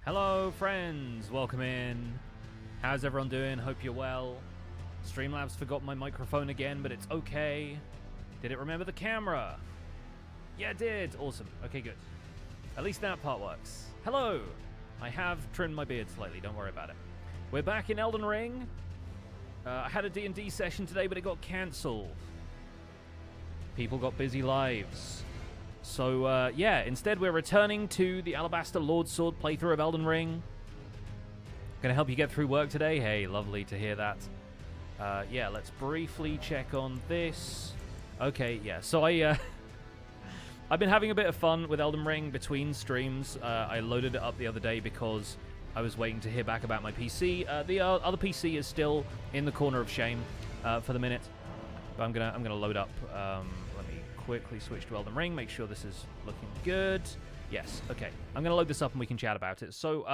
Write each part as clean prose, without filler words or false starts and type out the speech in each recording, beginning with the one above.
Hello friends, welcome in. How's everyone doing? Hope you're well. Streamlabs forgot my microphone again, but it's okay. Did it remember the camera? Yeah, it did. Awesome. Okay, good. At least that part works. Hello! I have trimmed my beard slightly, don't worry about it. We're back in Elden Ring. I had a D&D session today, but it got cancelled. People got busy lives. So, yeah, instead we're returning to the Alabaster Lord Sword playthrough of Elden Ring. Gonna help you get through work today? Hey, lovely to hear that. Yeah, let's briefly check on this. Okay, yeah, so I've been having a bit of fun with Elden Ring between streams. I loaded it up the other day because I was waiting to hear back about my PC. The other PC is still in the corner of shame for the minute. But I'm gonna load up. Let me quickly switch to Elden Ring. Make sure this is looking good. Yes. Okay. I'm gonna load this up and we can chat about it. So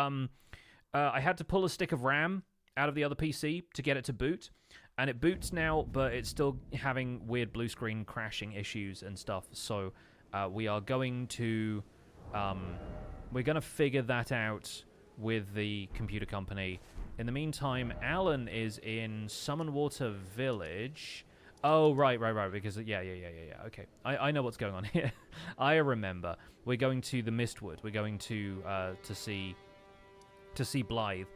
I had to pull a stick of RAM out of the other PC to get it to boot, and it boots now, but it's still having weird blue screen crashing issues and stuff. So we are going to figure that out with the computer company. In the meantime, Alan is in Summonwater Village. Oh, right, because, yeah, okay. I know what's going on here. I remember. We're going to the Mistwood. We're going to see Blythe.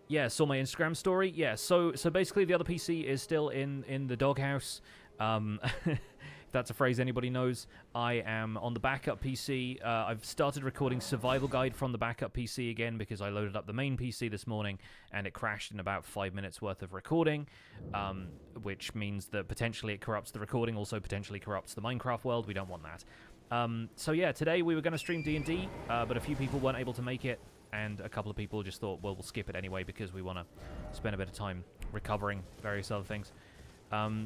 Yeah, saw my Instagram story. Yeah, so basically the other PC is still in the doghouse. If that's a phrase anybody knows. I am on the backup PC. I've started recording Survival Guide from the backup PC again because I loaded up the main PC this morning and it crashed in about 5 minutes worth of recording, which means that potentially it corrupts the recording, also potentially corrupts the Minecraft world. We don't want that. So yeah, today we were going to stream D&D, but a few people weren't able to make it, and a couple of people just thought, well, we'll skip it anyway because we want to spend a bit of time recovering various other things.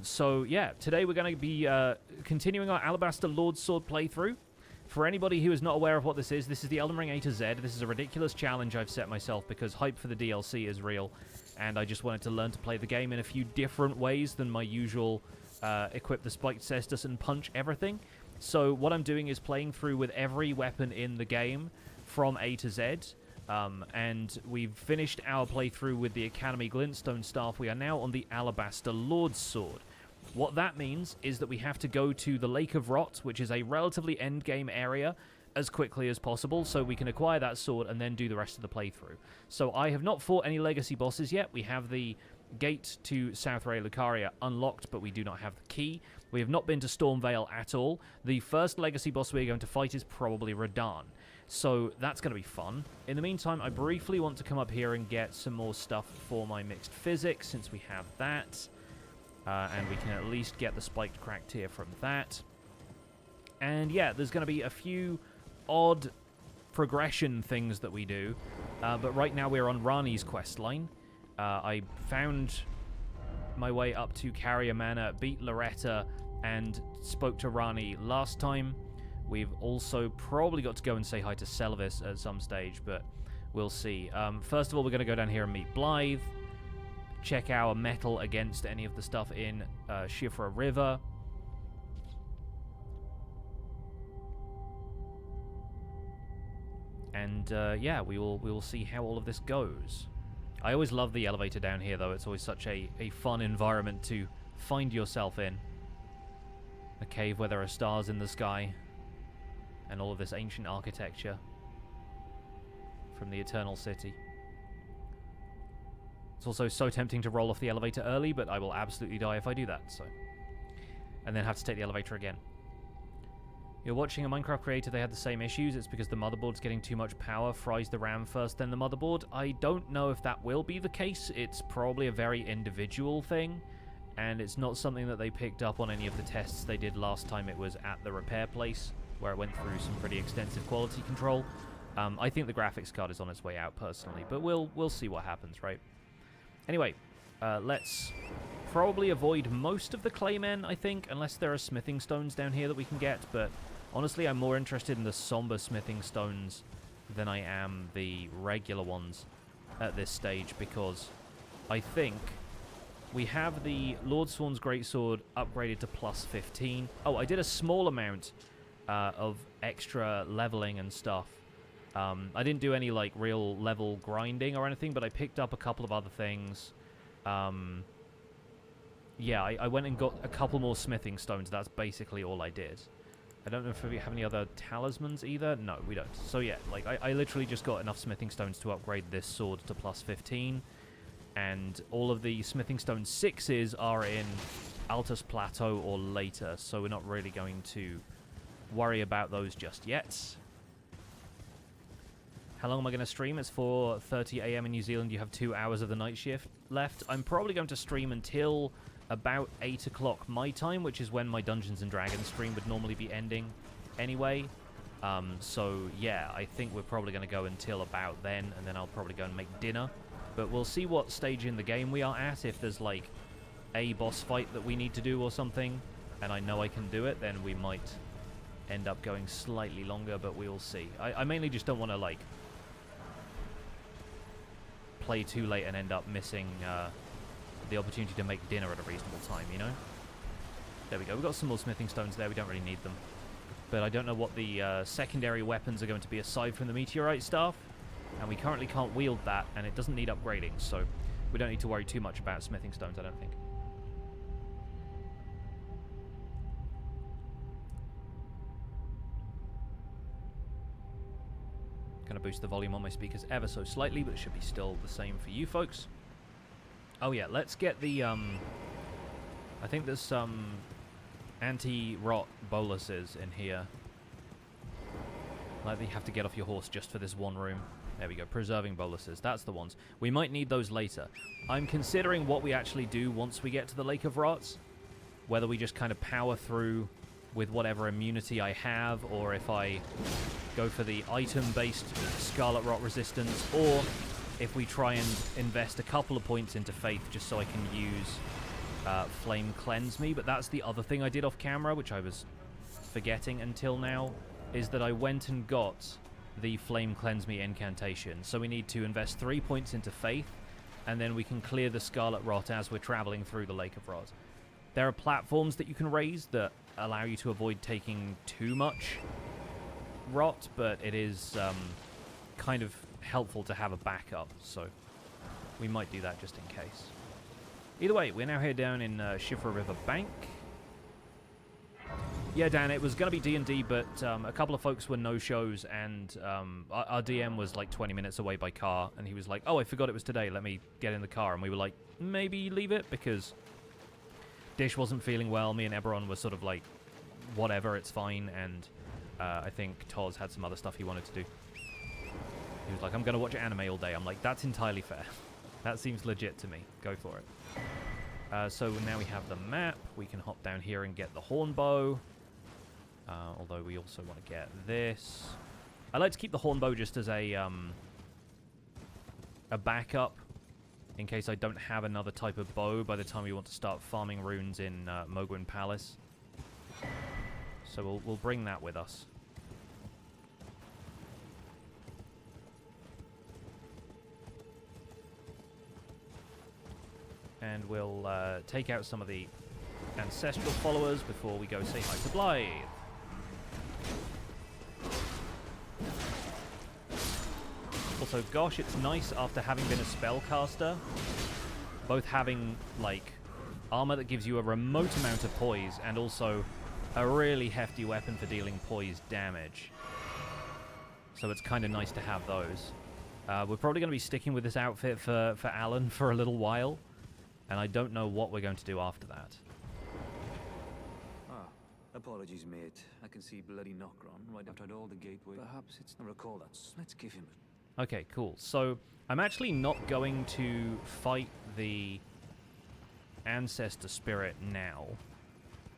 So yeah, today we're going to be continuing our Alabaster Lord Sword playthrough. For anybody who is not aware of what this is the Elden Ring A-Z. This is a ridiculous challenge I've set myself because hype for the DLC is real, and I just wanted to learn to play the game in a few different ways than my usual equip the spiked cestus and punch everything. So what I'm doing is playing through with every weapon in the game from A to Z. And we've finished our playthrough with the Academy Glintstone staff. We are now on the Alabaster Lord Sword. What that means is that we have to go to the Lake of Rot, which is a relatively endgame area, as quickly as possible, so we can acquire that sword and then do the rest of the playthrough. So I have not fought any legacy bosses yet. We have the gate to South Ray Lucaria unlocked, but we do not have the key. We have not been to Stormvale at all. The first legacy boss we're going to fight is probably Radahn. So that's going to be fun. In the meantime, I briefly want to come up here and get some more stuff for my mixed physics, since we have that. And we can at least get the spiked cracked tear from that. And yeah, there's going to be a few odd progression things that we do. But right now we're on Rani's questline. I found my way up to Carrier Manor, beat Loretta, and spoke to Rani last time. We've also probably got to go and say hi to Selvis at some stage, but we'll see. First of all, we're going to go down here and meet Blythe, check our metal against any of the stuff in Siofra River. And yeah, we will see how all of this goes. I always love the elevator down here, though. It's always such a fun environment to find yourself in. A cave where there are stars in the sky. And all of this ancient architecture from the Eternal City. It's also so tempting to roll off the elevator early, but I will absolutely die if I do that, so. And then have to take the elevator again. You're watching a Minecraft creator, they had the same issues. It's because the motherboard's getting too much power, fries the RAM first, then the motherboard. I don't know if that will be the case. It's probably a very individual thing, and it's not something that they picked up on any of the tests they did last time it was at the repair place, where it went through some pretty extensive quality control. I think the graphics card is on its way out, personally, but we'll see what happens, right? Anyway, let's probably avoid most of the claymen, I think, unless there are smithing stones down here that we can get, but honestly, I'm more interested in the somber smithing stones than I am the regular ones at this stage, because I think we have the Lordsworn's Greatsword upgraded to plus 15. Oh, I did a small amount of extra leveling and stuff I didn't do any, like, real level grinding or anything, but I picked up a couple of other things. Yeah, I went and got a couple more smithing stones. That's basically all I did. I don't know if we have any other talismans either. No, we don't. So yeah, like, I literally just got enough smithing stones to upgrade this sword to plus 15. And all of the smithing stone 6s are in Altus Plateau or later, so we're not really going to worry about those just yet. How long am I going to stream? It's 4:30 AM in New Zealand. You have 2 hours of the night shift left. I'm probably going to stream until about 8 o'clock my time, which is when my Dungeons & Dragons stream would normally be ending anyway. So, yeah, I think we're probably going to go until about then, and then I'll probably go and make dinner. But we'll see what stage in the game we are at. If there's, like, a boss fight that we need to do or something, and I know I can do it, then we might end up going slightly longer, but we'll see. I mainly just don't want to, like, play too late and end up missing the opportunity to make dinner at a reasonable time, you know? There we go. We've got some more smithing stones there. We don't really need them. But I don't know what the secondary weapons are going to be aside from the meteorite staff. And we currently can't wield that, and it doesn't need upgrading, so we don't need to worry too much about smithing stones, I don't think. Gonna boost the volume on my speakers ever so slightly, but it should be still the same for you folks. Oh yeah, let's get the, I think there's some anti-rot boluses in here. Like, you have to get off your horse just for this one room. There we go, preserving boluses. That's the ones. We might need those later. I'm considering what we actually do once we get to the Lake of Rots. Whether we just kind of power through with whatever immunity I have, or if I go for the item-based Scarlet Rot resistance, or if we try and invest a couple of points into Faith just so I can use Flame Cleanse Me. But that's the other thing I did off camera, which I was forgetting until now, is that I went and got the Flame Cleanse Me incantation. So we need to invest 3 points into Faith, and then we can clear the Scarlet Rot as we're traveling through the Lake of Rot. There are platforms that you can raise that allow you to avoid taking too much rot, but it is kind of helpful to have a backup, so we might do that just in case. Either way, we're now here down in Siofra River Bank. Yeah, Dan, it was going to be D&D, but a couple of folks were no-shows, and our DM was like 20 minutes away by car, and he was like, oh, I forgot it was today, let me get in the car. And we were like, maybe leave it, because Dish wasn't feeling well. Me and Eberron were sort of like, whatever, it's fine, and I think Toz had some other stuff he wanted to do. He was like, I'm going to watch anime all day. I'm like, that's entirely fair. That seems legit to me. Go for it. So now we have the map. We can hop down here and get the Hornbow. Although we also want to get this. I like to keep the Hornbow just as a backup in case I don't have another type of bow by the time we want to start farming runes in Mogwin Palace. So we'll bring that with us. And we'll take out some of the ancestral followers before we go say hi to Blythe. Also, gosh, it's nice after having been a spellcaster, both having, like, armor that gives you a remote amount of poise and also a really hefty weapon for dealing poise damage. So it's kind of nice to have those. We're probably going to be sticking with this outfit for Alan for a little while, and I don't know what we're going to do after that. Apologies, mate. I can see bloody Nokron right outside all the gateway. Perhaps it's not recall that. Let's give him a... Okay, cool. So I'm actually not going to fight the Ancestor Spirit now,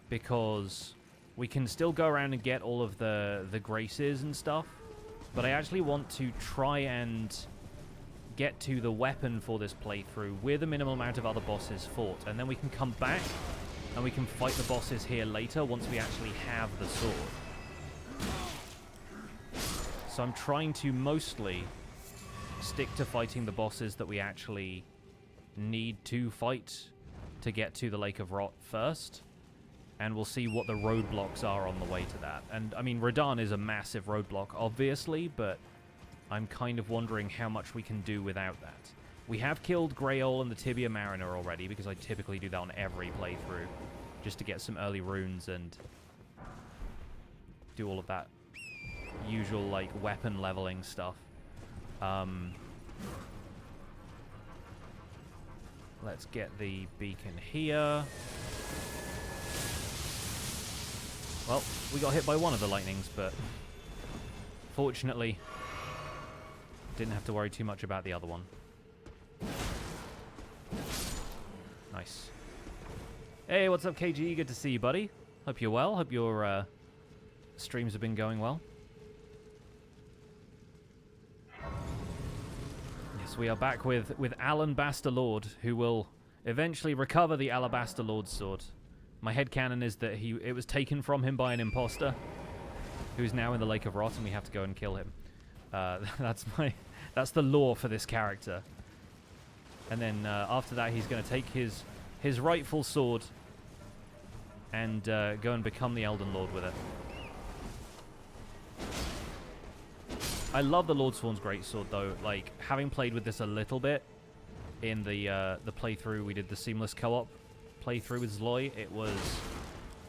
because we can still go around and get all of the graces and stuff, but I actually want to try and get to the weapon for this playthrough with a minimal amount of other bosses fought, and then we can come back and we can fight the bosses here later once we actually have the sword. So I'm trying to mostly stick to fighting the bosses that we actually need to fight to get to the Lake of Rot first, and we'll see what the roadblocks are on the way to that. And, I mean, Radahn is a massive roadblock, obviously, but I'm kind of wondering how much we can do without that. We have killed Greyol and the Tibia Mariner already, because I typically do that on every playthrough, just to get some early runes and do all of that usual, like, weapon leveling stuff. Let's get the beacon here. Well, we got hit by one of the lightnings, but fortunately, didn't have to worry too much about the other one. Nice. Hey, what's up, KG? Good to see you, buddy. Hope you're well. Hope your streams have been going well. Yes, we are back with Alabaster Lord, who will eventually recover the Alabaster Lord's sword. My headcanon is that it was taken from him by an imposter, who's now in the Lake of Rot, and we have to go and kill him. That's the lore for this character. And then after that, he's going to take his rightful sword and go and become the Elden Lord with it. I love the Lordsworn's greatsword, though. Like, having played with this a little bit in the playthrough, we did the seamless co-op playthrough with Zloy. It was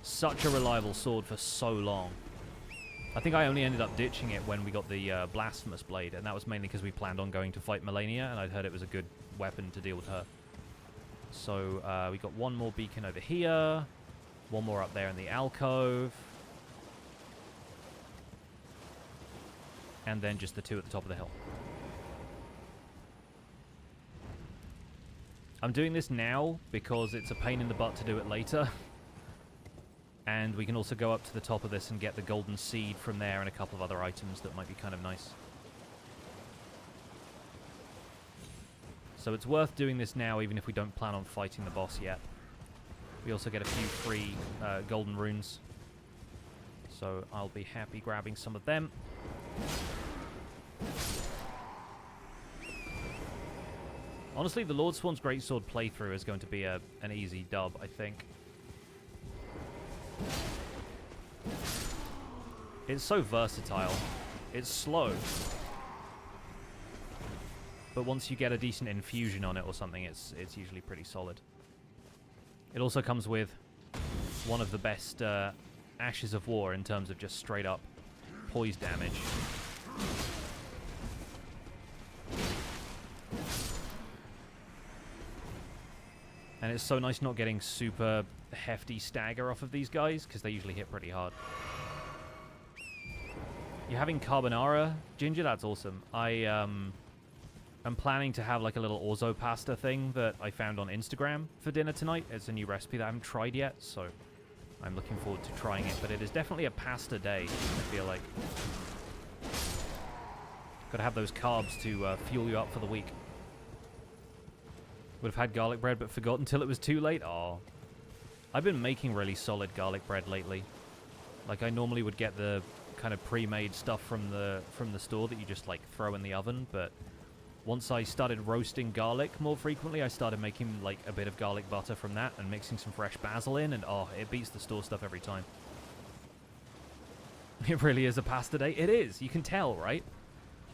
such a reliable sword for so long. I think I only ended up ditching it when we got the Blasphemous Blade, and that was mainly because we planned on going to fight Melania, and I'd heard it was a good weapon to deal with her. So we got one more beacon over here, one more up there in the alcove, and then just the two at the top of the hill. I'm doing this now because it's a pain in the butt to do it later. And we can also go up to the top of this and get the golden seed from there and a couple of other items that might be kind of nice. So it's worth doing this now, even if we don't plan on fighting the boss yet. We also get a few free golden runes. So I'll be happy grabbing some of them. Honestly, the Lordsworn's greatsword playthrough is going to be an easy dub, I think. It's so versatile. It's slow. But once you get a decent infusion on it or something, it's usually pretty solid. It also comes with one of the best Ashes of War in terms of just straight up poise damage. And it's so nice not getting super hefty stagger off of these guys, because they usually hit pretty hard. You're having carbonara, Ginger? That's awesome. I'm planning to have like a little orzo pasta thing that I found on Instagram for dinner tonight. It's a new recipe that I haven't tried yet, so I'm looking forward to trying it. But it is definitely a pasta day, I feel like. Gotta have those carbs to fuel you up for the week. Would have had garlic bread but forgot until it was too late. Oh. I've been making really solid garlic bread lately. Like, I normally would get the kind of pre-made stuff from the store that you just like throw in the oven, but once I started roasting garlic more frequently, I started making like a bit of garlic butter from that and mixing some fresh basil in, and oh, it beats the store stuff every time. It really is a pasta day. It is. You can tell, right?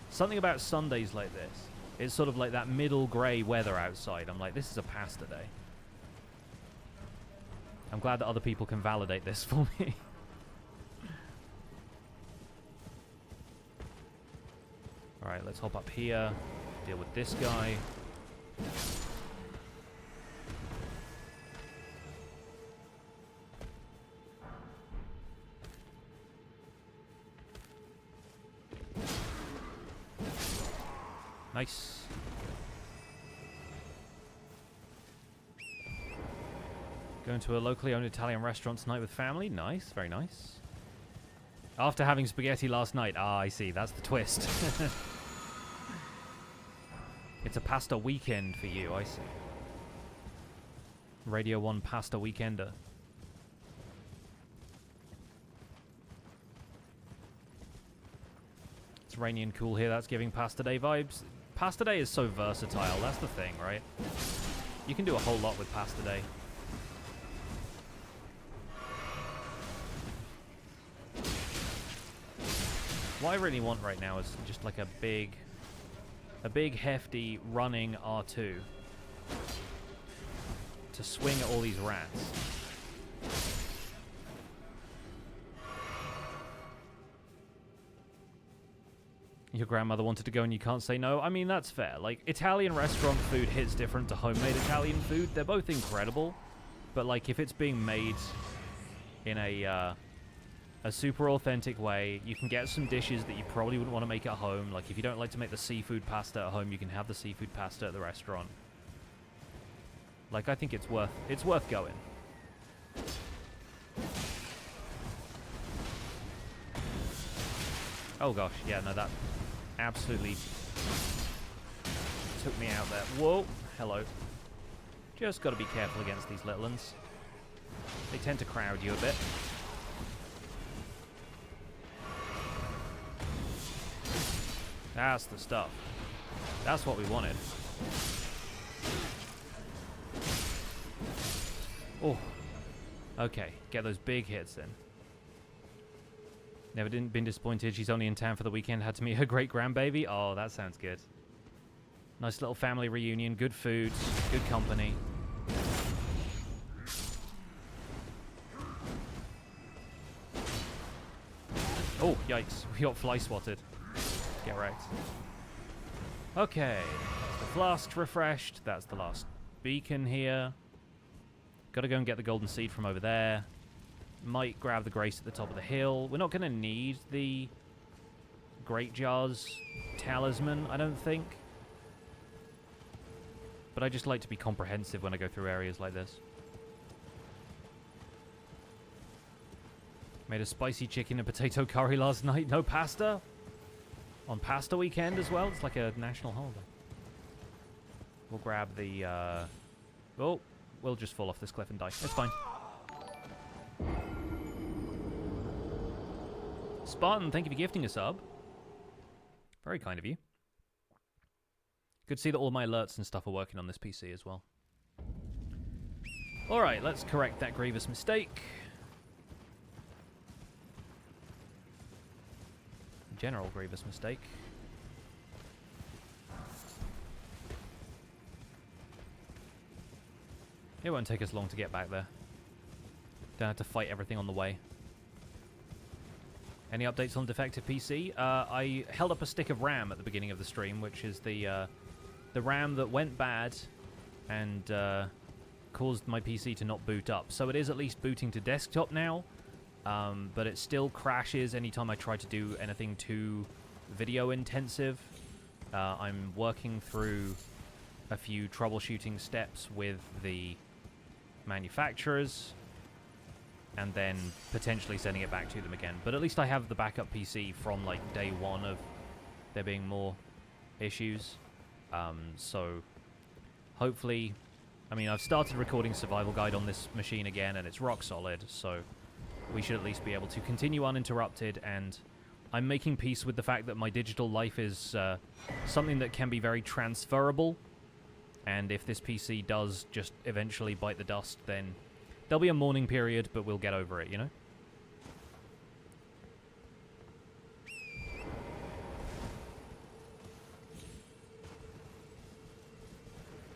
Something about Sundays like this. It's sort of like that middle grey weather outside. I'm like, this is a pasta day. I'm glad that other people can validate this for me. Alright, let's hop up here. Deal with this guy. Nice. Going to a locally owned Italian restaurant tonight with family. Nice, very nice. After having spaghetti last night. Ah, I see. That's the twist. It's a pasta weekend for you, I see. Radio 1 pasta weekender. It's rainy and cool here. That's giving pasta day vibes. Pasta day is so versatile. That's the thing, right? You can do a whole lot with pasta day. What I really want right now is just like a big hefty running R2 to swing at all these rats. Your grandmother wanted to go and you can't say no. I mean, that's fair. Like, Italian restaurant food hits different to homemade Italian food. They're both incredible. But, like, if it's being made in a super authentic way, you can get some dishes that you probably wouldn't want to make at home. Like, if you don't like to make the seafood pasta at home, you can have the seafood pasta at the restaurant. Like, I think it's worth going. Oh, gosh. Yeah, no, that absolutely took me out there. Whoa. Hello. Just got to be careful against these little ones. They tend to crowd you a bit. That's the stuff. That's what we wanted. Oh. Okay, get those big hits in. Never been disappointed. She's only in town for the weekend. Had to meet her great-grandbaby. Oh, that sounds good. Nice little family reunion. Good food. Good company. Oh, yikes. We got fly swatted. Get wrecked. Okay. That's the flask refreshed. That's the last beacon here. Gotta go and get the golden seed from over there. Might grab the grace at the top of the hill. We're not going to need the Great Jar's talisman, I don't think. But I just like to be comprehensive when I go through areas like this. Made a spicy chicken and potato curry last night. No pasta? On pasta weekend as well? It's like a national holiday. We'll grab the... Oh, we'll just fall off this cliff and die. It's fine. Spartan, thank you for gifting a sub. Very kind of you. Good to see that all my alerts and stuff are working on this PC as well. Alright, let's correct that grievous mistake. General grievous mistake. It won't take us long to get back there. Don't have to fight everything on the way. Any updates on defective PC? I held up a stick of RAM at the beginning of the stream, which is the RAM that went bad and caused my PC to not boot up. So it is at least booting to desktop now, but it still crashes anytime I try to do anything too video intensive. I'm working through a few troubleshooting steps with the manufacturers, and then potentially sending it back to them again. But at least I have the backup PC from, like, day one of there being more issues. So, hopefully... I mean, I've started recording Survival Guide on this machine again, and it's rock solid, so we should at least be able to continue uninterrupted, and I'm making peace with the fact that my digital life is something that can be very transferable, and if this PC does just eventually bite the dust, then... there'll be a mourning period, but we'll get over it, you know?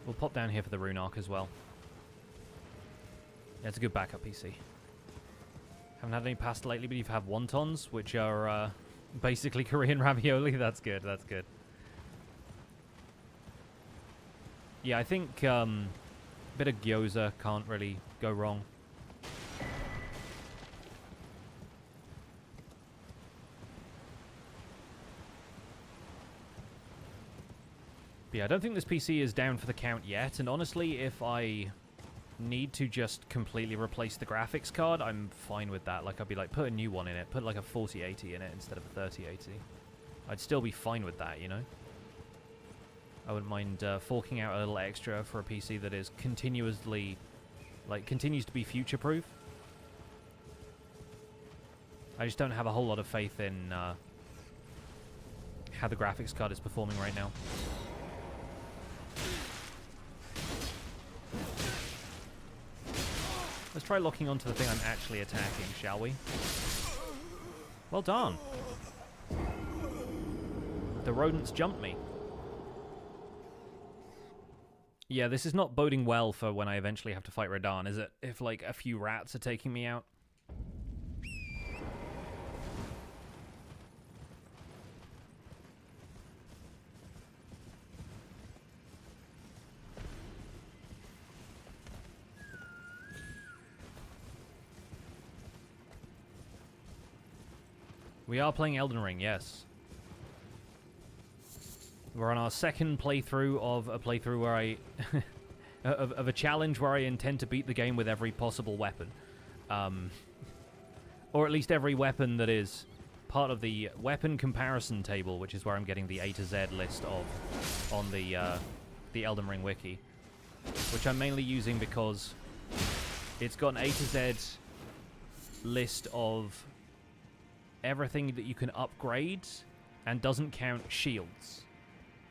We'll pop down here for the Rune Arc as well. Yeah, it's a good backup PC. Haven't had any pasta lately, but you've had wontons, which are basically Korean ravioli. That's good, that's good. Yeah, I think... a bit of gyoza can't really go wrong. But yeah, I don't think this PC is down for the count yet, and honestly, if I need to just completely replace the graphics card, I'm fine with that. Like, I'd be like, put a new one in it, put like a 4080 in it instead of a 3080. I'd still be fine with that, you know? I wouldn't mind forking out a little extra for a PC that is continuously, like, continues to be future-proof. I just don't have a whole lot of faith in how the graphics card is performing right now. Let's try locking onto the thing I'm actually attacking, shall we? Well done. The rodents jumped me. Yeah, this is not boding well for when I eventually have to fight Radahn, is it? If, like, a few rats are taking me out. We are playing Elden Ring, yes. We're on our second playthrough of a playthrough where I... of a challenge where I intend to beat the game with every possible weapon. Or at least every weapon that is part of the weapon comparison table, which is where I'm getting the A to Z list of on the Elden Ring wiki. Which I'm mainly using because it's got an A to Z list of everything that you can upgrade and doesn't count shields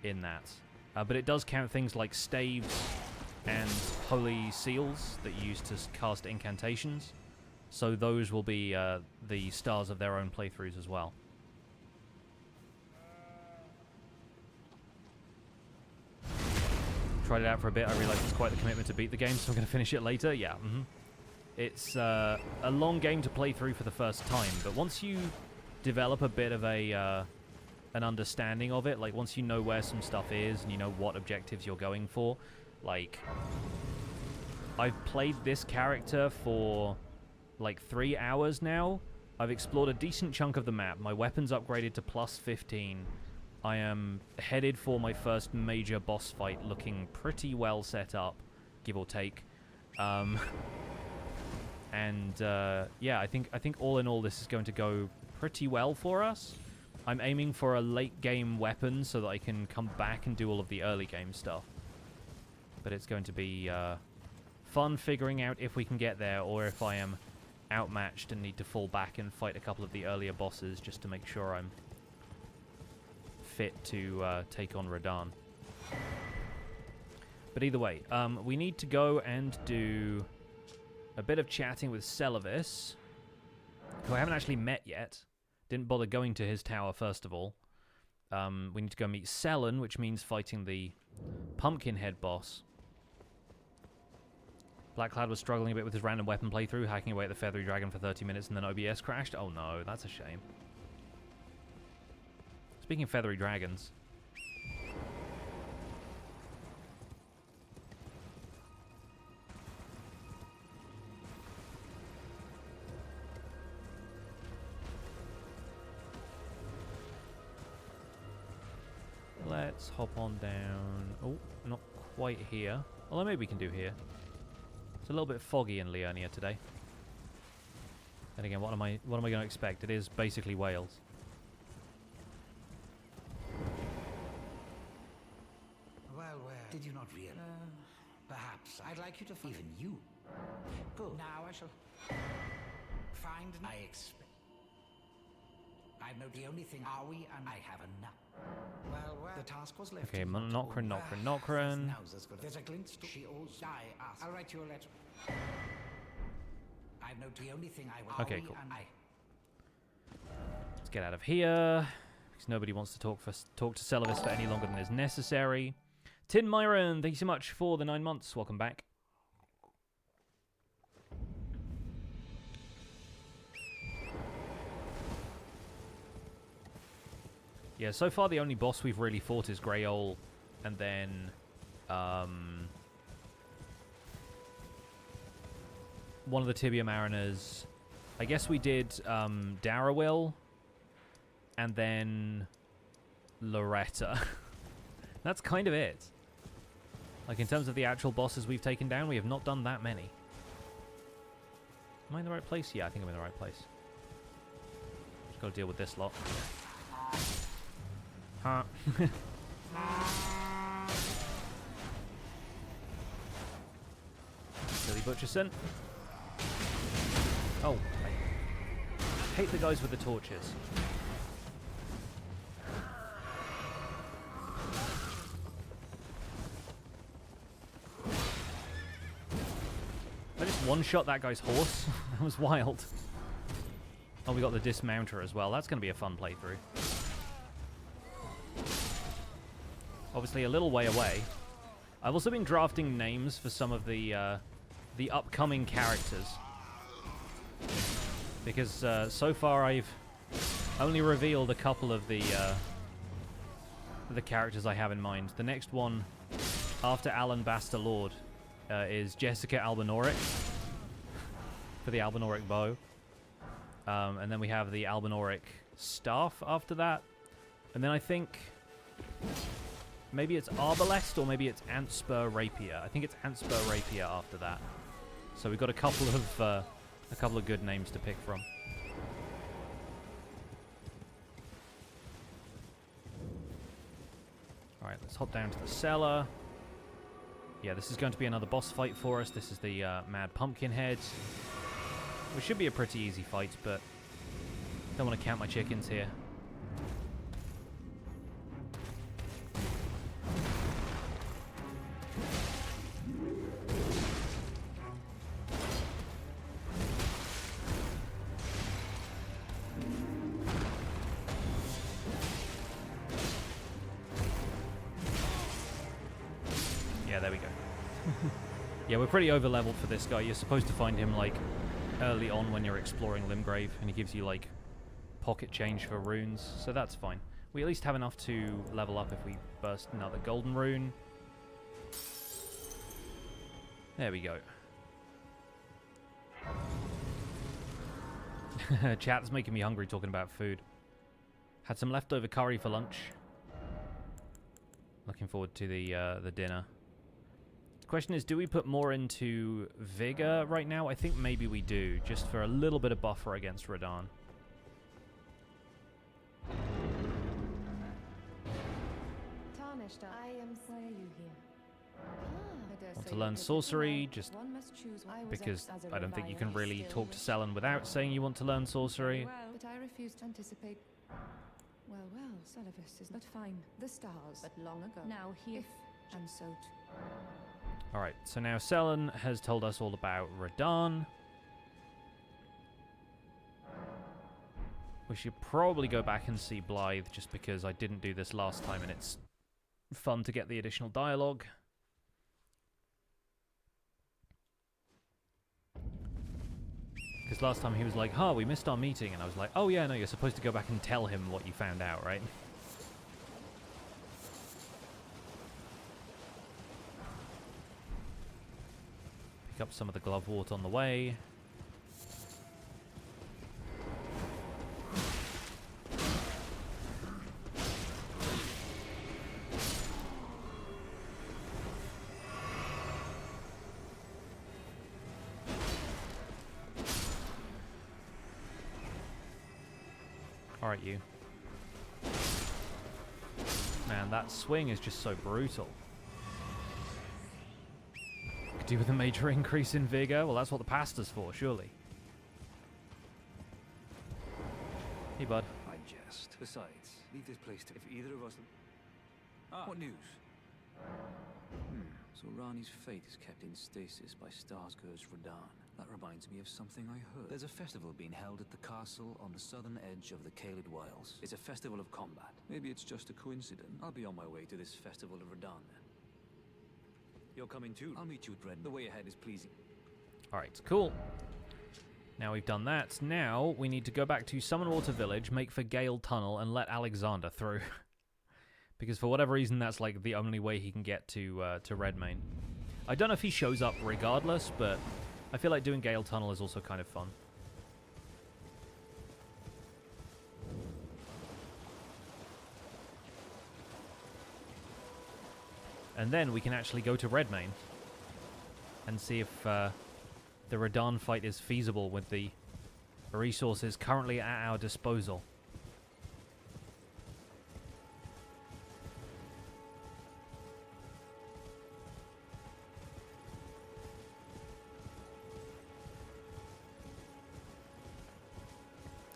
in that. But it does count things like staves and holy seals that you use to cast incantations. So those will be the stars of their own playthroughs as well. Tried it out for a bit. I realized it's quite the commitment to beat the game, so I'm going to finish it later. Yeah, It's a long game to play through for the first time, but once you develop a bit of an understanding of it, like once you know where some stuff is and you know what objectives you're going for, like I've played this character for like 3 hours now. I've explored a decent chunk of the map. My weapon's upgraded to plus 15. I am headed for my first major boss fight, looking pretty well set up, give or take. Yeah, I think all in all this is going to go pretty well for us. I'm aiming for a late game weapon so that I can come back and do all of the early game stuff. But it's going to be fun figuring out if we can get there or if I am outmatched and need to fall back and fight a couple of the earlier bosses just to make sure I'm fit to take on Radahn. But either way, we need to go and do a bit of chatting with Celavis, who I haven't actually met yet. Didn't bother going to his tower, first of all. We need to go meet Selen, which means fighting the Pumpkinhead boss. Blackcloud was struggling a bit with his random weapon playthrough, hacking away at the Feathery Dragon for 30 minutes and then OBS crashed. Oh no, that's a shame. Speaking of Feathery Dragons... Let's hop on down. Oh, not quite here. Although maybe we can do here. It's a little bit foggy in Liurnia today. And again, what am I going to expect? It is basically Wales. Well, did you not realize? Perhaps I'd like you to find even you. Good. Now I shall find. I expect. I know the only thing are we, and I have enough. Well, the task was left. Okay, Nokran. There's a Glintstone. She also. I'll write you a letter. I know the only thing I want. Okay, cool. Let's get out of here because nobody wants to talk to Celavis for any longer than is necessary. Tin Myron, thank you so much for the 9 months. Welcome back. Yeah, so far the only boss we've really fought is Greyol, and then one of the Tibia Mariners. I guess we did Darrowil, and then Loretta. That's kind of it. Like, in terms of the actual bosses we've taken down, we have not done that many. Am I in the right place? Yeah, I think I'm in the right place. Just gotta deal with this lot. Huh. Silly Butcherson. Oh, I hate the guys with the torches. I just one-shot that guy's horse. That was wild. Oh, we got the Dismounter as well. That's going to be a fun playthrough. Obviously a little way away. I've also been drafting names for some of the upcoming characters. Because so far I've only revealed a couple of the characters I have in mind. The next one after Alabaster Lord is Jessica Albinoric for the Albinoric bow. And then we have the Albinoric staff after that. And then I think maybe it's Arbalest or maybe it's Antspur Rapier. I think it's Antspur Rapier after that. So we've got a couple of good names to pick from. Alright, let's hop down to the cellar. Yeah, this is going to be another boss fight for us. This is the Mad Pumpkinhead. Which should be a pretty easy fight, but don't want to count my chickens here. Yeah, there we go. Yeah, we're pretty over-leveled for this guy. You're supposed to find him, like, early on when you're exploring Limgrave, and he gives you, like, pocket change for runes, so that's fine. We at least have enough to level up if we burst another golden rune. There we go. Chat's making me hungry talking about food. Had some leftover curry for lunch. Looking forward to the dinner. The question is, do we put more into Vigor right now? I think maybe we do, just for a little bit of buffer against Radahn. Tarnished, I am. Why are you here? Want to learn sorcery, just because I don't think you can really talk to Selen without saying you want to learn sorcery. Well, but I refuse to anticipate. Well, Celavis is not fine. The stars, but long ago. Now here, and so. Alright, so now Selen has told us all about Radahn. We should probably go back and see Blythe, just because I didn't do this last time and it's fun to get the additional dialogue. Because last time he was like, we missed our meeting, and I was like, oh yeah, no, you're supposed to go back and tell him what you found out, right? Pick up some of the glovewort on the way. Alright, you. Man, that swing is just so brutal. Could do with a major increase in vigor. Well, that's what the pasta's for, surely. Hey, bud. I jest. Besides, leave this place to... If either of us... What news? So Rani's fate is kept in stasis by Starscourge Radahn. That reminds me of something I heard. There's a festival being held at the castle on the southern edge of the Caelid Wilds. It's a festival of combat. Maybe it's just a coincidence. I'll be on my way to this festival of Radahn then. You're coming too? I'll meet you at Red. The way ahead is pleasing. Alright, cool. Now we've done that. Now we need to go back to Summonwater Village, make for Gale Tunnel, and let Alexander through. Because for whatever reason, that's like the only way he can get to Redmane. I don't know if he shows up regardless, but I feel like doing Gale Tunnel is also kind of fun. And then we can actually go to Redmane and see if the Radahn fight is feasible with the resources currently at our disposal.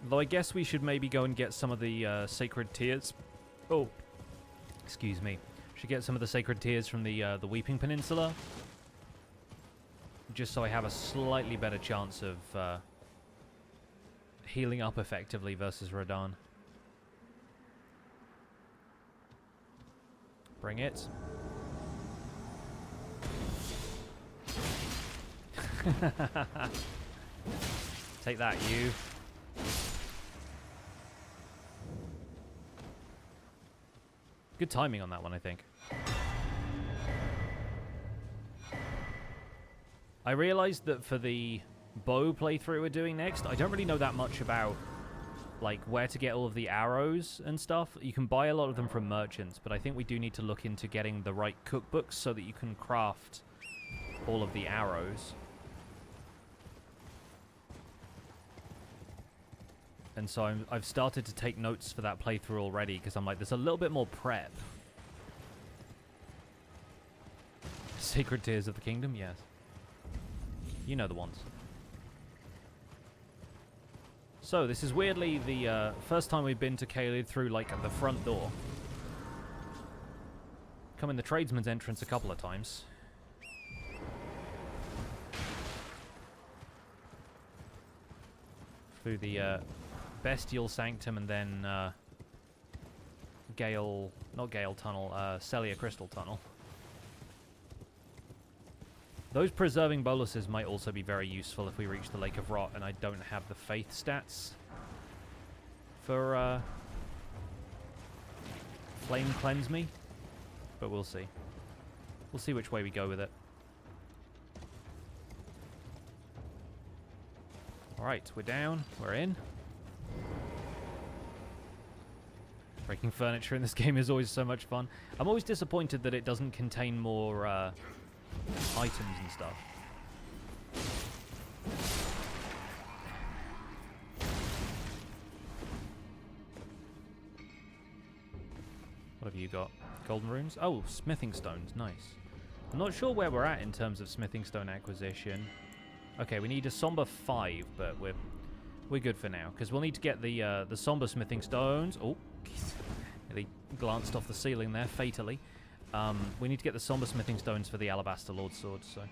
Though I guess we should maybe go and get some of the sacred tears. Oh, excuse me. Should get some of the sacred tears from the Weeping Peninsula, just so I have a slightly better chance of healing up effectively versus Radahn. Bring it. Take that, you. Good timing on that one, I think. I realized that for the bow playthrough we're doing next, I don't really know that much about like where to get all of the arrows and stuff. You can buy a lot of them from merchants, but I think we do need to look into getting the right cookbooks so that you can craft all of the arrows. And so I've started to take notes for that playthrough already, because I'm like, there's a little bit more prep. Sacred Tears of the Kingdom, yes. You know the ones. So, this is weirdly the first time we've been to Caelid through, like, the front door. Come in the tradesman's entrance a couple of times. Through the Bestial Sanctum and then not Gale Tunnel, Celia Crystal Tunnel. Those preserving boluses might also be very useful if we reach the Lake of Rot and I don't have the faith stats for Flame Cleanse Me, but we'll see. We'll see which way we go with it. Alright, we're down, we're in. Breaking furniture in this game is always so much fun. I'm always disappointed that it doesn't contain more items and stuff. What have you got? Golden runes? Oh, smithing stones. Nice. I'm not sure where we're at in terms of smithing stone acquisition. Okay, we need a somber 5, but we're good for now, because we'll need to get the somber smithing stones. Oh, he glanced off the ceiling there fatally. We need to get the somber smithing stones for the Alabaster Lord sword. So, is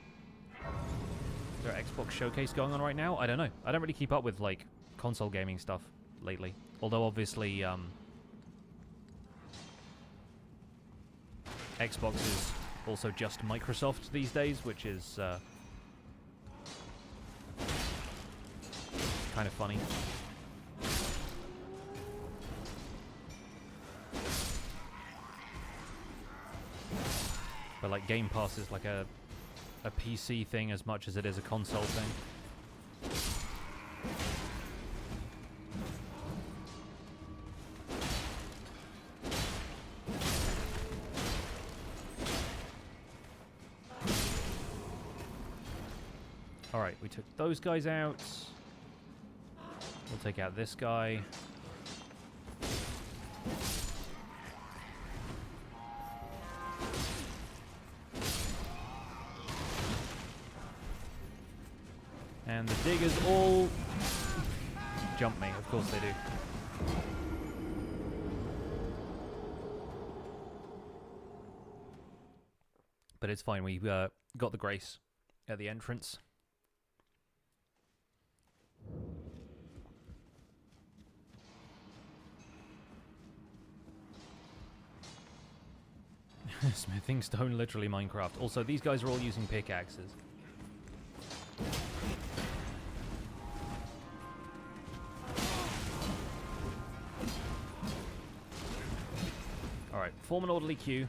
there an Xbox showcase going on right now? I don't know. I don't really keep up with like console gaming stuff lately. Although obviously, Xbox is also just Microsoft these days, which is kind of funny. But like Game Pass is like a PC thing as much as it is a console thing. Alright, we took those guys out. We'll take out this guy. And the diggers all jump me. Of course they do. But it's fine. We got the grace at the entrance. Smithing stone, literally Minecraft. Also, these guys are all using pickaxes. Alright, form an orderly queue.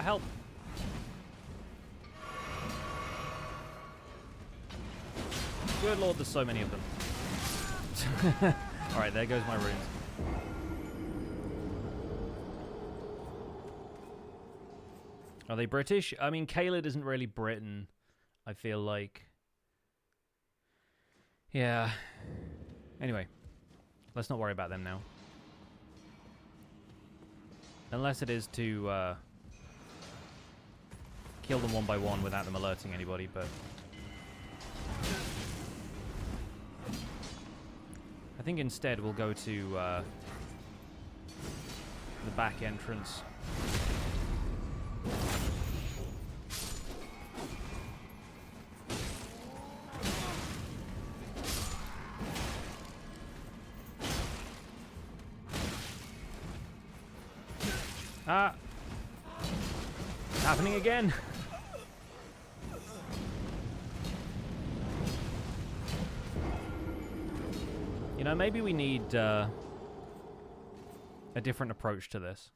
Help! Good lord, there's so many of them. Alright, there goes my runes. Are they British? I mean, Caelid isn't really Britain, I feel like. Yeah. Anyway, let's not worry about them now. Unless it is to kill them one by one without them alerting anybody, but I think instead we'll go to the back entrance. Ah! It's happening again! You know, maybe we need a different approach to this.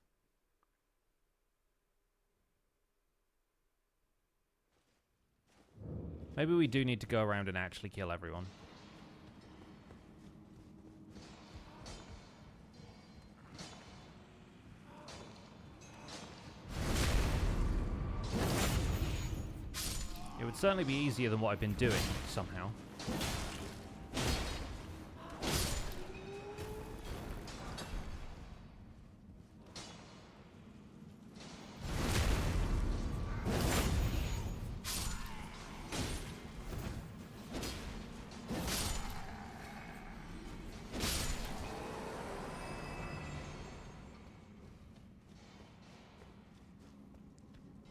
Maybe we do need to go around and actually kill everyone. It would certainly be easier than what I've been doing, somehow.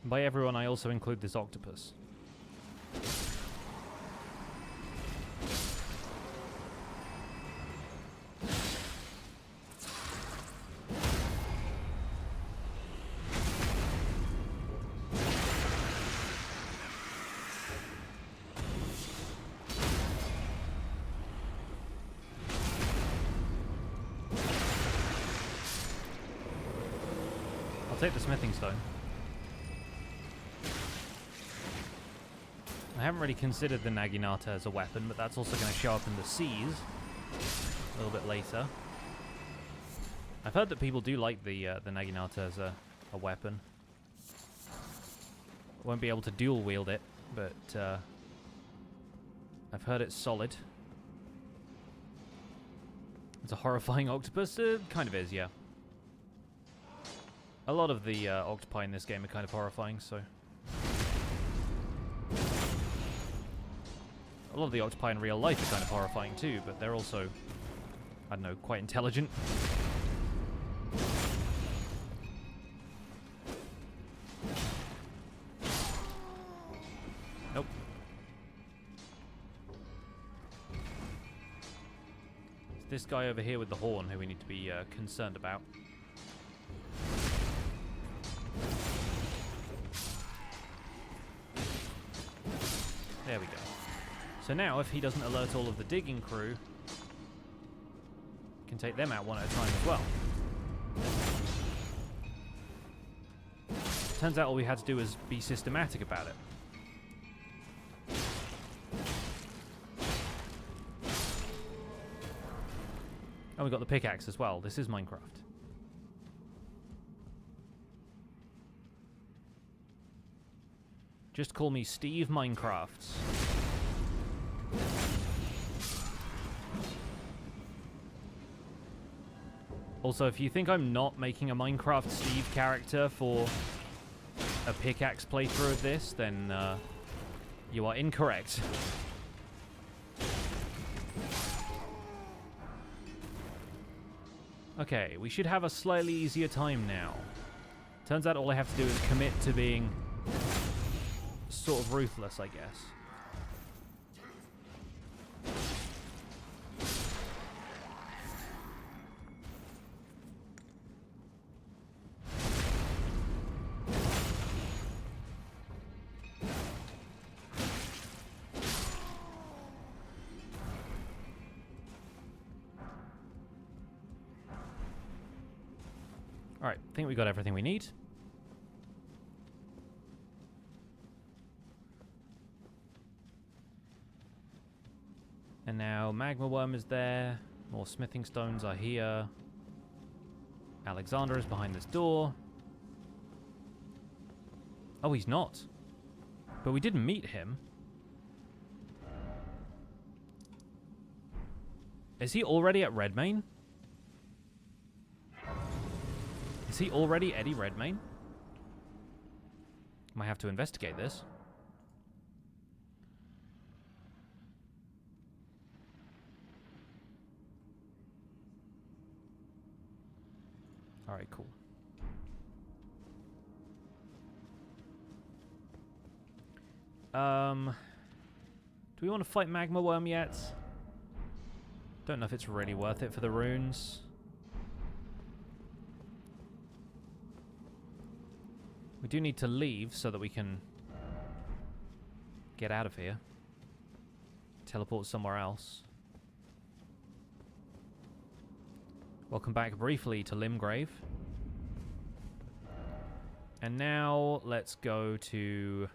By everyone, I also include this octopus. I'll take the smithing stone. I haven't really considered the Naginata as a weapon, but that's also going to show up in the seas a little bit later. I've heard that people do like the Naginata as a weapon. Won't be able to dual wield it, but I've heard it's solid. It's a horrifying octopus. It kind of is, yeah. A lot of the octopi in this game are kind of horrifying, so... A lot of the octopi in real life are kind of horrifying too, but they're also, I don't know, quite intelligent. Nope. It's this guy over here with the horn who we need to be concerned about. There we go. So now, if he doesn't alert all of the digging crew, can take them out one at a time as well. Turns out all we had to do was be systematic about it. And we got the pickaxe as well. This is Minecraft. Just call me Steve Minecrafts. Also, if you think I'm not making a Minecraft Steve character for a pickaxe playthrough of this, then you are incorrect. Okay, we should have a slightly easier time now. Turns out all I have to do is commit to being sort of ruthless, I guess. Alright, I think we got everything we need. And now Magma Wyrm is there. More smithing stones are here. Alexander is behind this door. Oh, he's not. But we didn't meet him. Is he already at Redmane? Is he already Eddie Redmane? Might have to investigate this. Alright, cool. Do we want to fight Magma Wyrm yet? Don't know if it's really worth it for the runes. We do need to leave so that we can get out of here. Teleport somewhere else. Welcome back briefly to Limgrave. And now let's go to,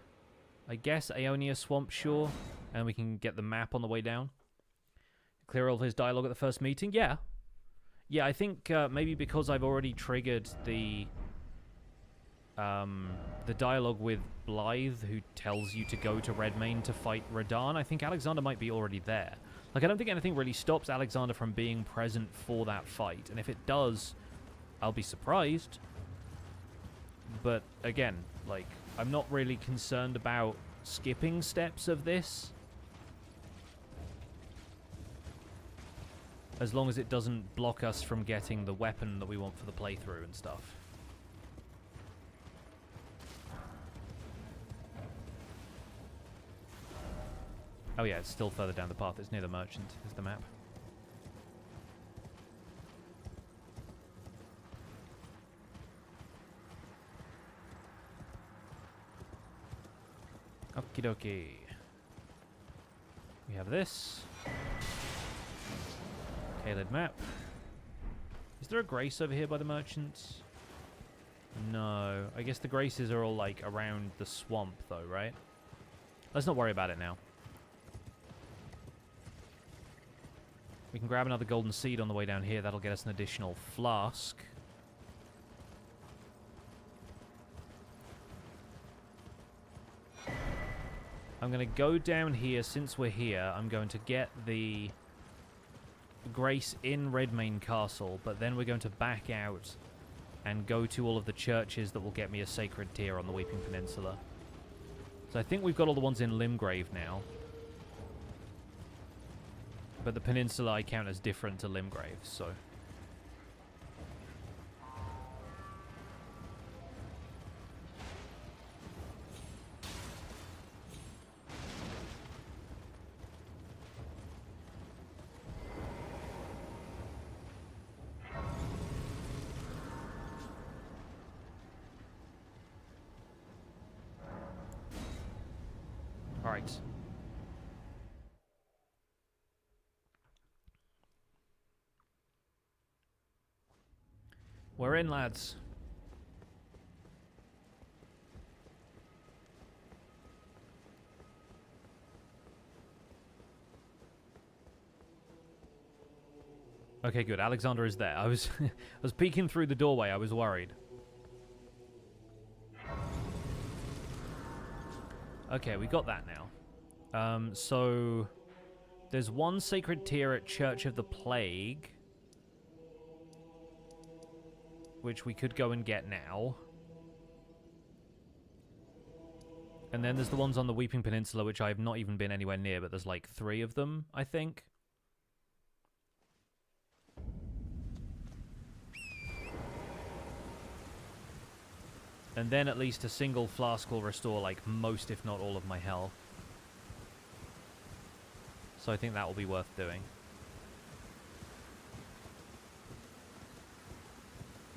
I guess, Aeonia Swamp Shore, and we can get the map on the way down. Clear all of his dialogue at the first meeting? Yeah. Yeah, I think maybe because I've already triggered the dialogue with Blythe, who tells you to go to Redmane to fight Radahn, I think Alexander might be already there. Like, I don't think anything really stops Alexander from being present for that fight, and if it does, I'll be surprised. But, again, like, I'm not really concerned about skipping steps of this, as long as it doesn't block us from getting the weapon that we want for the playthrough and stuff. Oh yeah, it's still further down the path. It's near the merchant, is the map. Okie dokie. We have this. Caelid map. Is there a grace over here by the merchants? No. I guess the graces are all like around the swamp though, right? Let's not worry about it now. We can grab another golden seed on the way down here. That'll get us an additional flask. I'm going to go down here. Since we're here, I'm going to get the grace in Redmane Castle, but then we're going to back out and go to all of the churches that will get me a sacred tier on the Weeping Peninsula. So I think we've got all the ones in Limgrave now. But the peninsula I count as different to Limgrave, so... Alright. We're in, lads. Okay, good. Alexander is there. I was I was peeking through the doorway. I was worried. Okay, we got that now. So there's one sacred tier at Church of the Plague, which we could go and get now. And then there's the ones on the Weeping Peninsula, which I've not even been anywhere near, but there's like 3 of them, I think. And then at least a single flask will restore like most, if not all, of my health. So I think that will be worth doing.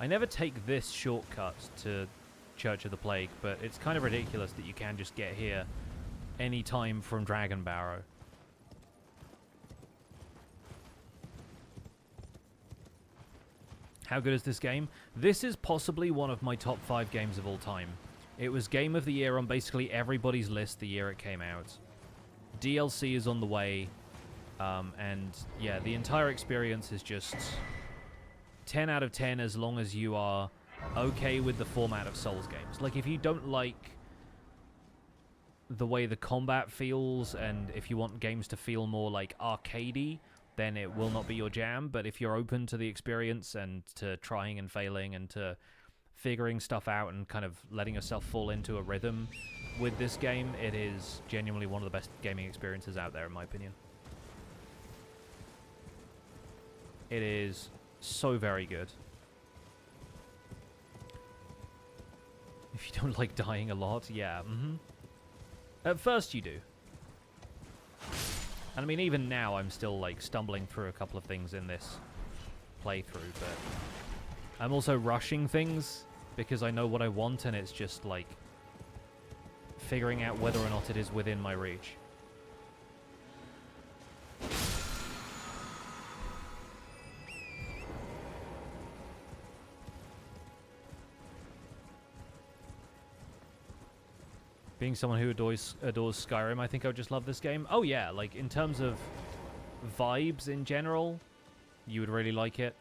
I never take this shortcut to Church of the Plague, but it's kind of ridiculous that you can just get here any time from Dragon Barrow. How good is this game? This is possibly one of my top 5 games of all time. It was Game of the Year on basically everybody's list the year it came out. DLC is on the way, and yeah, the entire experience is just 10 out of 10 as long as you are okay with the format of Souls games. Like, if you don't like the way the combat feels, and if you want games to feel more like arcadey, then it will not be your jam. But if you're open to the experience and to trying and failing and to figuring stuff out and kind of letting yourself fall into a rhythm with this game, it is genuinely one of the best gaming experiences out there, in my opinion. It is so very good. If you don't like dying a lot, yeah, At first you do. And I mean, even now I'm still like stumbling through a couple of things in this playthrough, but I'm also rushing things because I know what I want, and it's just, like, figuring out whether or not it is within my reach. Being someone who adores Skyrim, I think I would just love this game. Oh yeah, like, in terms of vibes in general, you would really like it.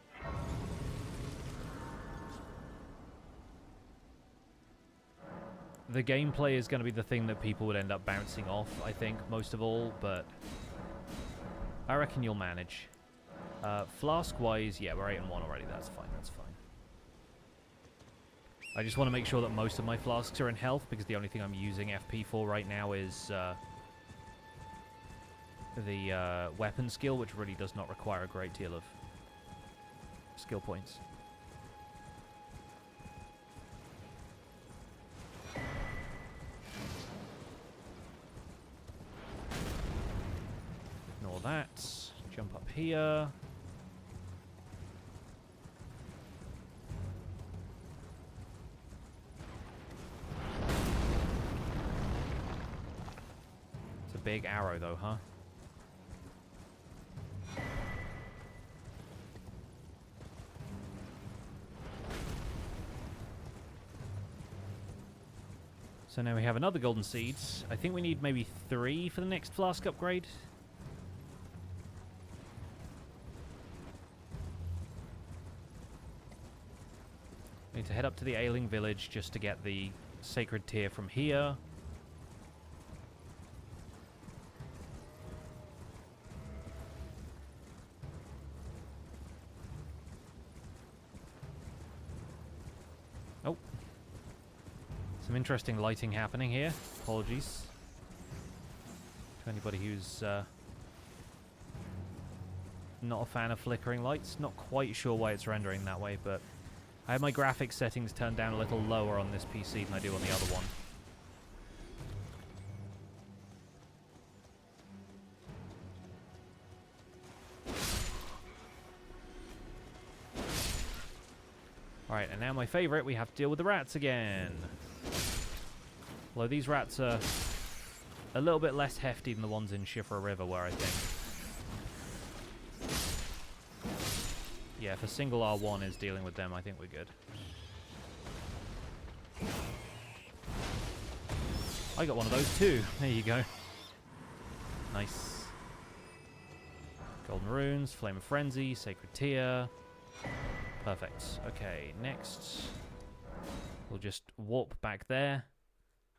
The gameplay is going to be the thing that people would end up bouncing off, I think, most of all, but I reckon you'll manage. Flask-wise, yeah, we're 8 and 1 already. That's fine, that's fine. I just want to make sure that most of my flasks are in health, because the only thing I'm using FP for right now is the weapon skill, which really does not require a great deal of skill points. Ignore that. Jump up here. It's a big arrow though, huh? So now we have another golden seeds. I think we need maybe 3 for the next flask upgrade. We need to head up to the Ailing village just to get the sacred tear from here. Oh. Some interesting lighting happening here. Apologies to anybody who's not a fan of flickering lights. Not quite sure why it's rendering that way, but I have my graphics settings turned down a little lower on this PC than I do on the other one. Alright, and now my favourite, we have to deal with the rats again. Although these rats are a little bit less hefty than the ones in Siofra River, where I think. Yeah, if a single R1 is dealing with them, I think we're good. I got one of those too. There you go. Nice. Golden runes, Flame of Frenzy, Sacred Tear. Perfect. Okay, next we'll just warp back there.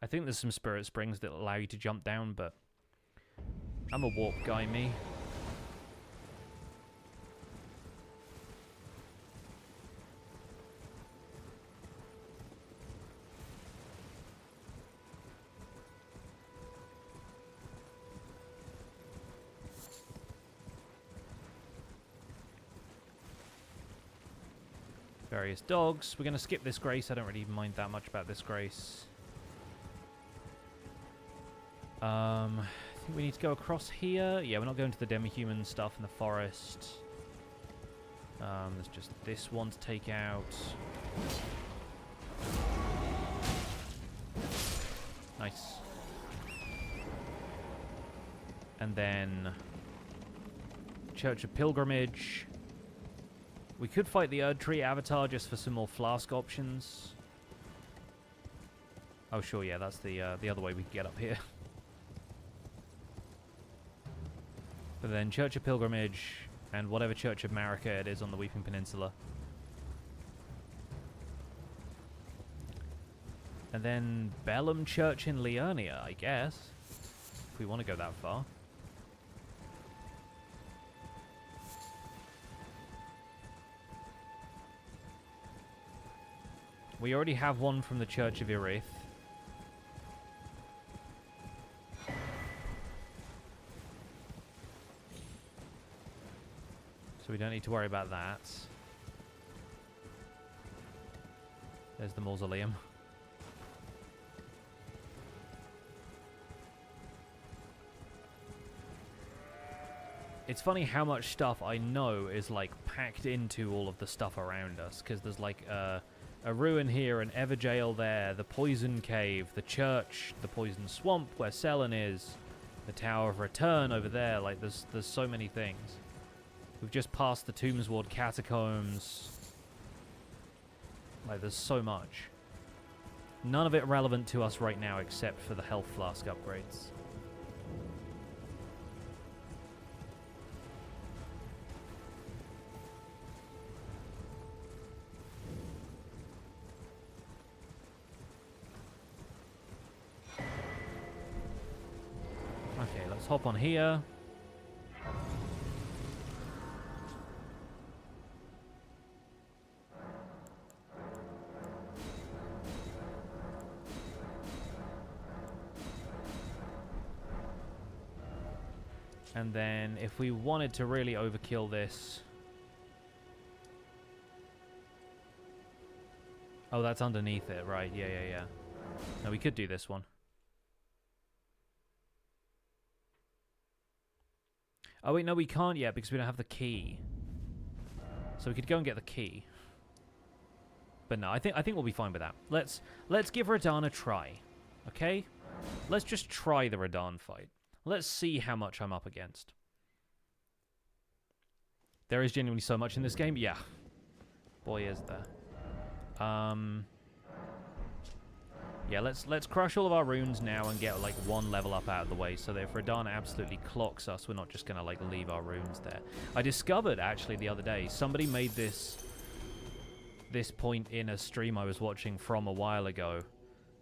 I think there's some spirit springs that allow you to jump down, but I'm a warp guy, me. Various dogs. We're going to skip this grace. I don't really mind that much about this grace. I think we need to go across here. Yeah, we're not going to the demi-human stuff in the forest. There's just this one to take out. Nice. And then Church of Pilgrimage. We could fight the Erd Tree Avatar just for some more flask options. Oh, sure, yeah, that's the other way we can get up here. But then Church of Pilgrimage and whatever Church of Marika it is on the Weeping Peninsula. And then Bellum Church in Liurnia, I guess. If we want to go that far. We already have one from the Church of Irith. So we don't need to worry about that. There's the mausoleum. It's funny how much stuff I know is like packed into all of the stuff around us, because there's like a ruin here, an Everjail there, the Poison Cave, the church, the Poison Swamp where Selen is, the Tower of Return over there. Like, there's so many things. We've just passed the Tombsward Catacombs. Like, there's so much. None of it relevant to us right now except for the health flask upgrades. Okay, let's hop on here. And then if we wanted to really overkill this... Oh, that's underneath it, right. Yeah. No, we could do this one. Oh, wait, no, we can't yet because we don't have the key. So we could go and get the key. But no, I think we'll be fine with that. Let's give Radahn a try. Okay? Let's just try the Radahn fight. Let's see how much I'm up against. There is genuinely so much in this game. Yeah. Boy, is there. Yeah, let's crush all of our runes now and get like one level up out of the way so that if Radahn absolutely clocks us, we're not just going to like leave our runes there. I discovered actually the other day, somebody made this point in a stream I was watching from a while ago.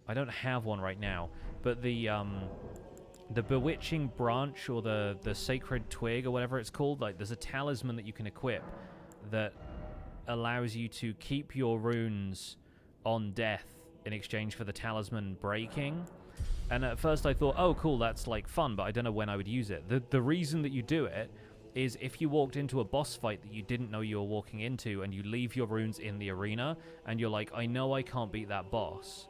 I don't have one right now, but the bewitching branch or the sacred twig or whatever it's called, like there's a talisman that you can equip that allows you to keep your runes on death in exchange for the talisman breaking. And at first I thought, oh cool, that's like fun, but I don't know when I would use it. The reason that you do it is if you walked into a boss fight that you didn't know you were walking into and you leave your runes in the arena and you're like, I know I can't beat that boss.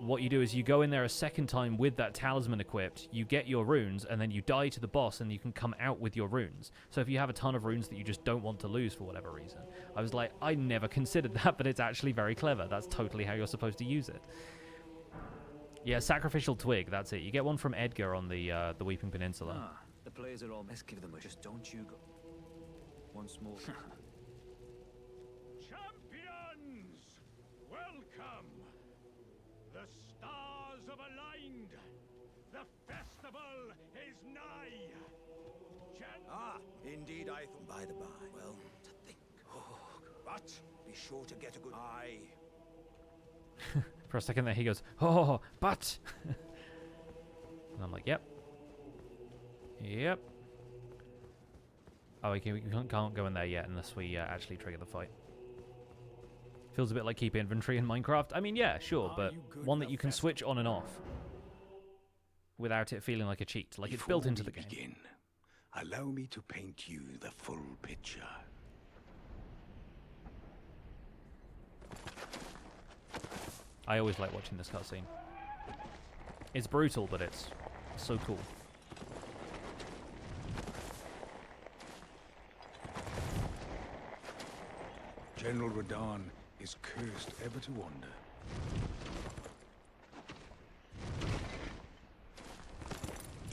What you do is you go in there a second time with that talisman equipped, you get your runes, and then you die to the boss and you can come out with your runes. So if you have a ton of runes that you just don't want to lose for whatever reason. I was like, I never considered that, but it's actually very clever. That's totally how you're supposed to use it. Yeah, sacrificial twig, that's it. You get one from Edgar on the Weeping Peninsula. Ah, the players are all... Let's give them a... Just don't you go... Once more. Champions! Welcome! The stars have aligned. The festival is nigh. Indeed, I thought. By the by, well, to think. But be sure to get a good eye. For a second there, he goes, oh, but. And I'm like, yep. Yep. Oh, okay, we can't go in there yet unless we actually trigger the fight. Feels a bit like keep inventory in Minecraft. I mean, yeah, sure, but one that you can switch on and off without it feeling like a cheat. Like it's built into the game. Begin, allow me to paint you the full picture. I always like watching this cutscene. It's brutal, but it's so cool. General Radahn is cursed ever to wander.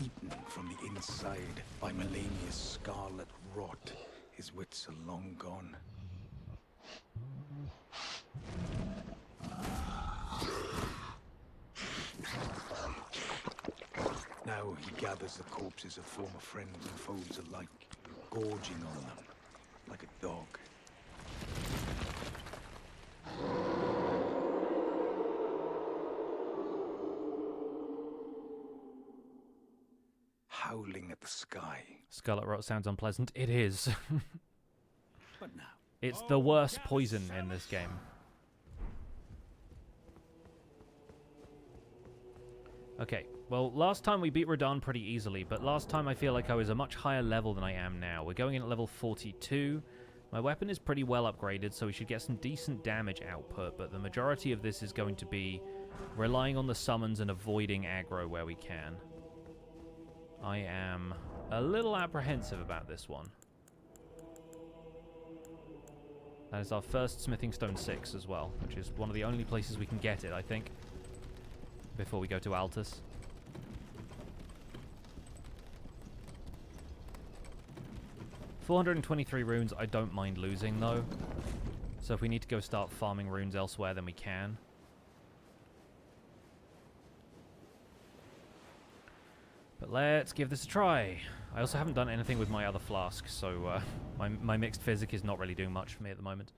Eaten from the inside by Melania's scarlet rot, his wits are long gone. Now he gathers the corpses of former friends and foes alike, gorging on them like a dog. Howling at the sky. Scarlet Rot sounds unpleasant. It is. But now. It's the worst poison in this game. Okay, well, last time we beat Radahn pretty easily, but last time I feel like I was a much higher level than I am now. We're going in at level 42. My weapon is pretty well upgraded, so we should get some decent damage output, but the majority of this is going to be relying on the summons and avoiding aggro where we can. I am a little apprehensive about this one. That is our first Smithing Stone 6 as well, which is one of the only places we can get it, I think, before we go to Altus. $423 runes I don't mind losing, though. So if we need to go start farming runes elsewhere, then we can. But let's give this a try. I also haven't done anything with my other flask, so my mixed physic is not really doing much for me at the moment.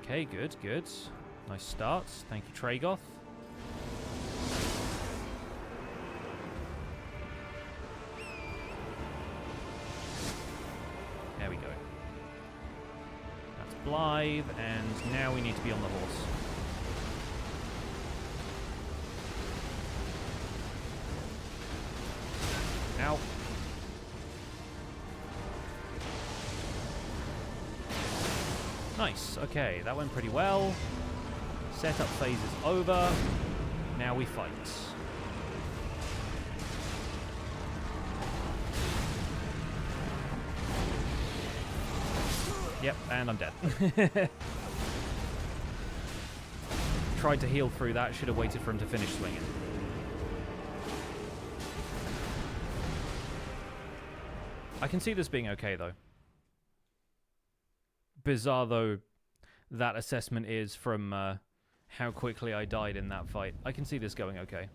Okay, good, good. Nice start. Thank you, Tragoth. There we go. That's Blythe, and now we need to be on the horse. Ow. Nice, okay, that went pretty well. Setup phase is over. Now we fight. Yep, and I'm dead. Tried to heal through that, should have waited for him to finish swinging. I can see this being okay, though. Bizarre, though, that assessment is from how quickly I died in that fight. I can see this going okay.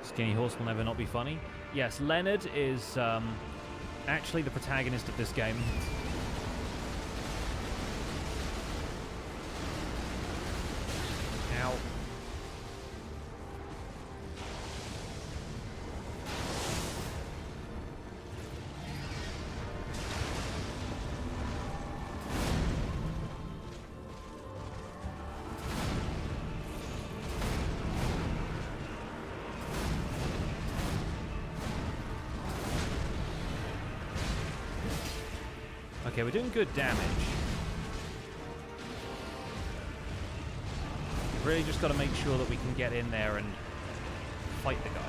Skinny horse will never not be funny. Yes, Leonard is actually the protagonist of this game. Ow. Okay, we're doing good damage. We've really just got to make sure that we can get in there and fight the guy.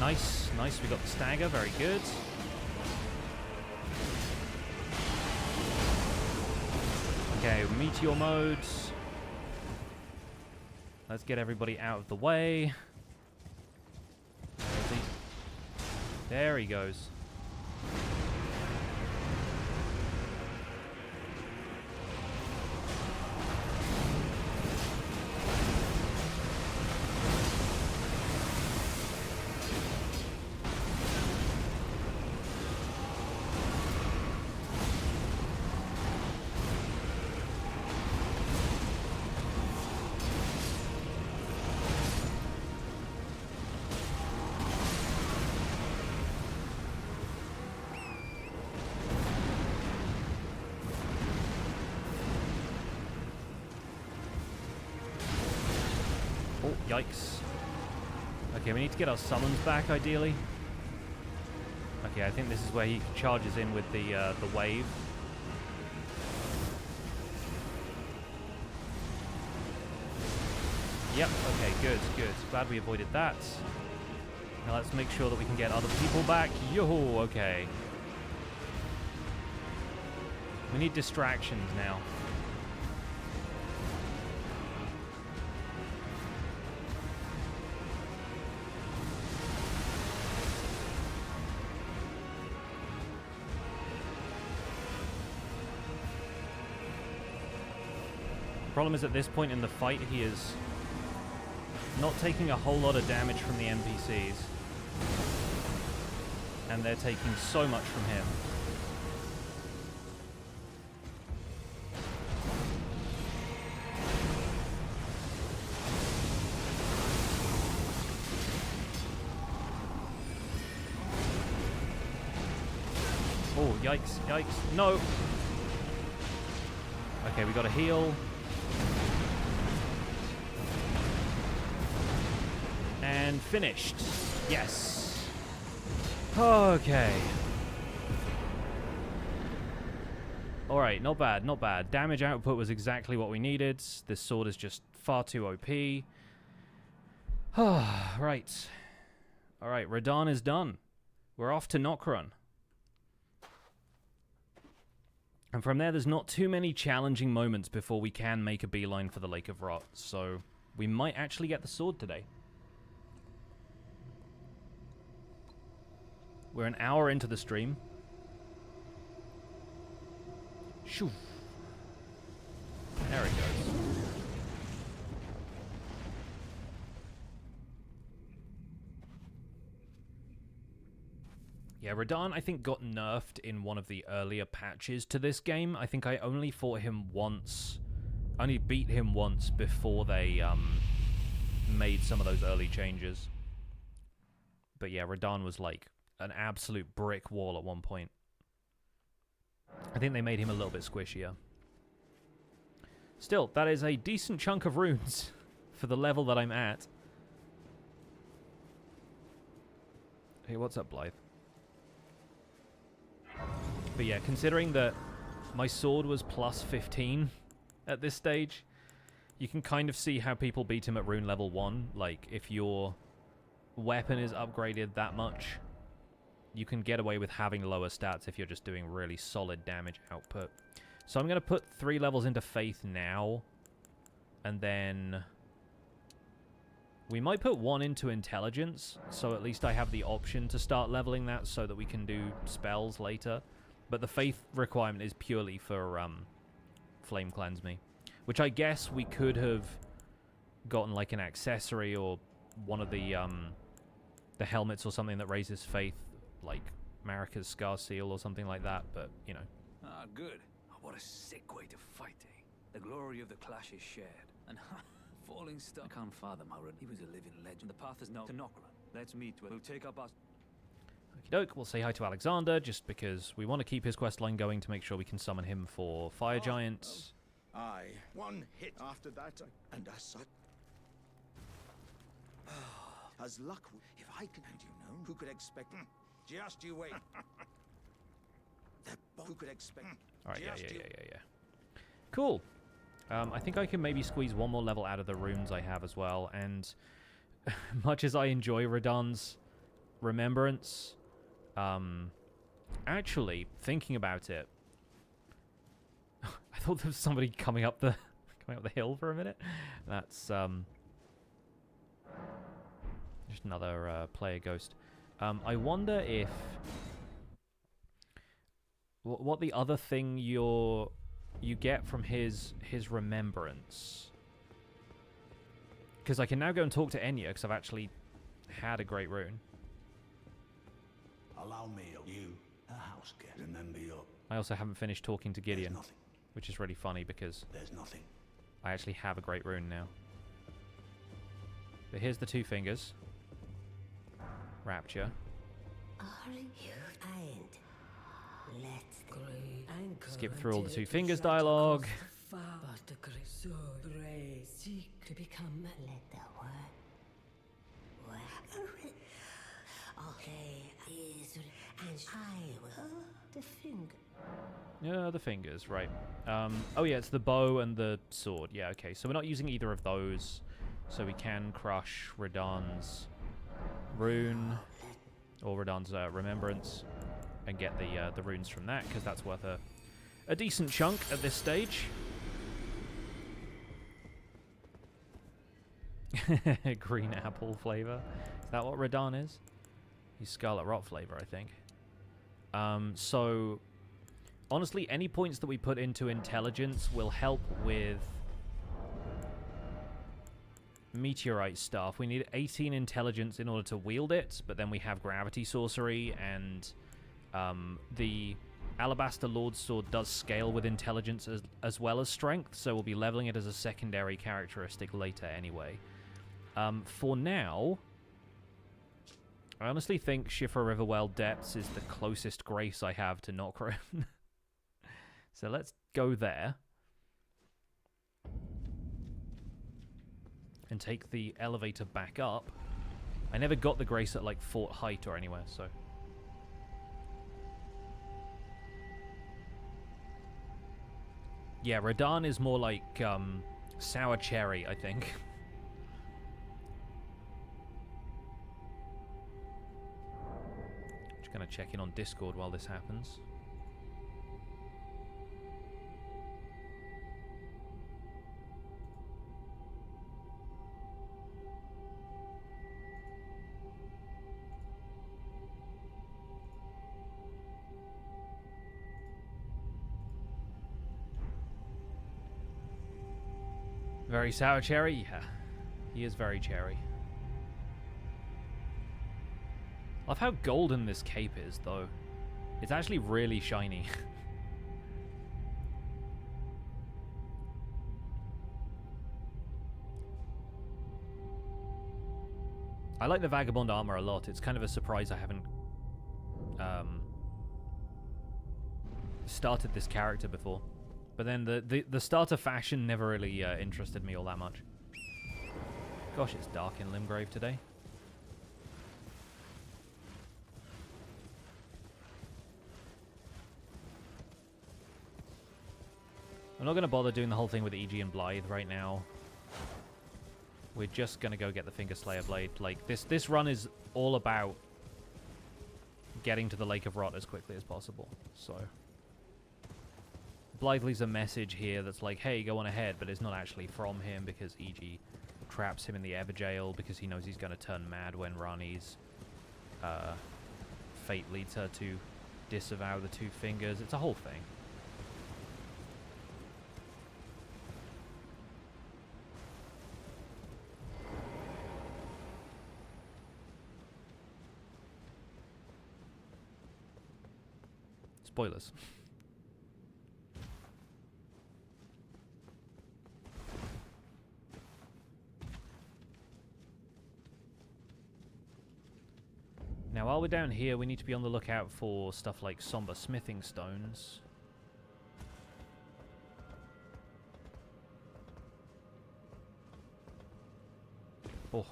Nice, nice, we got the stagger, very good. Okay, meteor mode. Let's get everybody out of the way. There he goes. Oh, yikes. Okay, we need to get our summons back, ideally. Okay, I think this is where he charges in with the wave. Yep, okay, good, good. Glad we avoided that. Now let's make sure that we can get other people back. Yo, okay. We need distractions now. Problem is, at this point in the fight, he is not taking a whole lot of damage from the NPCs. And they're taking so much from him. Oh, yikes, yikes. No! Okay, we got a heal. And finished. Yes. Okay. Alright, not bad, not bad. Damage output was exactly what we needed. This sword is just far too OP. Right. Alright, Radahn is done. We're off to Nokron. And from there's not too many challenging moments before we can make a beeline for the Lake of Rot. So we might actually get the sword today. We're an hour into the stream. Shoo. There it goes. Yeah, Radahn, I think, got nerfed in one of the earlier patches to this game. I think I only fought him once. Only beat him once before they made some of those early changes. But yeah, Radahn was like an absolute brick wall at one point. I think they made him a little bit squishier. Still, that is a decent chunk of runes for the level that I'm at. Hey, what's up, Blythe? But yeah, considering that my sword was plus 15 at this stage, you can kind of see how people beat him at rune level 1. Like, if your weapon is upgraded that much, you can get away with having lower stats if you're just doing really solid damage output. So I'm going to put 3 levels into Faith now, and then we might put 1 into Intelligence, so at least I have the option to start leveling that so that we can do spells later. But the Faith requirement is purely for Flame Cleanse Me, which I guess we could have gotten like an accessory or one of the helmets or something that raises Faith, like Marika's Scar Seal or something like that, but, you know. Ah, good. Oh, what a sick way to fight, eh? The glory of the clash is shared. And falling star. I can't fathom how he was a living legend. The path is now to Nokron. Let's meet. We'll take up our... Okie doke, we'll say hi to Alexander, just because we want to keep his questline going to make sure we can summon him for Fire Giants. Aye, one hit after that, and as such... as luck, if I can... And you know, who could expect... Just you wait. Who could expect... Alright, yeah. Cool. I think I can maybe squeeze 1 more level out of the runes I have as well, and much as I enjoy Radahn's Remembrance, actually, thinking about it, I thought there was somebody coming up the hill for a minute. That's just another player ghost. I wonder if what the other thing you get from his remembrance, because I can now go and talk to Enya because I've actually had a great rune. Allow me, you, a house guest. Remember your... I also haven't finished talking to Gideon, which is really funny because there's nothing. I actually have a great rune now. But here's the 2 fingers. Rapture. Skip through all the 2 fingers dialogue. To become the finger. Yeah, the fingers, right. Oh yeah, it's the bow and the sword. Yeah, okay. So we're not using either of those. So we can crush Radahn's rune or Radahn's remembrance and get the runes from that, because that's worth a decent chunk at this stage. Green apple flavor. Is that what Radahn is? He's Scarlet Rot flavor, I think. So honestly, any points that we put into intelligence will help with meteorite staff. We need 18 intelligence in order to wield it, but then we have gravity sorcery, and the Alabaster Lord Sword does scale with intelligence as well as strength, so we'll be leveling it as a secondary characteristic later anyway. For now, I honestly think Siofra River Depths is the closest grace I have to Nokron. So let's go there. And take the elevator back up. I never got the grace at, like, Fort Height or anywhere, so... Yeah, Radahn is more like, sour cherry, I think. Just gonna check in on Discord while this happens. Very sour cherry? Yeah. He is very cherry. Love how golden this cape is, though. It's actually really shiny. I like the Vagabond armor a lot. It's kind of a surprise I haven't started this character before. But then the starter fashion never really interested me all that much. Gosh, it's dark in Limgrave today. I'm not going to bother doing the whole thing with E.G. and Blythe right now. We're just going to go get the Fingerslayer Blade. Like, this run is all about getting to the Lake of Rot as quickly as possible. So... Blythe leaves a message here that's like, hey, go on ahead, but it's not actually from him because E.G. traps him in the Everjail because he knows he's going to turn mad when Rani's fate leads her to disavow the two fingers. It's a whole thing. Spoilers. Now, while we're down here, we need to be on the lookout for stuff like somber smithing stones. Oh,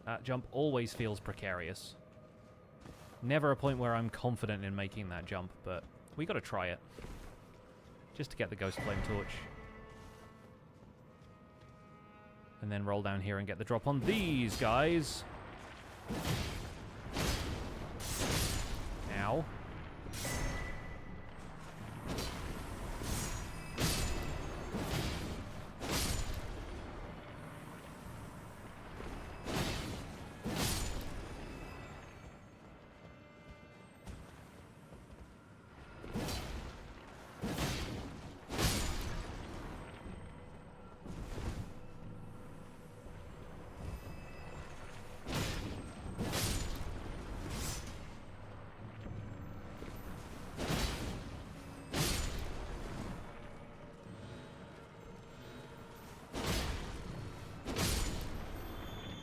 that jump always feels precarious. Never a point where I'm confident in making that jump, but we gotta try it. Just to get the Ghost Flame Torch. And then roll down here and get the drop on these guys. Ow.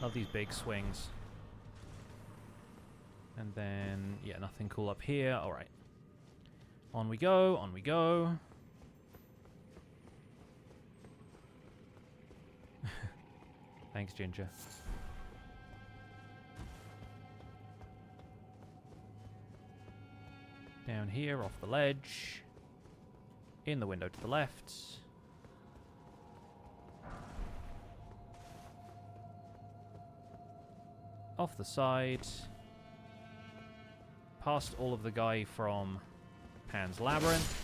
Love these big swings. And then, yeah, nothing cool up here. Alright. On we go, on we go. Thanks, Ginger. Down here, off the ledge. In the window to the left. Off the side. Past all of the guy from Pan's Labyrinth.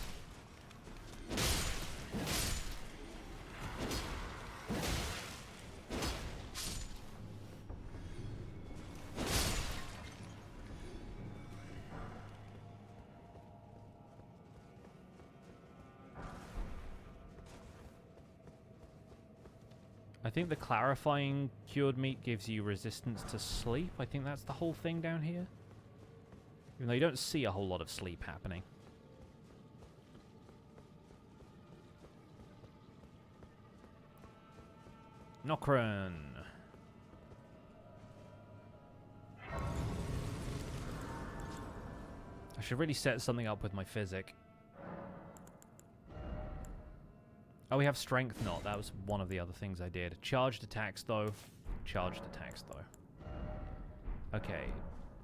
I think the clarifying cured meat gives you resistance to sleep. I think that's the whole thing down here. Even though you don't see a whole lot of sleep happening. Nokron. I should really set something up with my physic. Oh, we have strength not. That was one of the other things I did. Charged attacks, though. Charged attacks, though. Okay.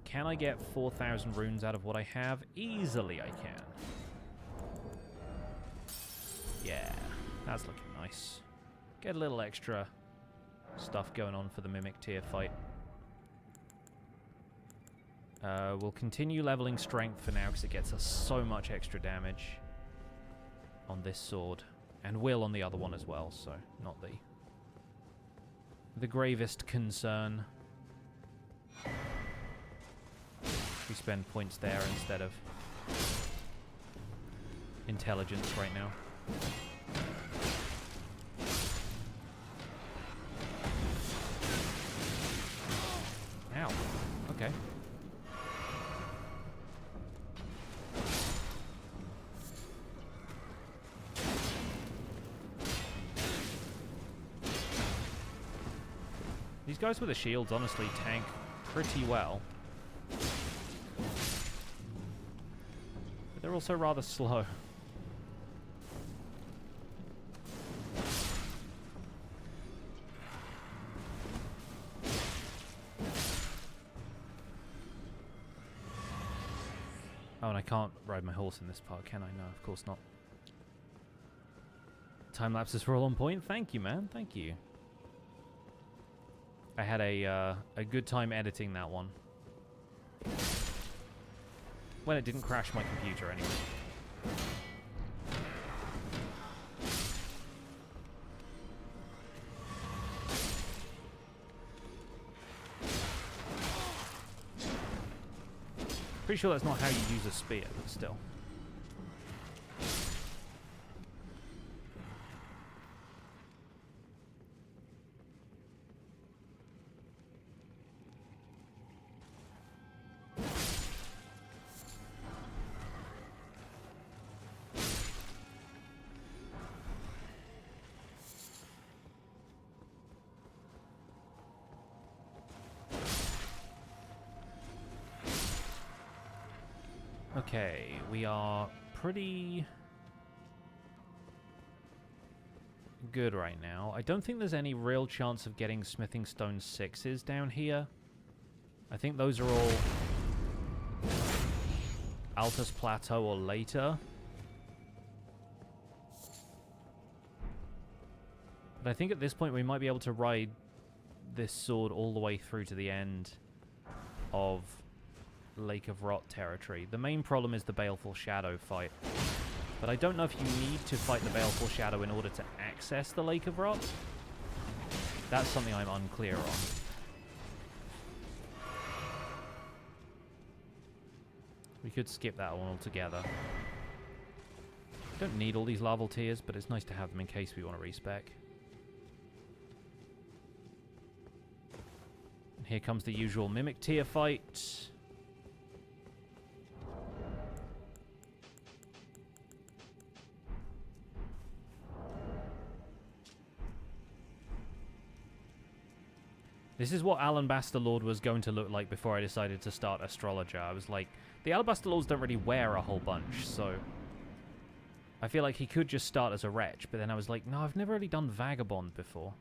Can I get 4,000 runes out of what I have? Easily I can. Yeah. That's looking nice. Get a little extra stuff going on for the Mimic tier fight. We'll continue leveling strength for now because it gets us so much extra damage on this sword. And will on the other one as well, so not the gravest concern. We spend points there instead of intelligence right now. Ow. Okay. These guys with the shields honestly tank pretty well. But they're also rather slow. Oh, and I can't ride my horse in this part, can I? No, of course not. Time lapses were all on point. Thank you, man. Thank you. I had a good time editing that one. When it didn't crash my computer, anyway. Pretty sure that's not how you use a spear, but still. Okay, we are pretty good right now. I don't think there's any real chance of getting Smithing Stone 6s down here. I think those are all Altus Plateau or later. But I think at this point we might be able to ride this sword all the way through to the end of Lake of Rot territory. The main problem is the Baleful Shadow fight. But I don't know if you need to fight the Baleful Shadow in order to access the Lake of Rot. That's something I'm unclear on. We could skip that one altogether. Don't need all these larval tiers, but it's nice to have them in case we want to respec. And here comes the usual Mimic tier fight. This is what Alabaster Lord was going to look like before I decided to start Astrologer. I was like, the Alabaster Lords don't really wear a whole bunch, so I feel like he could just start as a wretch, but then I was like, no, I've never really done Vagabond before.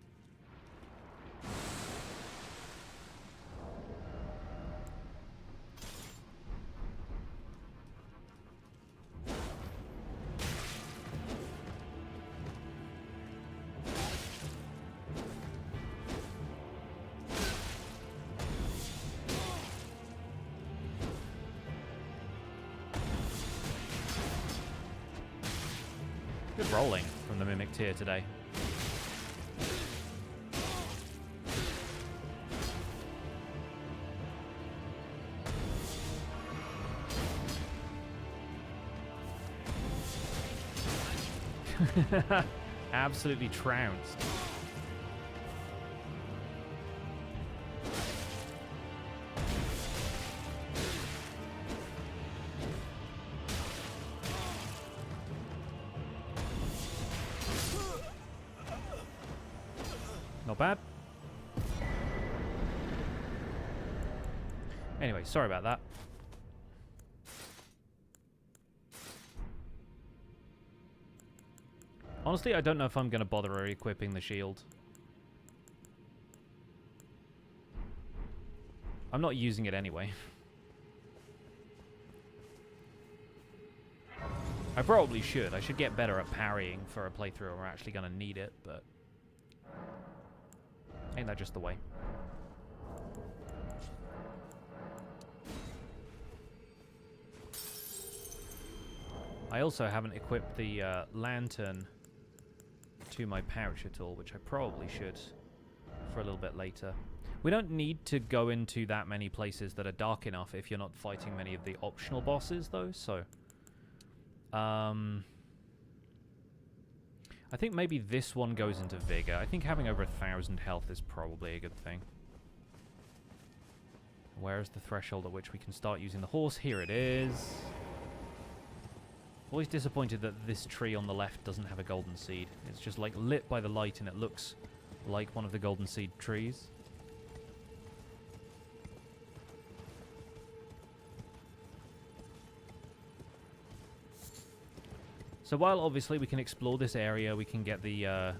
Good rolling from the Mimic tier today. Absolutely trounced. Not bad. Anyway, sorry about that. Honestly, I don't know if I'm going to bother equipping the shield. I'm not using it anyway. I probably should. I should get better at parrying for a playthrough where we're actually going to need it, but ain't that just the way? I also haven't equipped the lantern to my pouch at all, which I probably should for a little bit later. We don't need to go into that many places that are dark enough if you're not fighting many of the optional bosses, though, so... I think maybe this one goes into Vigor. I think having over 1,000 health is probably a good thing. Where is the threshold at which we can start using the horse? Here it is. Always disappointed that this tree on the left doesn't have a golden seed. It's just like lit by the light and it looks like one of the golden seed trees. So while obviously we can explore this area, we can get the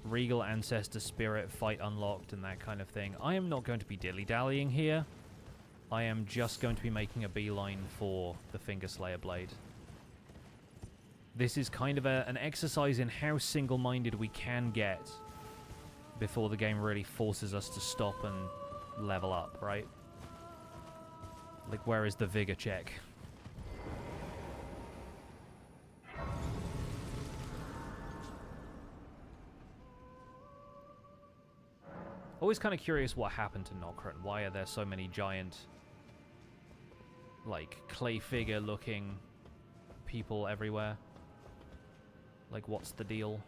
Regal Ancestor Spirit fight unlocked and that kind of thing, I am not going to be dilly-dallying here. I am just going to be making a beeline for the Fingerslayer Blade. This is kind of an exercise in how single-minded we can get before the game really forces us to stop and level up, right? Like, where is the Vigor check? Always kind of curious what happened to Nokra and why are there so many giant, like, clay figure-looking people everywhere? Like, what's the deal?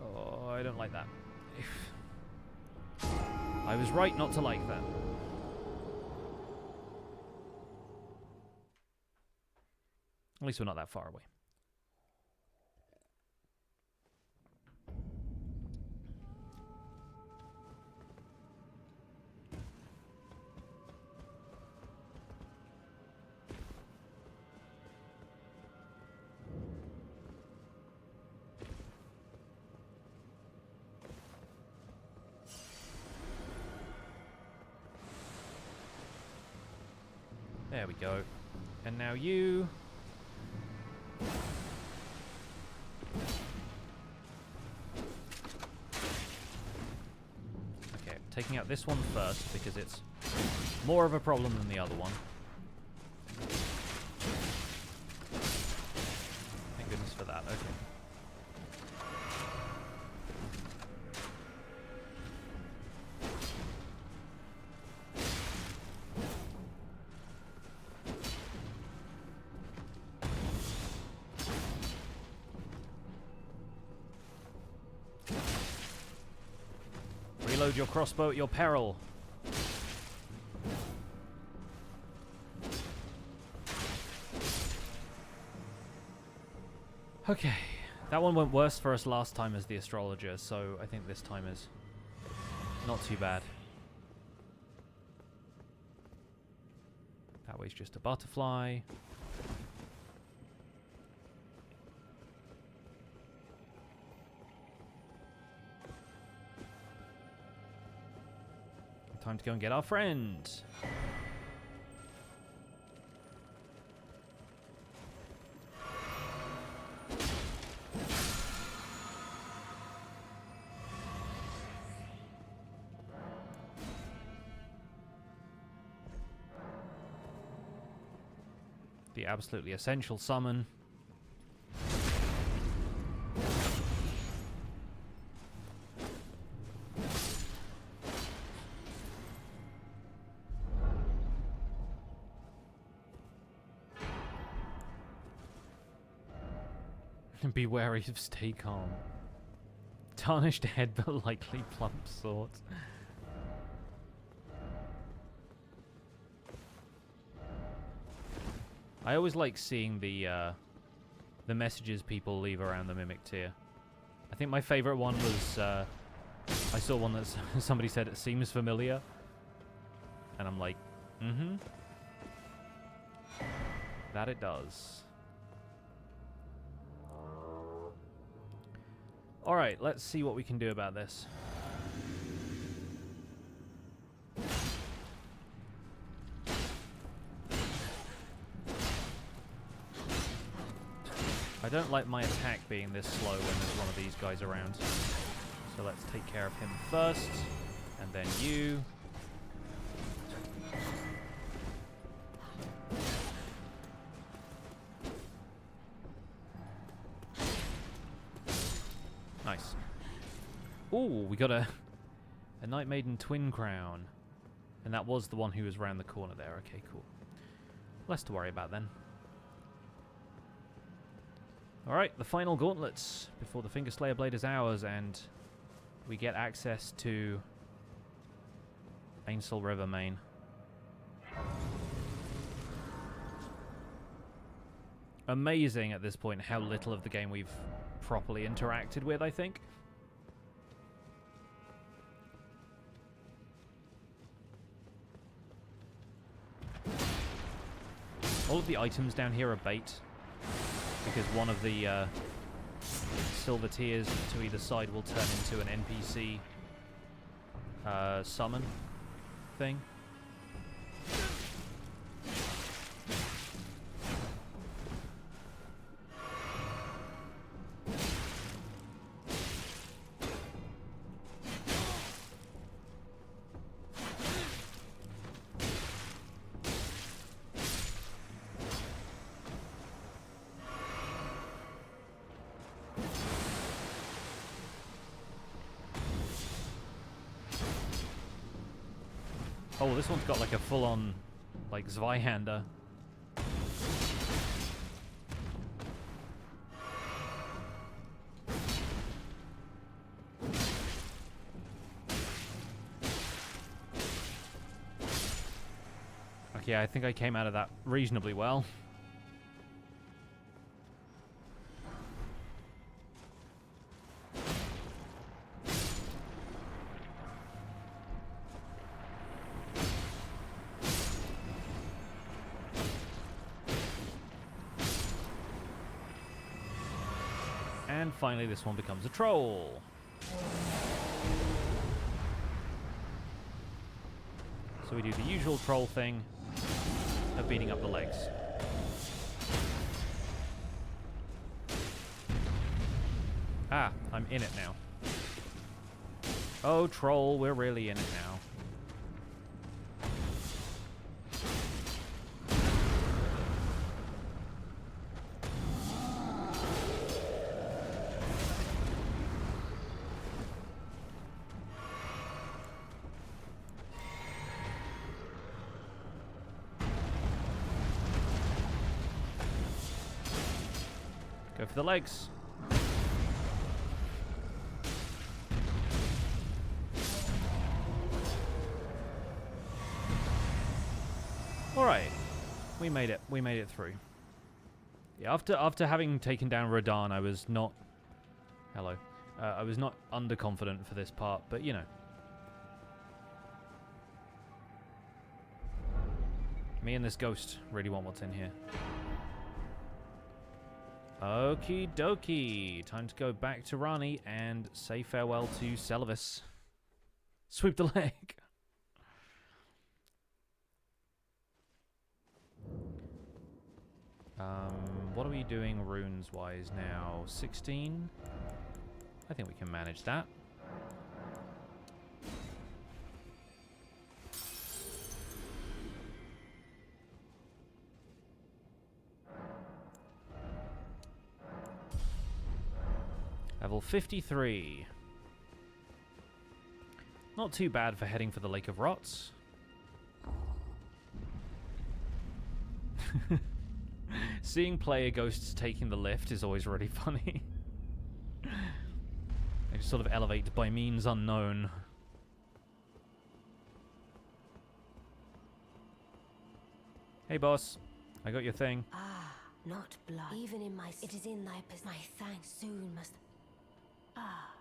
Oh, I don't like that. I was right not to like that. At least we're not that far away. There we go. And now you... Okay, taking out this one first because it's more of a problem than the other one. Thank goodness for that, okay. Reload your crossbow at your peril. Okay, that one went worse for us last time as the astrologer, so I think this time is not too bad. That way's just a butterfly. Time to go and get our friend. The absolutely essential summon. Be wary of stay calm. Tarnished head, but likely plump sword. I always like seeing the messages people leave around the Mimic tier. I think my favorite one was I saw one that somebody said it seems familiar, and I'm like, mm-hmm. That it does. All right, let's see what we can do about this. I don't like my attack being this slow when there's one of these guys around. So let's take care of him first, and then you. Nice. Ooh, we got a Night Maiden Twin Crown. And that was the one who was round the corner there. Okay, cool. Less to worry about then. Alright, the final gauntlets before the Fingerslayer Blade is ours, and we get access to Ancestor River main. Amazing at this point how little of the game we've properly interacted with, I think. All of the items down here are bait, because one of the silver tiers to either side will turn into an NPC summon thing. Oh, this one's got like a full-on, like, Zweihander. Okay, I think I came out of that reasonably well. And finally, this one becomes a troll. So we do the usual troll thing of beating up the legs. Ah, I'm in it now. Oh, troll, we're really in it now. Go for the legs. All right, we made it. We made it through. Yeah, after having taken down Radahn, I was not. Hello. I was not underconfident for this part, but you know. Me and this ghost really want what's in here. Okie dokie. Time to go back to Rani and say farewell to Selvis. Sweep the leg. What are we doing runes-wise now? 16? I think we can manage that. Level 53. Not too bad for heading for the Lake of Rots. Seeing player ghosts taking the lift is always really funny. I sort of elevate by means unknown. Hey, boss. I got your thing. Ah, not blood. Even in my... It is in thy... My thanks soon must... Ah.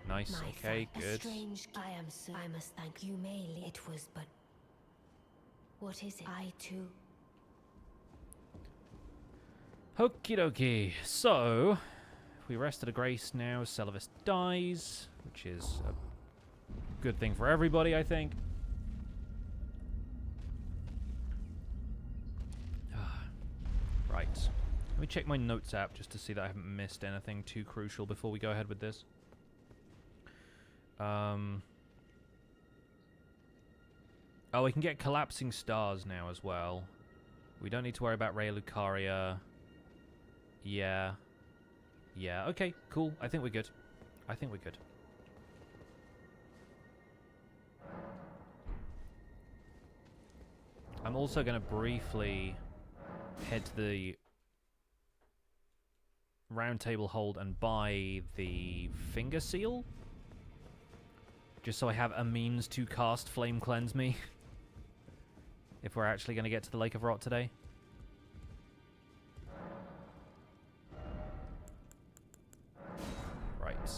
Nice. My Okay, good. Strange... I am so... I must thank you. May it was but... What is it? I too... Okie dokie. So, we rested a grace now. Seluvis dies, which is a good thing for everybody, I think. Right. Let me check my notes app just to see that I haven't missed anything too crucial before we go ahead with this. Oh, we can get collapsing stars now as well. We don't need to worry about Ray Lucaria. Yeah. Yeah, okay, cool. I think we're good. I think we're good. I'm also going to briefly head to the round table hold and buy the finger seal. Just so I have a means to cast Flame Cleanse me. If we're actually going to get to the Lake of Rot today. Right.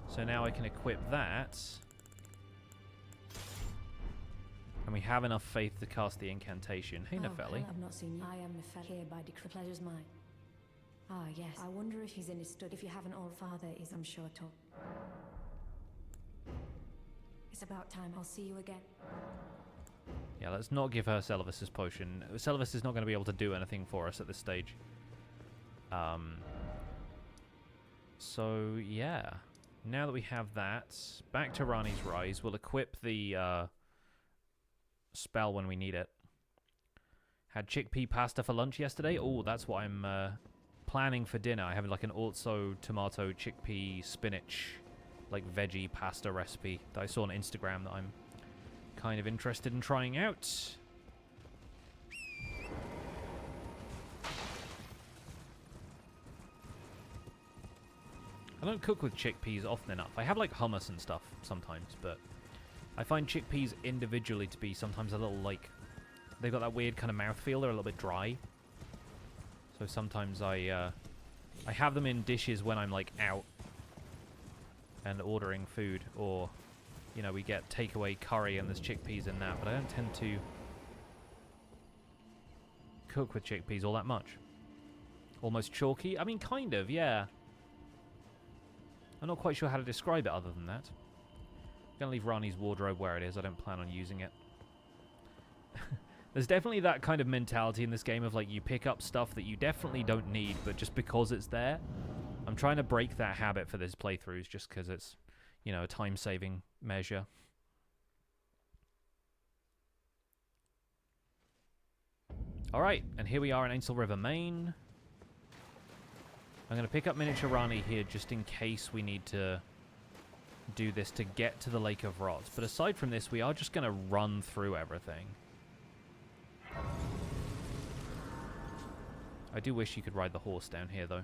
So now I can equip that. And we have enough faith to cast the incantation. Hey, Nepheli. I've not seen you. I am Nepheli. Here by decree. Pleasure's mine. Ah, yes. I wonder if he's in his study. If you haven't all, Father is, I'm sure, taught. It's about time. I'll see you again. Yeah, let's not give her Seluvis's potion. Seluvis is not going to be able to do anything for us at this stage. So, yeah. Now that we have that, back to Rani's Rise. We'll equip the spell when we need it. Had chickpea pasta for lunch yesterday. Oh, that's what I'm planning for dinner. I have like an orzo tomato chickpea spinach like veggie pasta recipe that I saw on Instagram that I'm kind of interested in trying out. I don't cook with chickpeas often enough. I have like hummus and stuff sometimes, but I find chickpeas individually to be sometimes a little like... They've got that weird kind of mouthfeel. They're a little bit dry. So sometimes I have them in dishes when I'm like out and ordering food, or, you know, we get takeaway curry and there's chickpeas in that, but I don't tend to cook with chickpeas all that much. Almost chalky? I mean, kind of, yeah. I'm not quite sure how to describe it other than that. I'm going to leave Rani's wardrobe where it is. I don't plan on using it. There's definitely that kind of mentality in this game of, like, you pick up stuff that you definitely don't need, but just because it's there. I'm trying to break that habit for this playthroughs just because it's, you know, a time-saving measure. Alright, and here we are in Ancestor River, Maine. I'm going to pick up Miniature Rani here just in case we need to do this to get to the Lake of Rot. But aside from this, we are just going to run through everything. I do wish you could ride the horse down here, though.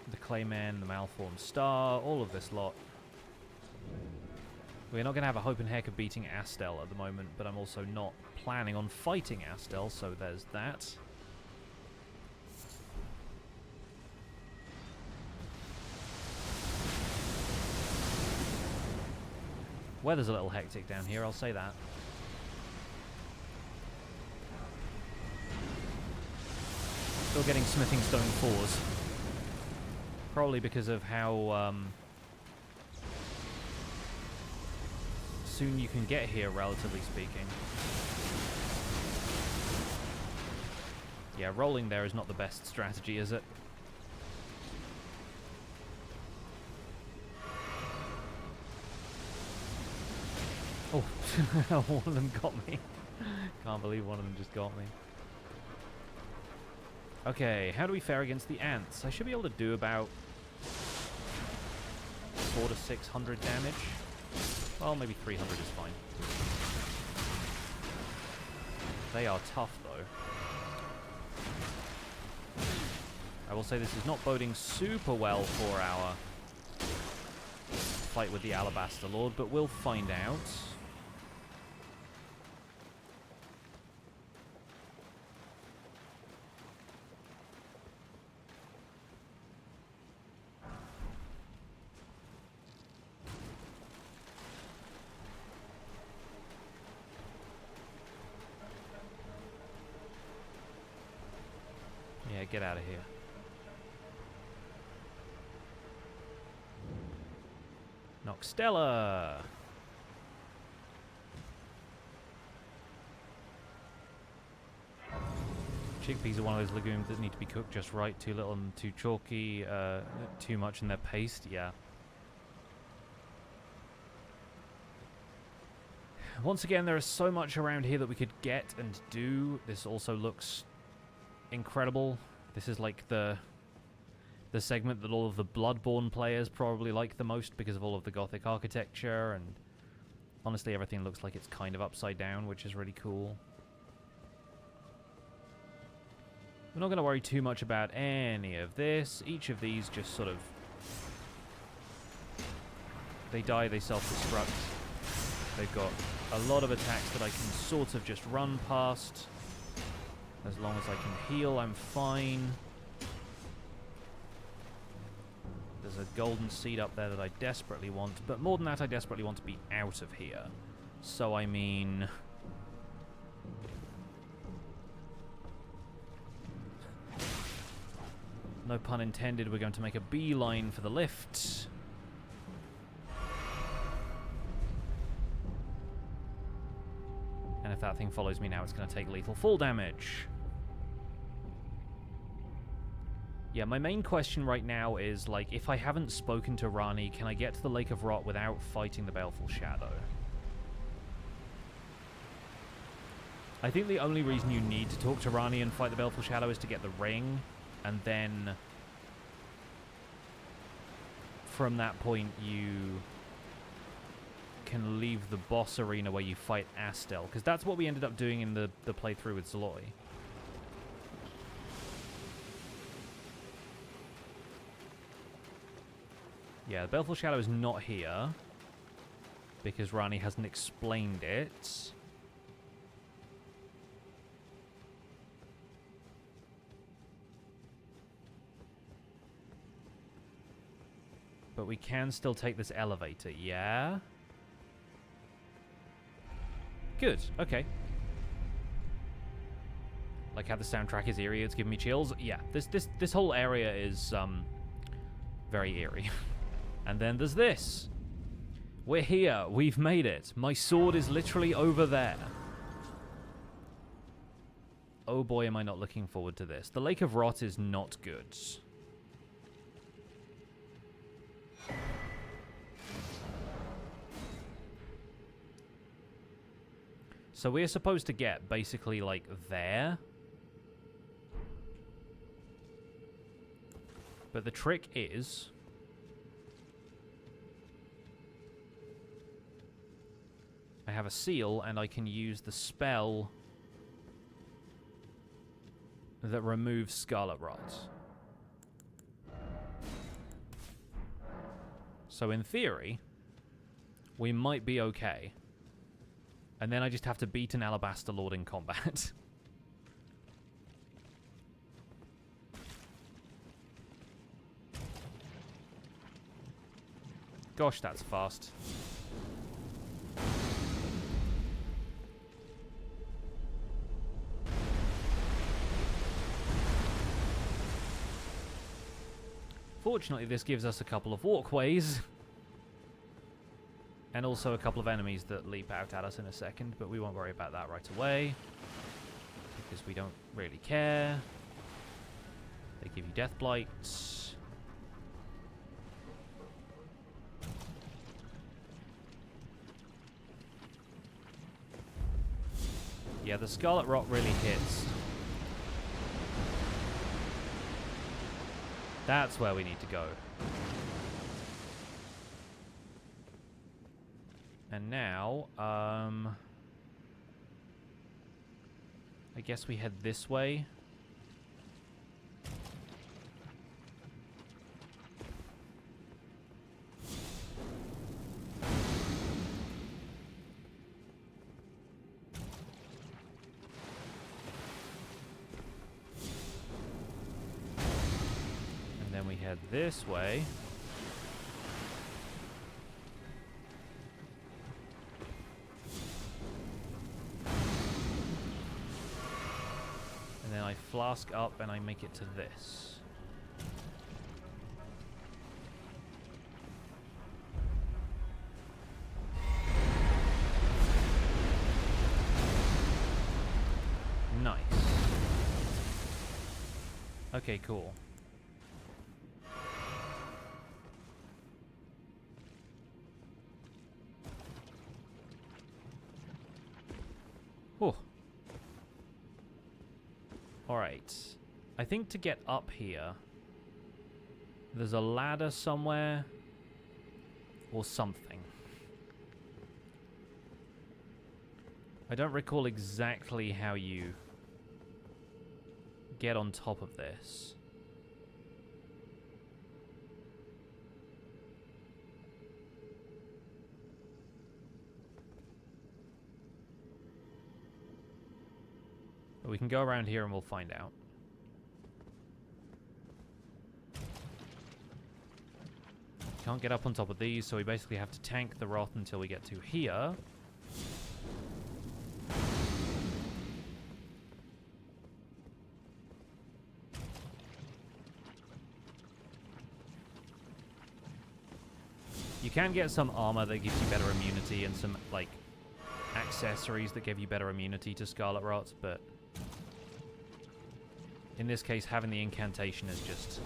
The Clayman, the Malformed Star, all of this lot. We're not going to have a hope in heck of beating Astel at the moment, but I'm also not planning on fighting Astel, so there's that. Weather's a little hectic down here, I'll say that. Still getting Smithing Stone 4s. Probably because of how soon you can get here, relatively speaking. Yeah, rolling there is not the best strategy, is it? Oh, one of them got me. Can't believe one of them just got me. Okay, how do we fare against the ants? I should be able to do about 400 to 600 damage. Well, maybe 300 is fine. They are tough, though. I will say this is not boding super well for our fight with the Alabaster Lord, but we'll find out. Yeah, get out of here. Noxtella! Chickpeas are one of those legumes that need to be cooked just right. Too little and too chalky, too much in their paste, yeah. Once again, there is so much around here that we could get and do. This also looks incredible. This is like the segment that all of the Bloodborne players probably like the most because of all of the Gothic architecture, and honestly everything looks like it's kind of upside down, which is really cool. We're not going to worry too much about any of this. Each of these just sort of... They die, they self-destruct. They've got a lot of attacks that I can sort of just run past. As long as I can heal, I'm fine. There's a golden seed up there that I desperately want. But more than that, I desperately want to be out of here. So, I mean... No pun intended, we're going to make a beeline for the lift. And if that thing follows me now, it's going to take lethal fall damage. Yeah, my main question right now is, like, if I haven't spoken to Ranni, can I get to the Lake of Rot without fighting the Baleful Shadow? I think the only reason you need to talk to Ranni and fight the Baleful Shadow is to get the ring, and then from that point you can leave the boss arena where you fight Astel, because that's what we ended up doing in the playthrough with Zaloy. Yeah, the Baleful Shadow is not here because Ranni hasn't explained it. But we can still take this elevator, yeah? Good, okay. Like how the soundtrack is eerie, it's giving me chills. Yeah, this whole area is very eerie. And then there's this. We're here, we've made it. My sword is literally over there. Oh boy, am I not looking forward to this. The Lake of Rot is not good. So we're supposed to get basically like there. But the trick is... I have a seal and I can use the spell that removes Scarlet Rot. So in theory, we might be okay. And then I just have to beat an Alabaster Lord in combat. Gosh, that's fast. Fortunately, this gives us a couple of walkways. And also a couple of enemies that leap out at us in a second, but we won't worry about that right away. Because we don't really care. They give you Death Blight. Yeah, the Scarlet Rot really hits. That's where we need to go. And now, I guess we head this way. And then we head this way. And then I flask up and I make it to this. Nice. Okay, cool. Whew. Alright. I think to get up here, there's a ladder somewhere or something. I don't recall exactly how you get on top of this. But we can go around here and we'll find out. Can't get up on top of these, so we basically have to tank the rot until we get to here. You can get some armor that gives you better immunity and some, like, accessories that give you better immunity to Scarlet Rot, but in this case, having the incantation is just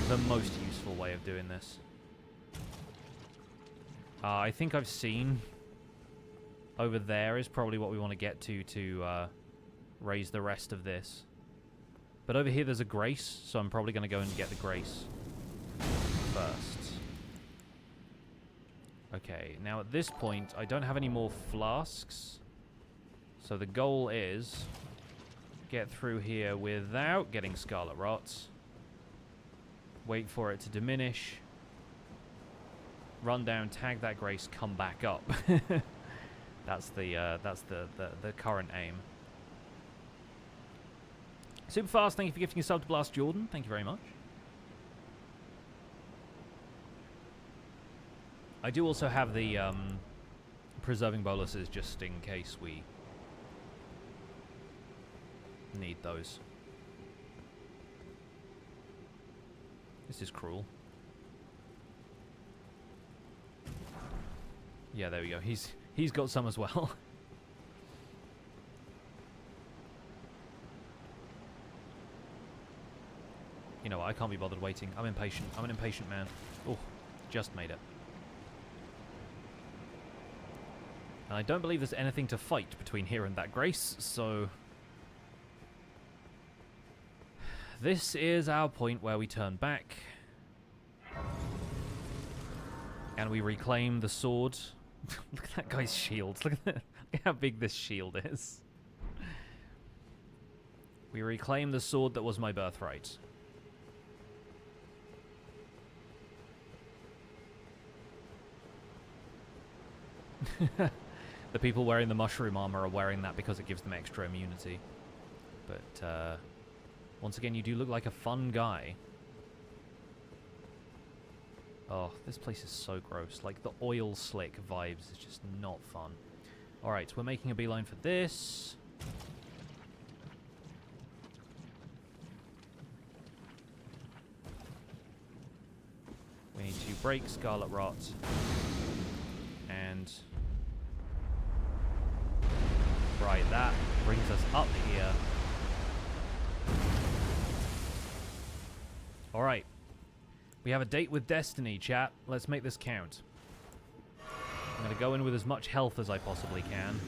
the most useful way of doing this. I think I've seen over there is probably what we want to get to raise the rest of this. But over here there's a grace, so I'm probably going to go and get the grace first. Okay, now at this point, I don't have any more flasks. So the goal is get through here without getting Scarlet Rot. Wait for it to diminish. Run down, tag that grace, come back up. That's the current aim. Super fast, thank you for gifting a sub to Blast Jordan. Thank you very much. I do also have the preserving boluses just in case we need those. This is cruel. Yeah, there we go. He's got some as well. You know what? I can't be bothered waiting. I'm impatient. I'm an impatient man. Oh, just made it. And I don't believe there's anything to fight between here and that grace, so this is our point where we turn back and we reclaim the sword. Look at that guy's shield. Look at how big this shield is. We reclaim the sword that was my birthright. The people wearing the mushroom armor are wearing that because it gives them extra immunity. But once again, you do look like a fun guy. Oh, this place is so gross. Like, the oil slick vibes is just not fun. Alright, we're making a beeline for this. We need to break Scarlet Rot. And right, that brings us up here. Alright. We have a date with Destiny, chat. Let's make this count. I'm going to go in with as much health as I possibly can.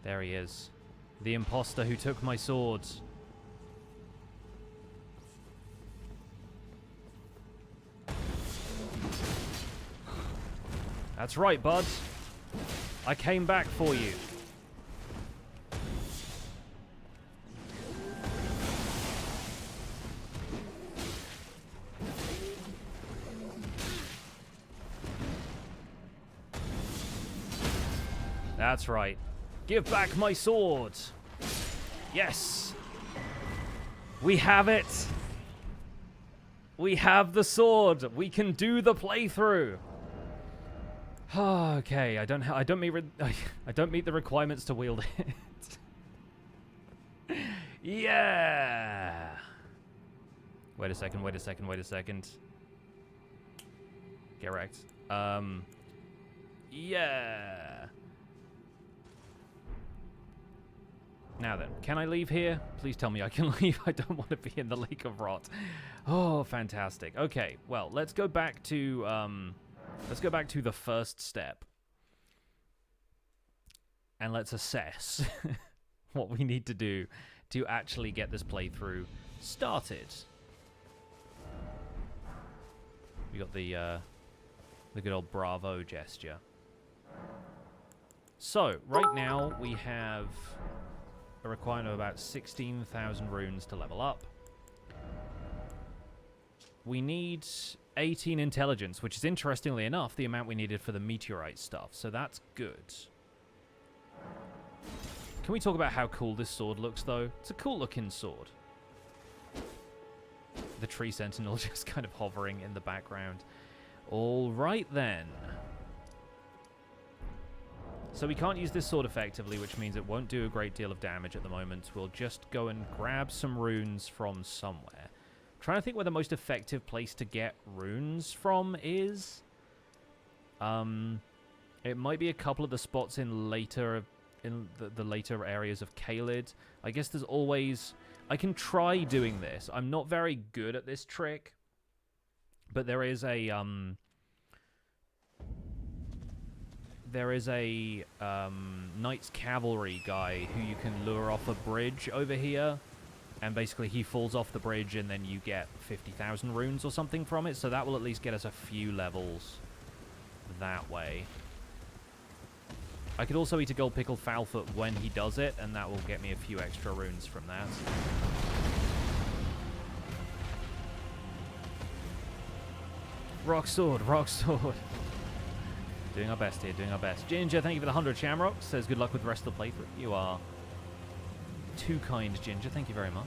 There he is. The imposter who took my swords. That's right, bud. I came back for you. That's right. Give back my sword. Yes. We have it. We have the sword. We can do the playthrough. Okay, I don't meet the requirements to wield it. Yeah. Wait a second. Get wrecked. Yeah. Now then, can I leave here? Please tell me I can leave. I don't want to be in the Lake of Rot. Oh, fantastic. Okay, well, let's go back to the first step. And let's assess what we need to do to actually get this playthrough started. We got the good old bravo gesture. So, right now we have a requirement of about 16,000 runes to level up. We need 18 intelligence, which is, interestingly enough, the amount we needed for the meteorite stuff, so that's good. Can we talk about how cool this sword looks, though? It's a cool-looking sword. The tree sentinel just kind of hovering in the background. All right, then. So we can't use this sword effectively, which means it won't do a great deal of damage at the moment. We'll just go and grab some runes from somewhere. I'm trying to think where the most effective place to get runes from is. It might be a couple of the spots in the later areas of Caelid. I guess there's always... I can try doing this. I'm not very good at this trick, but there is a Knights Cavalry guy who you can lure off a bridge over here, and basically he falls off the bridge and then you get 50,000 runes or something from it, so that will at least get us a few levels that way. I could also eat a gold pickled Foulfoot when he does it, and that will get me a few extra runes from that. Rock sword, rock sword. Doing our best here, doing our best. Ginger, thank you for the 100 shamrocks. Says good luck with the rest of the playthrough. You are too kind, Ginger. Thank you very much.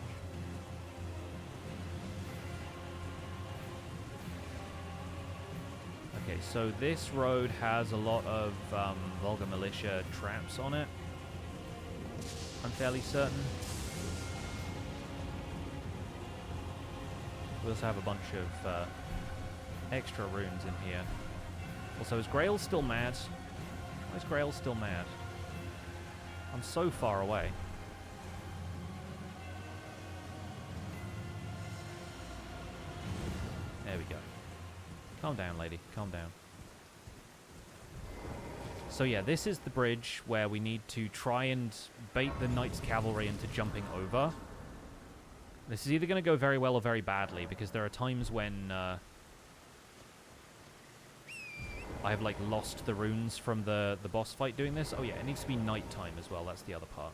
Okay, so this road has a lot of Volga Militia traps on it. I'm fairly certain. We also have a bunch of extra runes in here. Also, is Grail still mad? Why is Grail still mad? I'm so far away. There we go. Calm down, lady. Calm down. So yeah, this is the bridge where we need to try and bait the Knights Cavalry into jumping over. This is either going to go very well or very badly, because there are times when I have, like, lost the runes from the boss fight doing this. Oh yeah, it needs to be nighttime as well. That's the other part.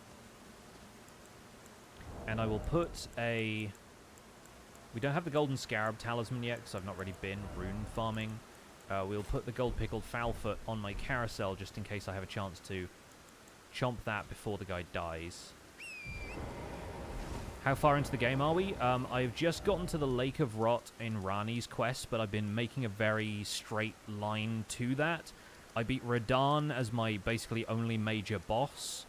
And I will put a... We don't have the Golden Scarab Talisman yet, because I've not really been rune farming. We'll put the Gold Pickled Foulfoot on my carousel, just in case I have a chance to chomp that before the guy dies. How far into the game are we? I've just gotten to the Lake of Rot in Rani's quest, but I've been making a very straight line to that. I beat Radahn as my basically only major boss.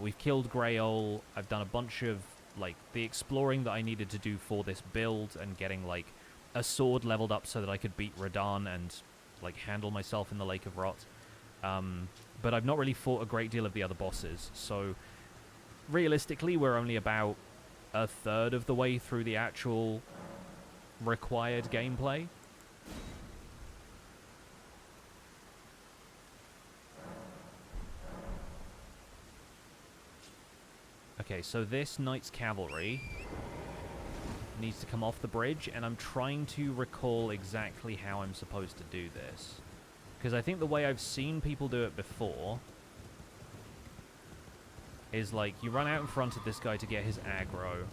We've killed Grail. I've done a bunch of, like, the exploring that I needed to do for this build, and getting, like, a sword leveled up so that I could beat Radahn and, like, handle myself in the Lake of Rot. But I've not really fought a great deal of the other bosses, so realistically we're only about a third of the way through the actual required gameplay. Okay, so this Knights Cavalry needs to come off the bridge, and I'm trying to recall exactly how I'm supposed to do this. Because I think the way I've seen people do it before is like you run out in front of this guy to get his aggro.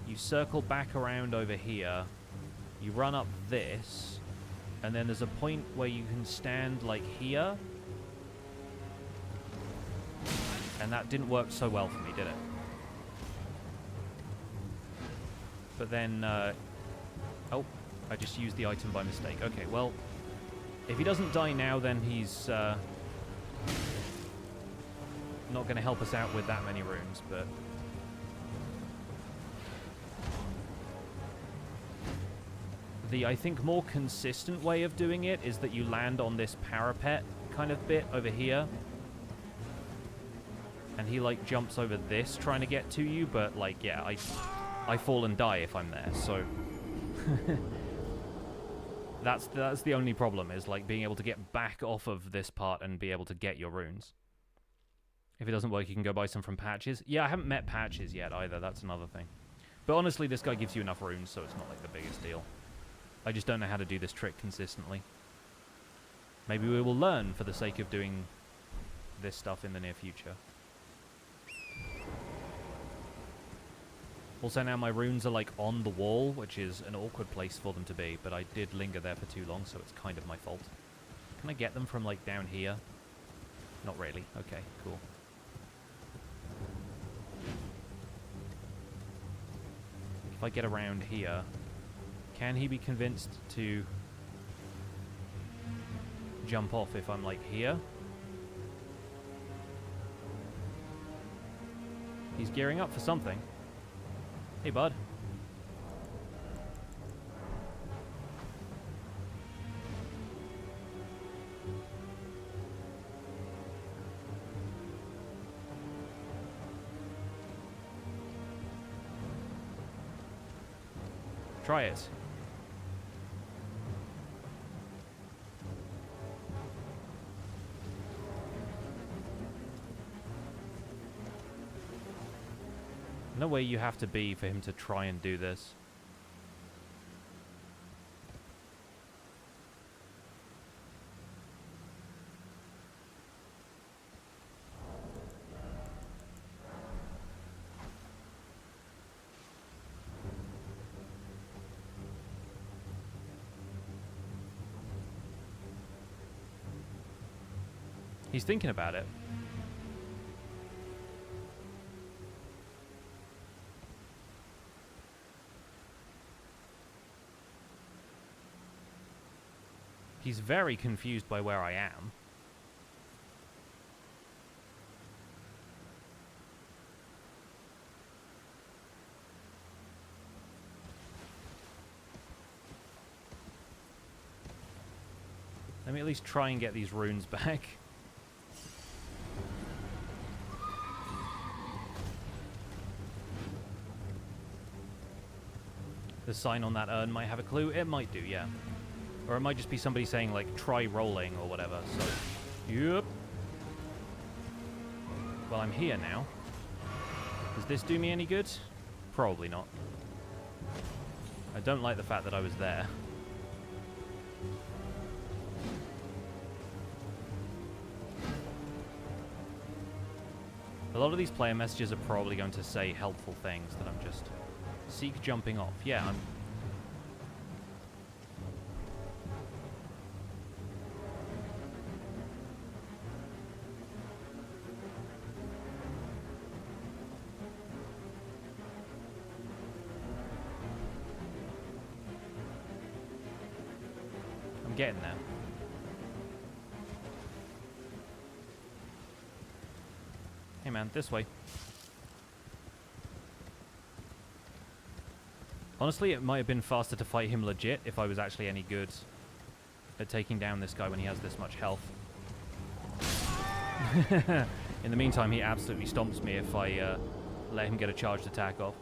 You circle back around over here. You run up this. And then there's a point where you can stand like here. And that didn't work so well for me, did it? But then, oh, I just used the item by mistake. Okay, well, if he doesn't die now, then he's not going to help us out with that many runes, but... The, I think, more consistent way of doing it is that you land on this parapet kind of bit over here. And he, like, jumps over this trying to get to you, but, like, yeah, I fall and die if I'm there, so... that's the only problem, is, like, being able to get back off of this part and be able to get your runes. If it doesn't work, you can go buy some from Patches. Yeah, I haven't met Patches yet, either. That's another thing. But honestly, this guy gives you enough runes, so it's not, like, the biggest deal. I just don't know how to do this trick consistently. Maybe we will learn for the sake of doing this stuff in the near future. Also, now my runes are, like, on the wall, which is an awkward place for them to be, but I did linger there for too long, so it's kind of my fault. Can I get them from, like, down here? Not really. Okay, cool. If I get around here, can he be convinced to jump off if I'm, like, here? He's gearing up for something. Hey, bud. Try it. No way you have to be for him to try and do this. He's thinking about it. He's very confused by where I am. Let me at least try and get these runes back. The sign on that urn might have a clue. It might do, yeah. Or it might just be somebody saying, like, try rolling or whatever, so... Yep. Well, I'm here now. Does this do me any good? Probably not. I don't like the fact that I was there. A lot of these player messages are probably going to say helpful things that I'm just... Seek jumping off. Yeah, I'm... I'm getting there. Hey man, this way. Honestly, it might have been faster to fight him legit if I was actually any good at taking down this guy when he has this much health. In the meantime, he absolutely stomps me if I let him get a charged attack off.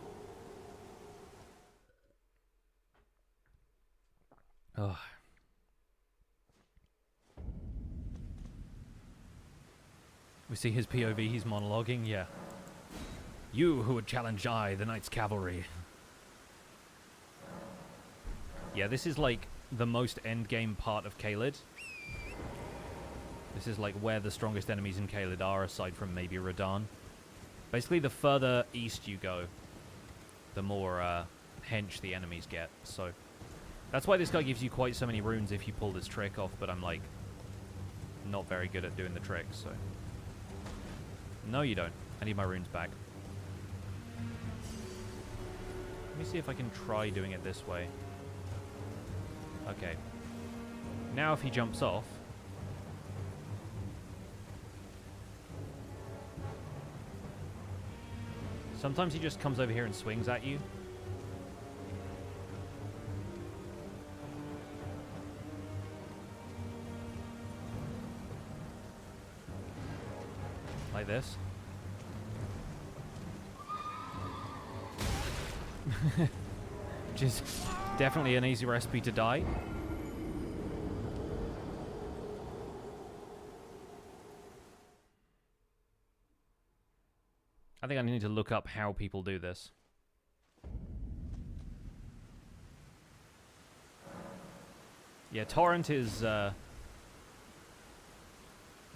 Ugh. We see his POV, he's monologuing, yeah. You who would challenge I, the Knight's Cavalry. Yeah, this is like the most endgame part of Caelid. This is like where the strongest enemies in Caelid are, aside from maybe Radahn. Basically, the further east you go, the more hench the enemies get. So that's why this guy gives you quite so many runes if you pull this trick off, but I'm like not very good at doing the trick, so. No, you don't. I need my runes back. Let me see if I can try doing it this way. Okay. Now if he jumps off... Sometimes he just comes over here and swings at you. Like this. Which is definitely an easy recipe to die. I think I need to look up how people do this. Yeah, Torrent is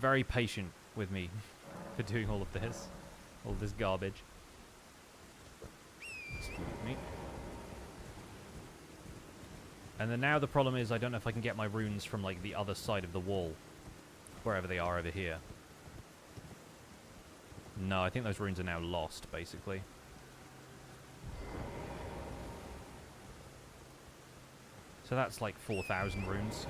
very patient with me for doing all of this garbage. Excuse me. And then now the problem is I don't know if I can get my runes from like the other side of the wall, wherever they are over here. No, I think those runes are now lost, basically. So that's like 4,000 runes.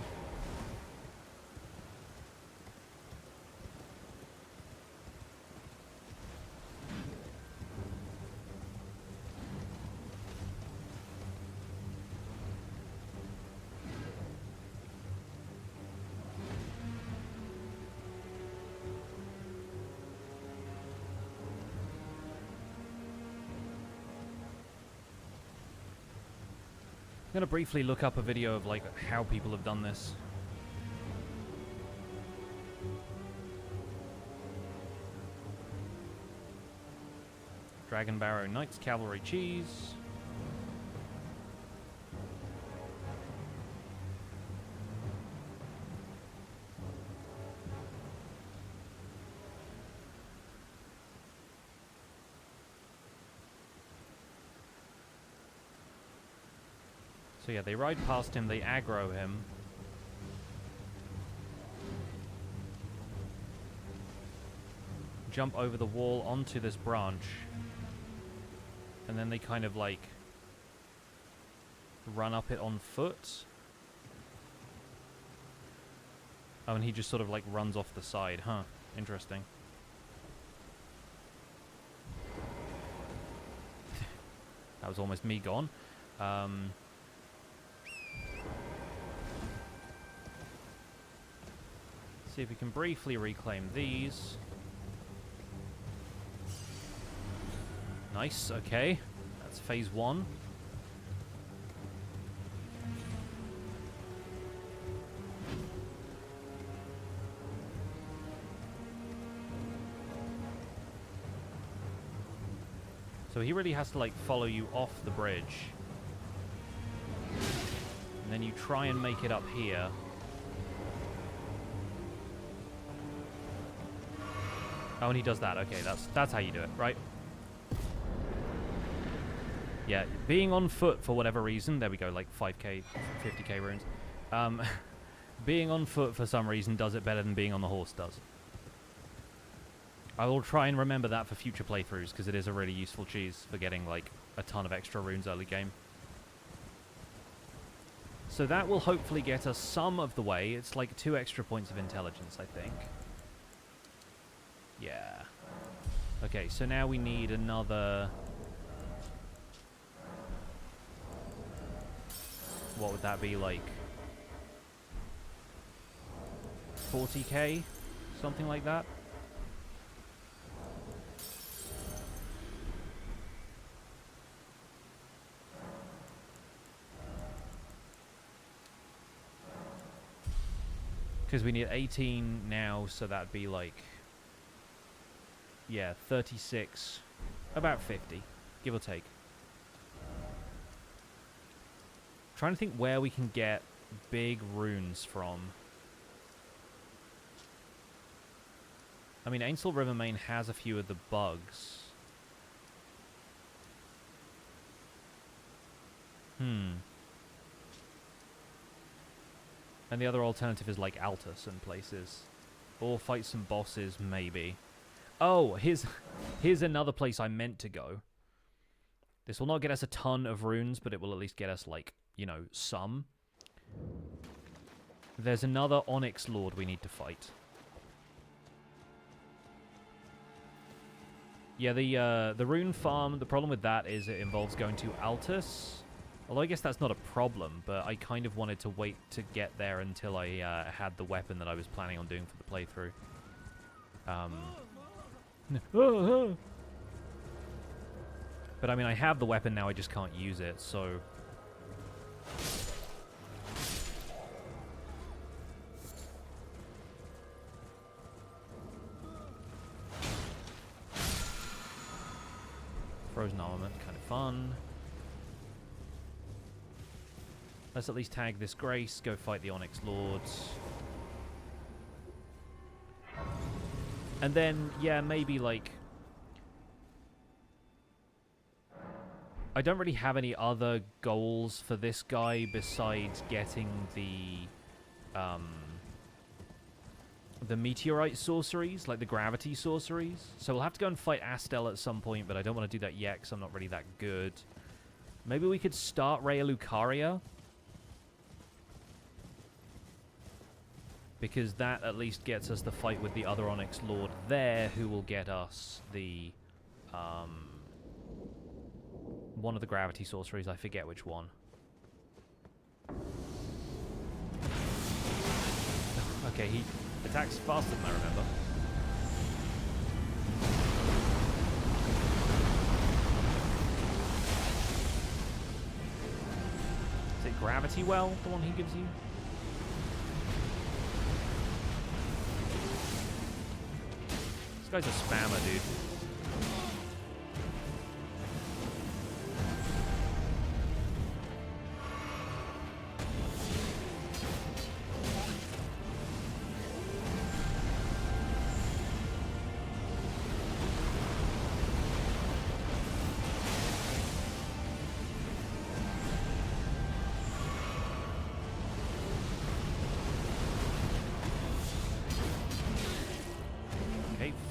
I'm going to briefly look up a video of like how people have done this. Dragon Barrow Knights Cavalry Cheese. So yeah, they ride past him, they aggro him. Jump over the wall onto this branch. And then they kind of like run up it on foot. Oh, and he just sort of like runs off the side, huh? Interesting. That was almost me gone. See if we can briefly reclaim these. Nice, okay. That's phase 1. So he really has to like follow you off the bridge. And then you try and make it up here. Oh, and he does that. Okay, that's how you do it, right? Yeah, being on foot for whatever reason, there we go, like 5k, 50k runes. Being on foot for some reason does it better than being on the horse does. I will try and remember that for future playthroughs, because it is a really useful cheese for getting like a ton of extra runes early game. So that will hopefully get us some of the way. It's like 2 extra points of intelligence, I think. Yeah. Okay, so now we need another... What would that be, like 40k? Something like that? Because we need 18 now, so that'd be like... Yeah, 36. About 50, give or take. Trying to think where we can get big runes from? I mean, Ancestor River main has a few of the bugs. And the other alternative is like Altus and places. Or fight some bosses, maybe. Oh, here's another place I meant to go. This will not get us a ton of runes, but it will at least get us, like, you know, some. There's another Onyx Lord we need to fight. Yeah, the rune farm, the problem with that is it involves going to Altus. Although I guess that's not a problem, but I kind of wanted to wait to get there until I had the weapon that I was planning on doing for the playthrough. But I mean, I have the weapon now, I just can't use it, so... Frozen armament, kind of fun. Let's at least tag this Grace, go fight the Onyx Lords. And then, yeah, maybe, like... I don't really have any other goals for this guy besides getting the meteorite sorceries, like the gravity sorceries. So we'll have to go and fight Astel at some point, but I don't want to do that yet because I'm not really that good. Maybe we could start Raya Lucaria. Because that at least gets us the fight with the other Onyx Lord there, who will get us the... one of the gravity sorceries, I forget which one. Okay, he attacks faster than I remember. Is it Gravity Well, the one he gives you? This guy's a spammer, dude.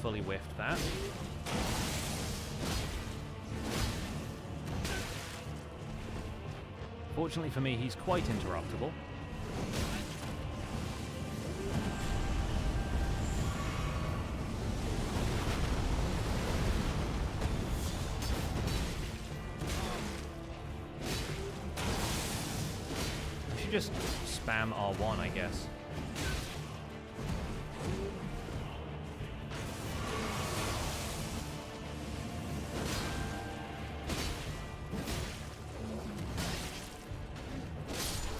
Fully whiffed that. Fortunately for me, he's quite interruptible. I should just spam R1, I guess.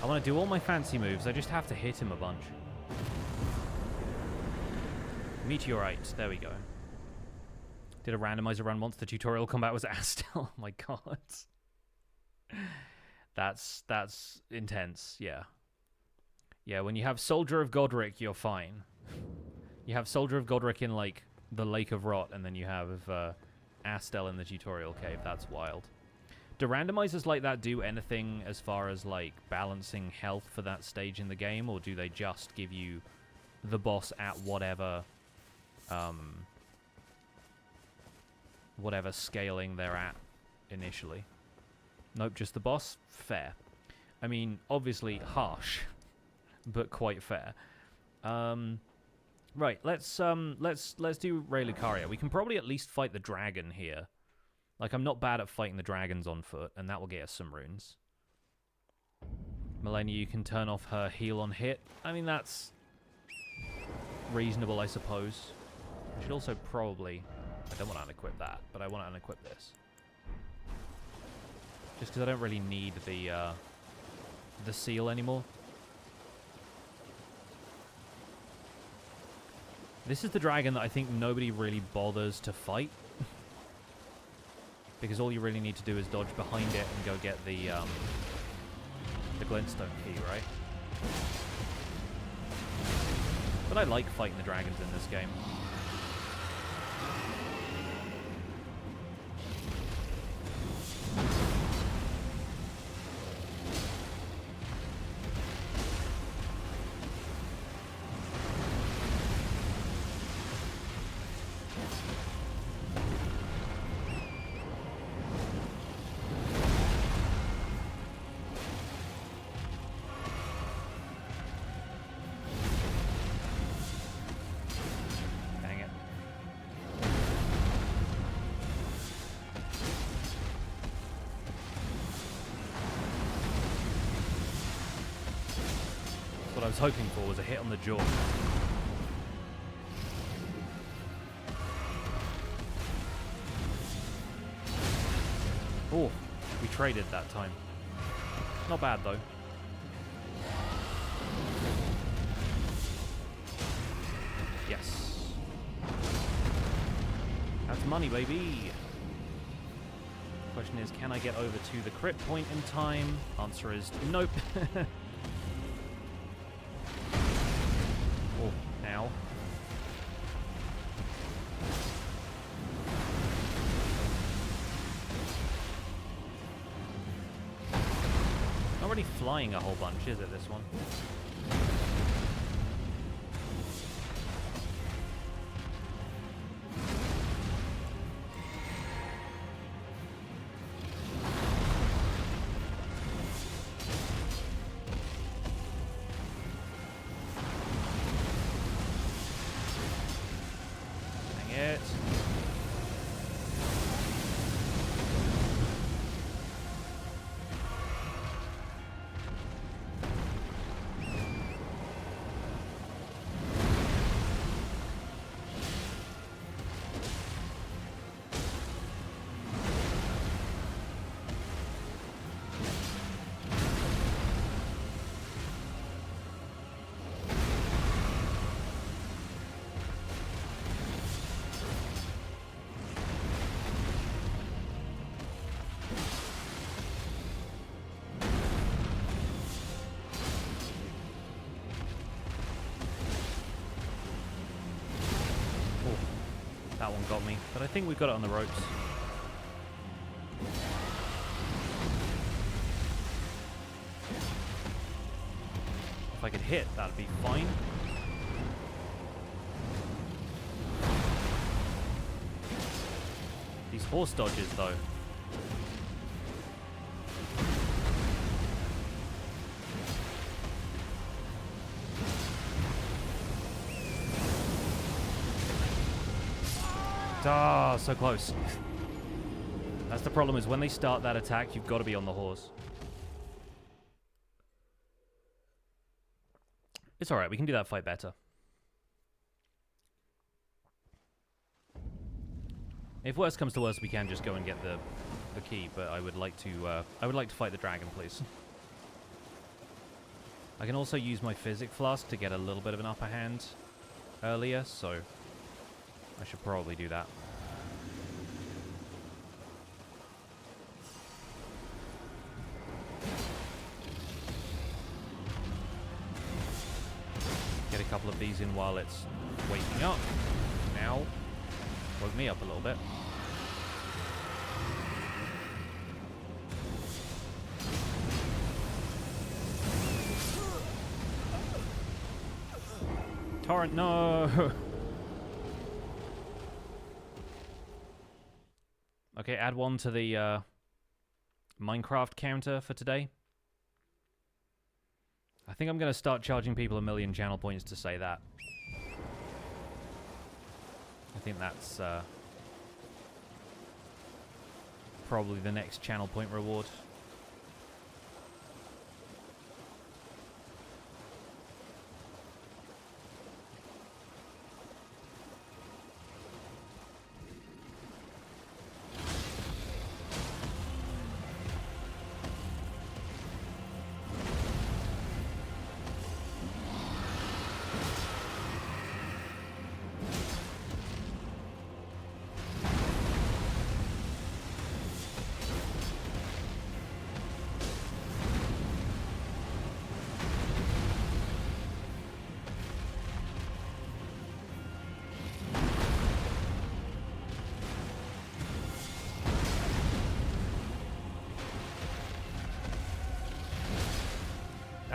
I want to do all my fancy moves, I just have to hit him a bunch. Meteorite, there we go. Did a randomizer run once the tutorial combat was Astel. Oh my god. That's intense, yeah. Yeah, when you have Soldier of Godric, you're fine. You have Soldier of Godric in, like, the Lake of Rot, and then you have Astel in the tutorial cave. That's wild. Do randomizers like that do anything as far as, like, balancing health for that stage in the game, or do they just give you the boss at whatever, whatever scaling they're at initially? Nope, just the boss? Fair. I mean, obviously harsh, but quite fair. Right, let's do Raya Lucaria. We can probably at least fight the dragon here. Like, I'm not bad at fighting the dragons on foot, and that will get us some runes. Malenia, you can turn off her heal on hit. I mean, that's reasonable, I suppose. I should also probably... I don't want to unequip that, but I want to unequip this. Just because I don't really need the seal anymore. This is the dragon that I think nobody really bothers to fight. Because all you really need to do is dodge behind it and go get the Glintstone key, right? But I like fighting the dragons in this game. What I was hoping for was a hit on the jaw. Oh, we traded that time. Not bad though. Yes. That's money, baby. Question is, can I get over to the crit point in time? Answer is nope. Oh, now. Not really flying a whole bunch, is it, this one? That one got me, but I think we've got it on the ropes. If I could hit, that'd be fine. These horse dodges, though. Ah, so close. That's the problem, is when they start that attack, you've got to be on the horse. It's alright, we can do that fight better. If worse comes to worse, we can just go and get the key, but I would like to fight the dragon, please. I can also use my Physic Flask to get a little bit of an upper hand earlier, so I should probably do that. Get a couple of these in while it's waking up. Now, woke me up a little bit. Torrent, no! Okay, add one to the Minecraft counter for today. I think I'm going to start charging people 1,000,000 channel points to say that. I think that's probably the next channel point reward.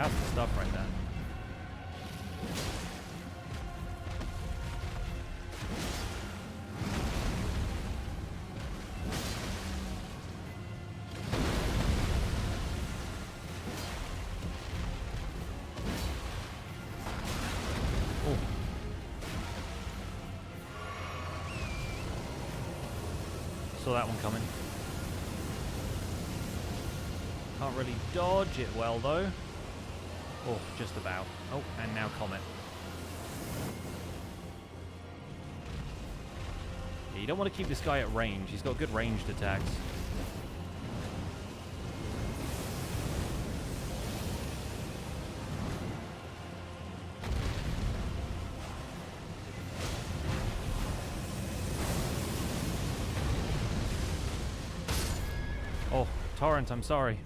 That's the stuff right there. Saw that one coming. Can't really dodge it well, though. Oh, just about. Oh, and now Comet. Yeah, you don't want to keep this guy at range. He's got good ranged attacks. Oh, Torrent, I'm sorry.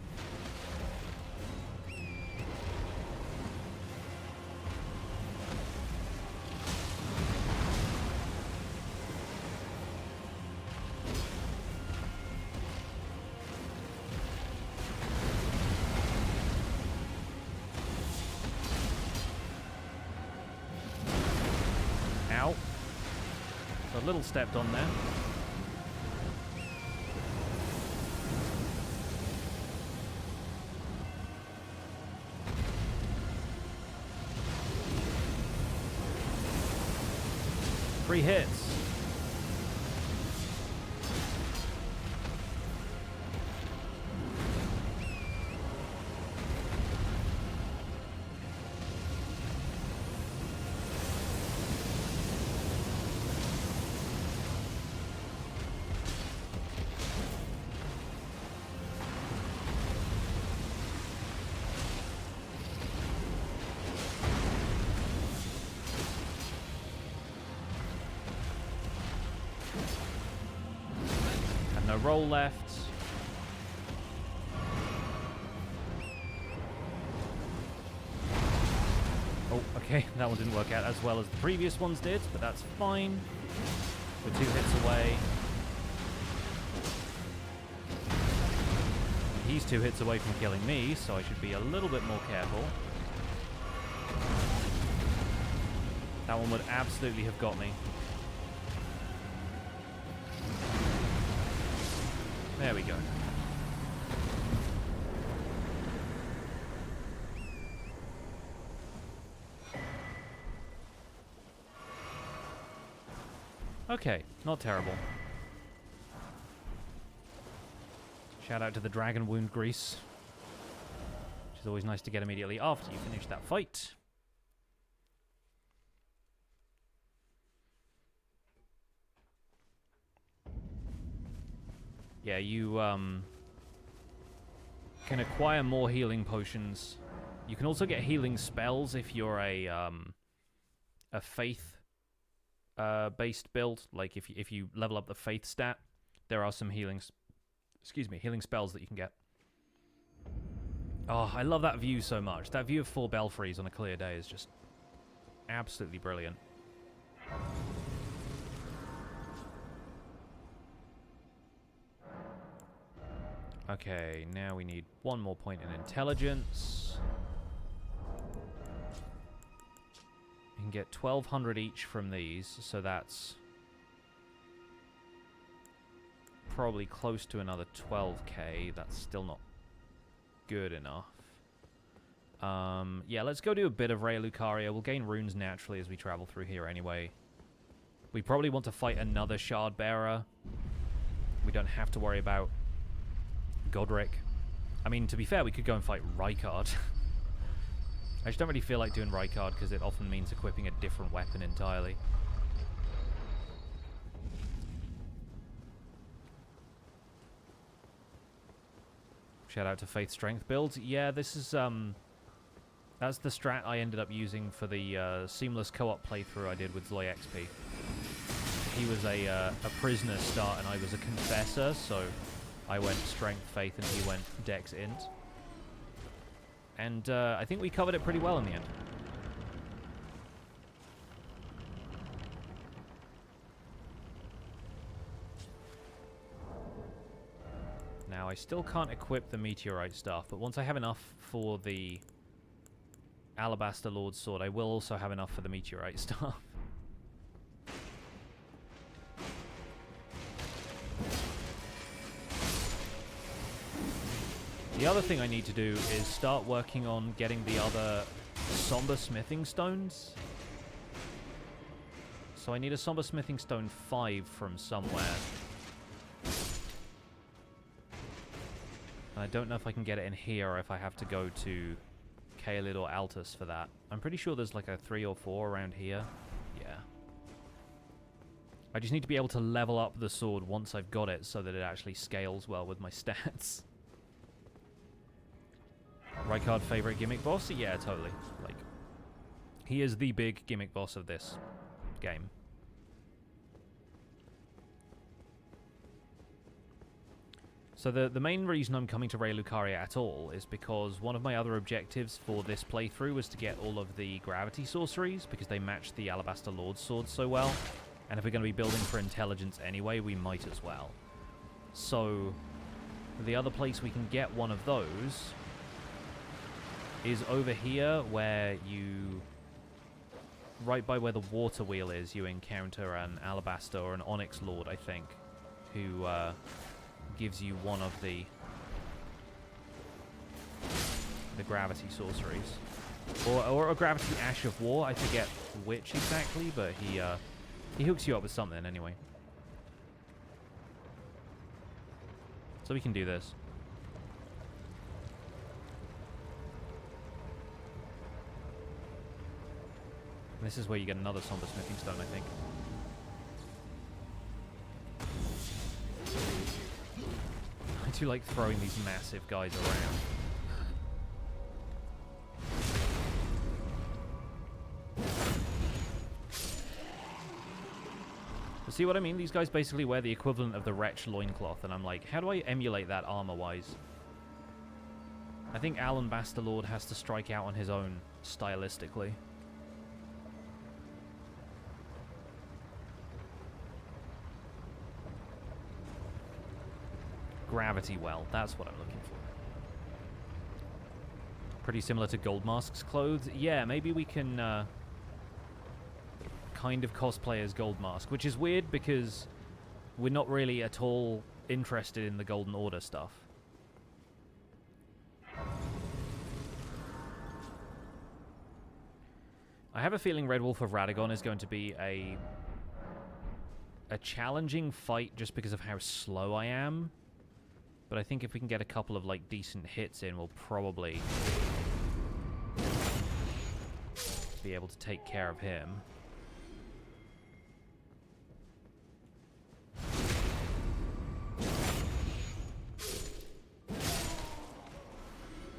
Ow. A little stepped on there. Three hits. No roll left. Oh, okay, that one didn't work out as well as the previous ones did, but that's fine. We're 2 hits away. He's 2 hits away from killing me, so I should be a little bit more careful. That one would absolutely have got me. There we go. Okay, not terrible. Shout out to the Dragon Wound Grease, which is always nice to get immediately after you finish that fight. Yeah, you can acquire more healing potions. You can also get healing spells if you're a faith based build. Like if you level up the faith stat, there are some healing spells that you can get. Oh, I love that view so much. That view of 4 belfries on a clear day is just absolutely brilliant. Okay, now we need 1 more point in intelligence. You can get 1,200 each from these, so that's probably close to another 12k. That's still not good enough. Yeah, let's go do a bit of Raya Lucaria. We'll gain runes naturally as we travel through here anyway. We probably want to fight another Shard Bearer. We don't have to worry about Godric. I mean, to be fair, we could go and fight Rykard. I just don't really feel like doing Rykard because it often means equipping a different weapon entirely. Shout out to Faith Strength build. Yeah, this is that's the strat I ended up using for the seamless co-op playthrough I did with Zloy XP. He was a prisoner start and I was a confessor, so I went Strength Faith and he went Dex Int. And I think we covered it pretty well in the end. Now, I still can't equip the Meteorite stuff, but once I have enough for the Alabaster Lord Sword, I will also have enough for the Meteorite Staff. The other thing I need to do is start working on getting the other Somber Smithing Stones. So I need a Somber Smithing Stone 5 from somewhere. And I don't know if I can get it in here or if I have to go to Caelid or Altus for that. I'm pretty sure there's like a 3 or 4 around here. Yeah. I just need to be able to level up the sword once I've got it so that it actually scales well with my stats. Rykard favorite gimmick boss? Yeah, totally. Like, he is the big gimmick boss of this game. So the main reason I'm coming to Rey Lucaria at all is because one of my other objectives for this playthrough was to get all of the gravity sorceries, because they match the Alabaster Lord's sword so well. And if we're going to be building for intelligence anyway, we might as well. So the other place we can get one of those is over here, where you, right by where the water wheel is, you encounter an Alabaster or an Onyx Lord, I think, who gives you one of the gravity sorceries, or a gravity Ash of War. I forget which exactly, but he hooks you up with something anyway. So we can do this. And this is where you get another Somber Smithing Stone, I think. I do like throwing these massive guys around. But see what I mean? These guys basically wear the equivalent of the Wretch loincloth, and I'm like, how do I emulate that armor-wise? I think Alabaster Lord has to strike out on his own, stylistically. Gravity well, that's what I'm looking for. Pretty similar to Goldmask's clothes. Yeah, maybe we can kind of cosplay as Goldmask, which is weird because we're not really at all interested in the Golden Order stuff. I have a feeling Red Wolf of Radagon is going to be a challenging fight just because of how slow I am. But I think if we can get a couple of, like, decent hits in, we'll probably be able to take care of him.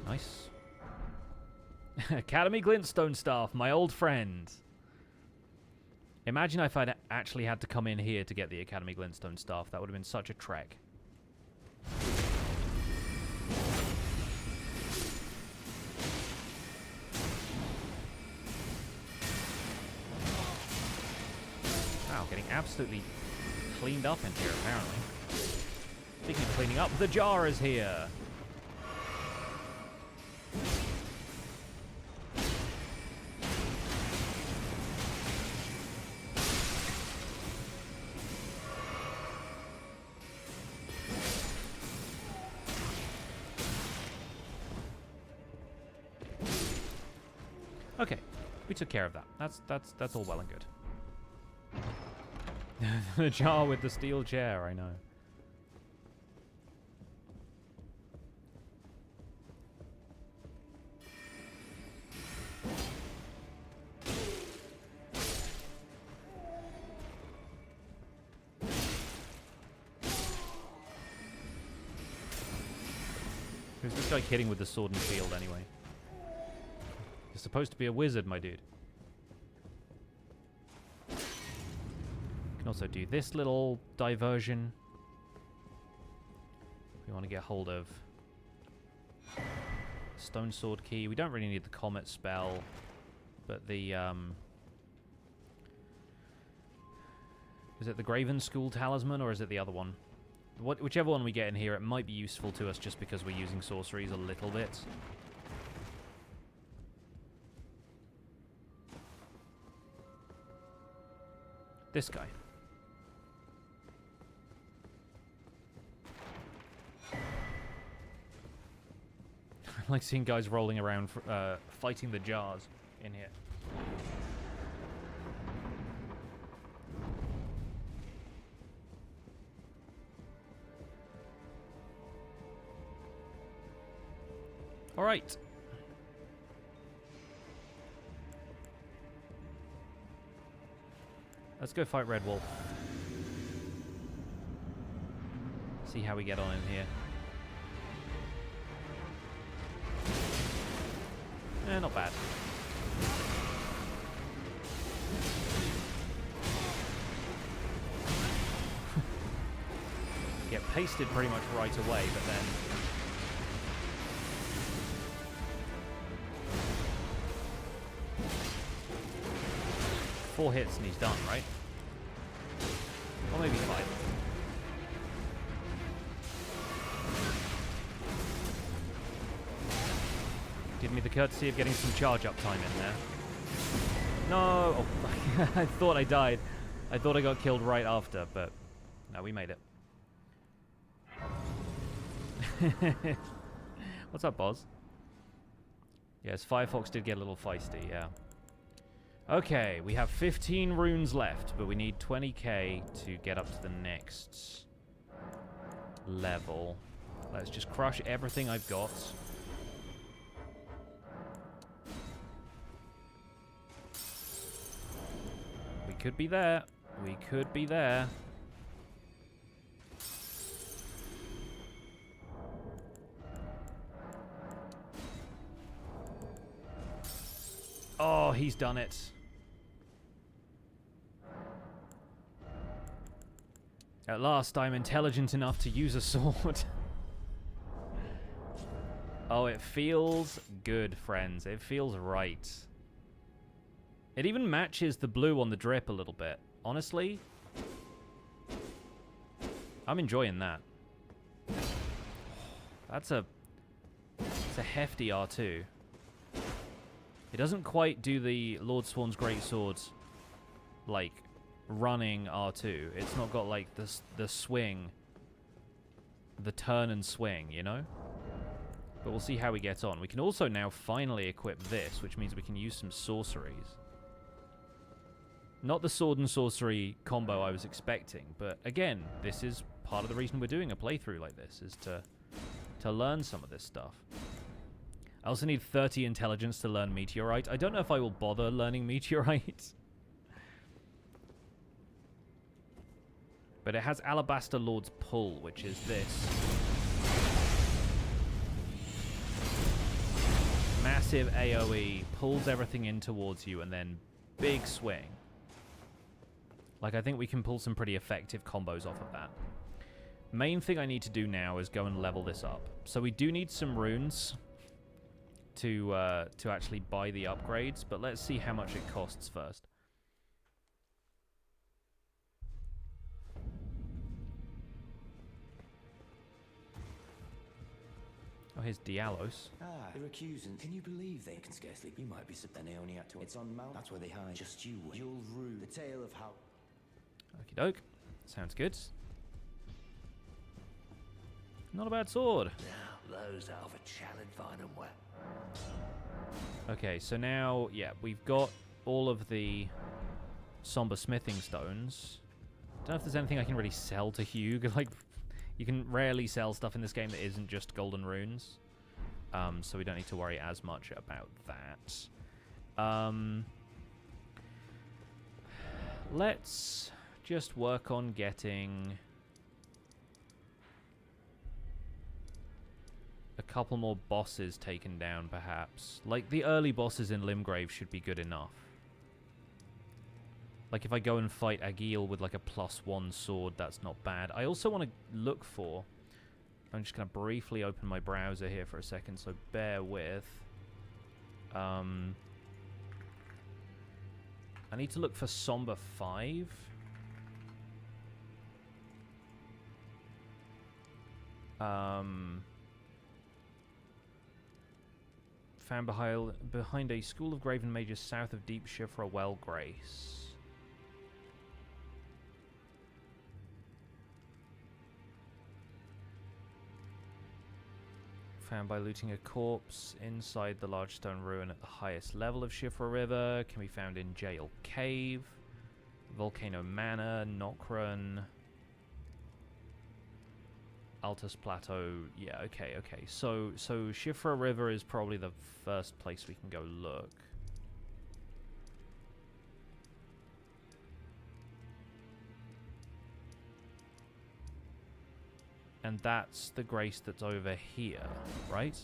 Nice. Academy Glintstone Staff, my old friend. Imagine if I'd actually had to come in here to get the Academy Glintstone Staff. That would have been such a trek. Wow, getting absolutely cleaned up in here, apparently. Speaking of cleaning up, the jar is here. Okay, we took care of that. That's all well and good. The jar with the steel chair, I know. Who's this guy hitting with the sword and shield anyway? You're supposed to be a wizard, my dude. Can also do this little diversion. We want to get hold of Stone Sword Key. We don't really need the Comet spell, but the is it the Graven School Talisman or is it the other one? Whichever one we get in here, it might be useful to us just because we're using sorceries a little bit. This guy. I like seeing guys rolling around fighting the jars in here. All right. Let's go fight Red Wolf. See how we get on in here. Not bad. Get pasted pretty much right away, but then... Four hits and he's done, right? Or maybe 5. Give me the courtesy of getting some charge up time in there. No! Oh, I thought I died. I thought I got killed right after, but no, we made it. What's up, Boz? Yes, Firefox did get a little feisty, yeah. Okay, we have 15 runes left, but we need 20k to get up to the next level. Let's just crush everything I've got. We could be there. We could be there. Oh, he's done it. At last, I'm intelligent enough to use a sword. Oh, it feels good, friends. It feels right. It even matches the blue on the drip a little bit. Honestly, I'm enjoying that. That's a hefty R2. It doesn't quite do the Lord Sworn's Greatsword, like, running R2. It's not got, like, the swing, the turn and swing, you know? But we'll see how we get on. We can also now finally equip this, which means we can use some sorceries. Not the sword and sorcery combo I was expecting, but again, this is part of the reason we're doing a playthrough like this, is to learn some of this stuff. I also need 30 intelligence to learn Meteorite. I don't know if I will bother learning Meteorite. But it has Alabaster Lord's Pull, which is this. Massive AoE, pulls everything in towards you, and then big swing. Like, I think we can pull some pretty effective combos off of that. Main thing I need to do now is go and level this up. So we do need some runes to actually buy the upgrades, but let's see how much it costs first. Oh, here's Dialos. Ah, the recusant. Can you believe they can scarcely? You might be then they only had to. It's on Mount. That's where they hide. Just you. You'll rue the tale of how. Okie doke. Sounds good. Not a bad sword. Now, those are of a challenge fine and wet. Okay, so now, yeah, we've got all of the somber smithing stones. Don't know if there's anything I can really sell to Hugh. Like, you can rarely sell stuff in this game that isn't just golden runes. So we don't need to worry as much about that. Let's just work on getting a couple more bosses taken down, perhaps. Like, the early bosses in Limgrave should be good enough. Like, if I go and fight Agil with, like, a +1 sword, that's not bad. I also want to look for... I'm just going to briefly open my browser here for a second, so bear with. I need to look for Somber 5. Found behind a school of graven mages south of Deep Siofra Well Grace. Found by looting a corpse inside the large stone ruin at the highest level of Siofra River. Can be found in Jail Cave, Volcano Manor, Nokron, Altus Plateau. Yeah, okay. So Siofra River is probably the first place we can go look. And that's the grace that's over here, right?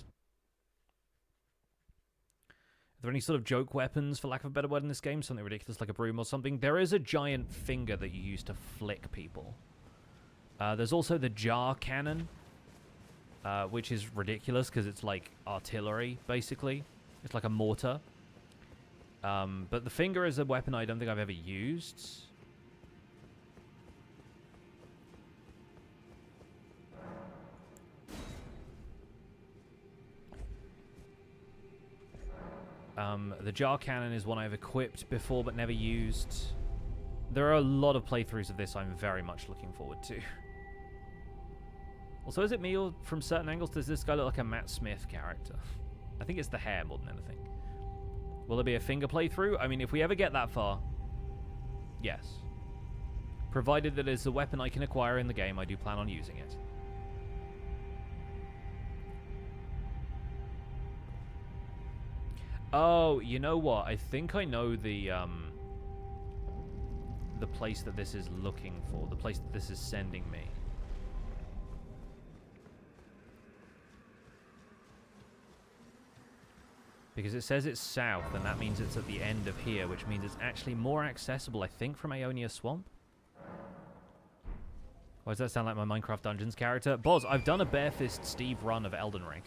Are there any sort of joke weapons, for lack of a better word, in this game? Something ridiculous like a broom or something? There is a giant finger that you use to flick people. There's also the jar cannon, which is ridiculous because it's like artillery, basically. It's like a mortar. But the finger is a weapon I don't think I've ever used. The jar cannon is one I've equipped before but never used. There are a lot of playthroughs of this I'm very much looking forward to. Also, is it me or from certain angles does this guy look like a Matt Smith character? I think it's the hair more than anything. Will there be a finger playthrough? I mean, if we ever get that far, yes. Provided that it's a weapon I can acquire in the game, I do plan on using it. Oh, you know what? I think I know the place that this is looking for. The place that this is sending me. Because it says it's south, and that means it's at the end of here, which means it's actually more accessible, I think, from Aeonia Swamp. Why does that sound like my Minecraft Dungeons character? Boz, I've done a Barefist Steve run of Elden Ring.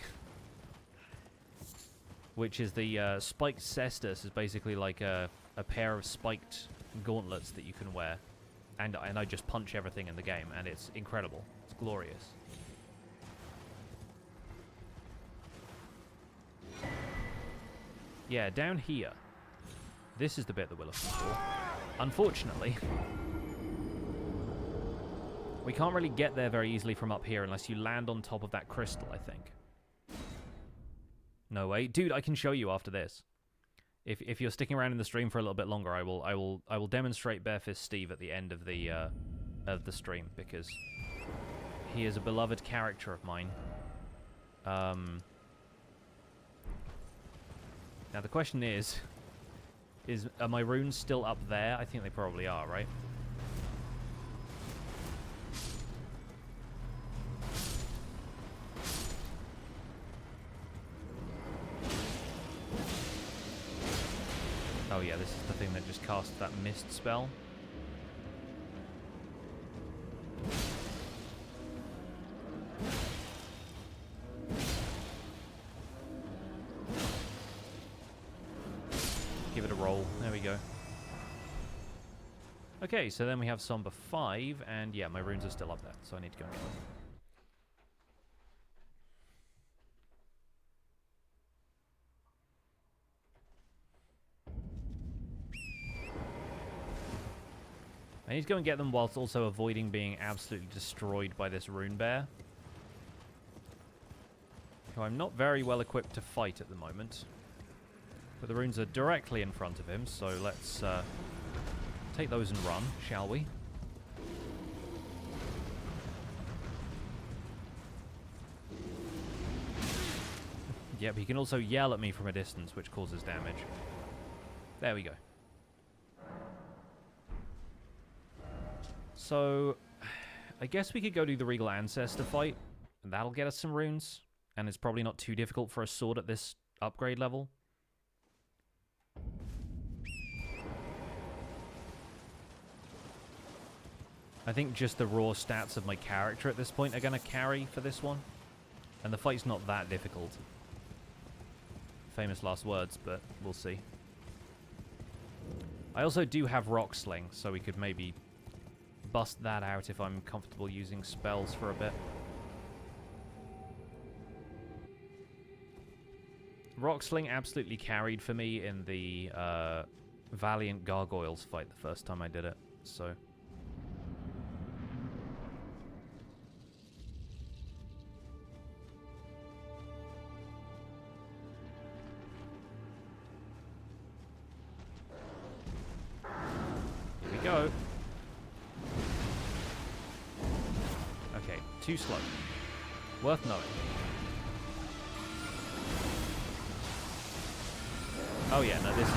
Which is the spiked cestus is basically like a pair of spiked gauntlets that you can wear. And I just punch everything in the game, and it's incredible. It's glorious. Yeah, down here. This is the bit that we're looking for. Unfortunately, we can't really get there very easily from up here unless you land on top of that crystal, I think. No way. Dude, I can show you after this. If you're sticking around in the stream for a little bit longer, I will demonstrate Barefist Steve at the end of the stream, because he is a beloved character of mine. Now the question is are my runes still up there? I think they probably are, right? Oh yeah, this is the thing that just casts that mist spell. Give it a roll. There we go. Okay, so then we have Somber 5, and yeah, my runes are still up there, so I need to go and get them. I need to go and get them whilst also avoiding being absolutely destroyed by this rune bear, who I'm not very well equipped to fight at the moment. But the runes are directly in front of him, so let's take those and run, shall we? Yep, he can also yell at me from a distance, which causes damage. There we go. So, I guess we could go do the Regal Ancestor fight, and that'll get us some runes, and it's probably not too difficult for a sword at this upgrade level. I think just the raw stats of my character at this point are going to carry for this one, and the fight's not that difficult. Famous last words, but we'll see. I also do have Rock Sling, so we could maybe bust that out if I'm comfortable using spells for a bit. Rock Sling absolutely carried for me in the Valiant Gargoyles fight the first time I did it, so... Too slow. Worth knowing. Oh yeah, no, this is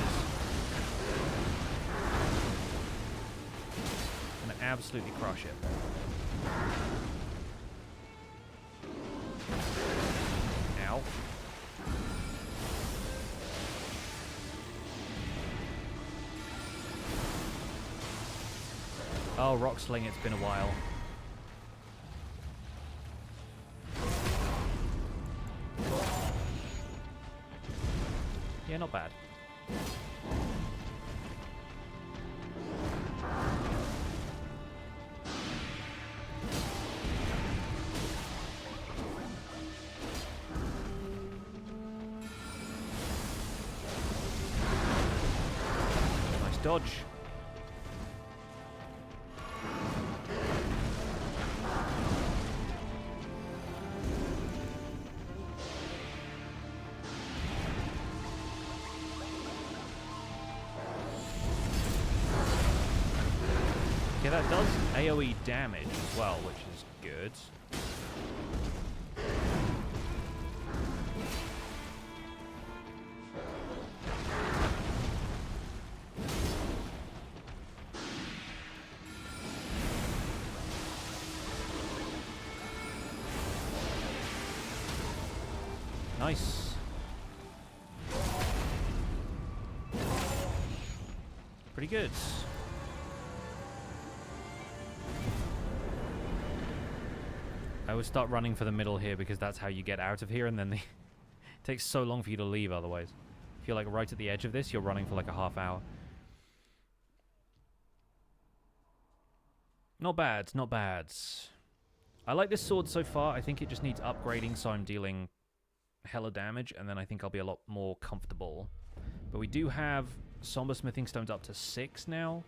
gonna absolutely crush it. Ow. Oh, Rock Sling, it's been a while. Yeah, not bad. Nice dodge. Yeah, that does AoE damage as well, which is good. Nice. Pretty good. I would start running for the middle here because that's how you get out of here, and then it takes so long for you to leave otherwise. If you're like right at the edge of this, you're running for like a half hour. Not bad, not bad. I like this sword so far. I think it just needs upgrading, so I'm dealing hella damage, and then I think I'll be a lot more comfortable. But we do have Somber Smithing Stones up to 6 now,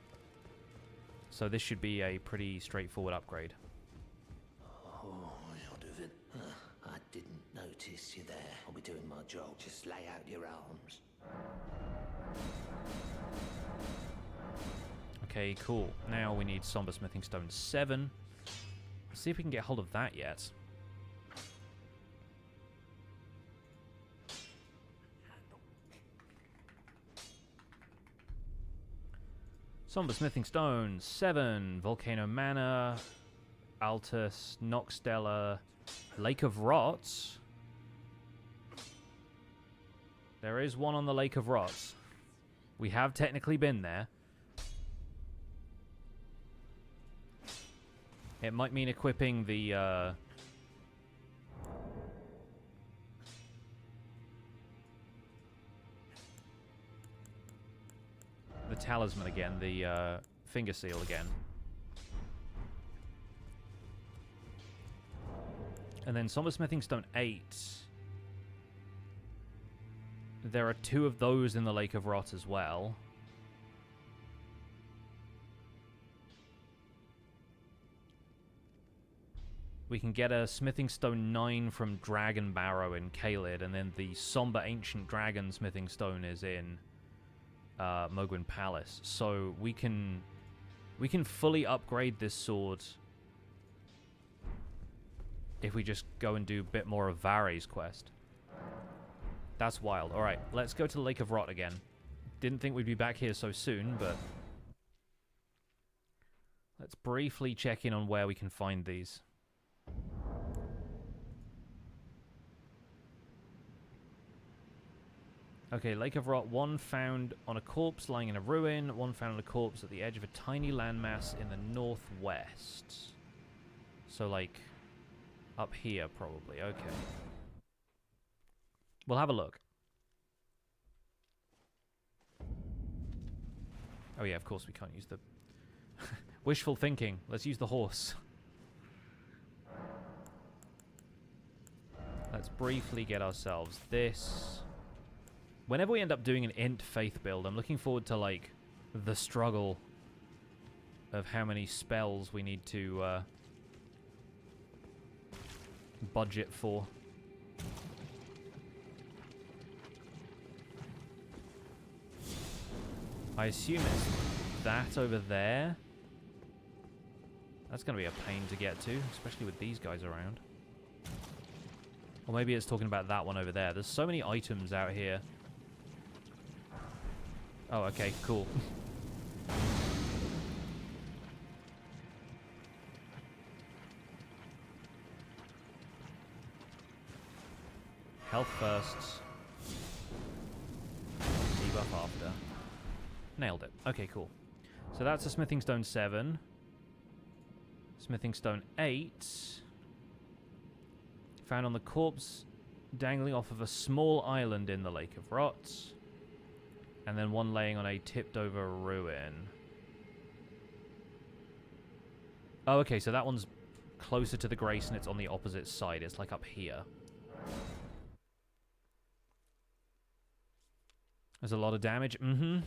so this should be a pretty straightforward upgrade. I didn't notice you there. I'll be doing my job. Just lay out your arms. Okay, cool. Now we need Somber Smithing Stone 7. Let's see if we can get hold of that yet. Somber Smithing Stone 7. Volcano Manor. Altus. Noxtella. Lake of Rots. There is one on the Lake of Rots. We have technically been there. It might mean equipping the talisman again, the finger seal again. And then Somber Smithing Stone 8. There are 2 of those in the Lake of Rot as well. We can get a Smithing Stone 9 from Dragon Barrow in Caelid, and then the Somber Ancient Dragon Smithing Stone is in Mogwin Palace. So we can fully upgrade this sword if we just go and do a bit more of Vare's quest. That's wild. Alright, let's go to the Lake of Rot again. Didn't think we'd be back here so soon, but let's briefly check in on where we can find these. Okay, Lake of Rot, 1 found on a corpse lying in a ruin, 1 found on a corpse at the edge of a tiny landmass in the northwest. So, like, up here, probably. Okay. We'll have a look. Oh yeah, of course we can't use the... Wishful thinking. Let's use the horse. Let's briefly get ourselves this. Whenever we end up doing an int faith build, I'm looking forward to, like, the struggle of how many spells we need to budget for. I assume it's that over there. That's going to be a pain to get to, especially with these guys around. Or maybe it's talking about that one over there. There's so many items out here. Oh, okay, cool. Health first. Debuff after. Nailed it. Okay, cool. So that's a Smithing Stone 7. Smithing Stone 8. Found on the corpse dangling off of a small island in the Lake of Rot. And then one laying on a tipped over ruin. Oh, okay, so that one's closer to the Grace and it's on the opposite side. It's like up here. There's a lot of damage. Mm-hmm.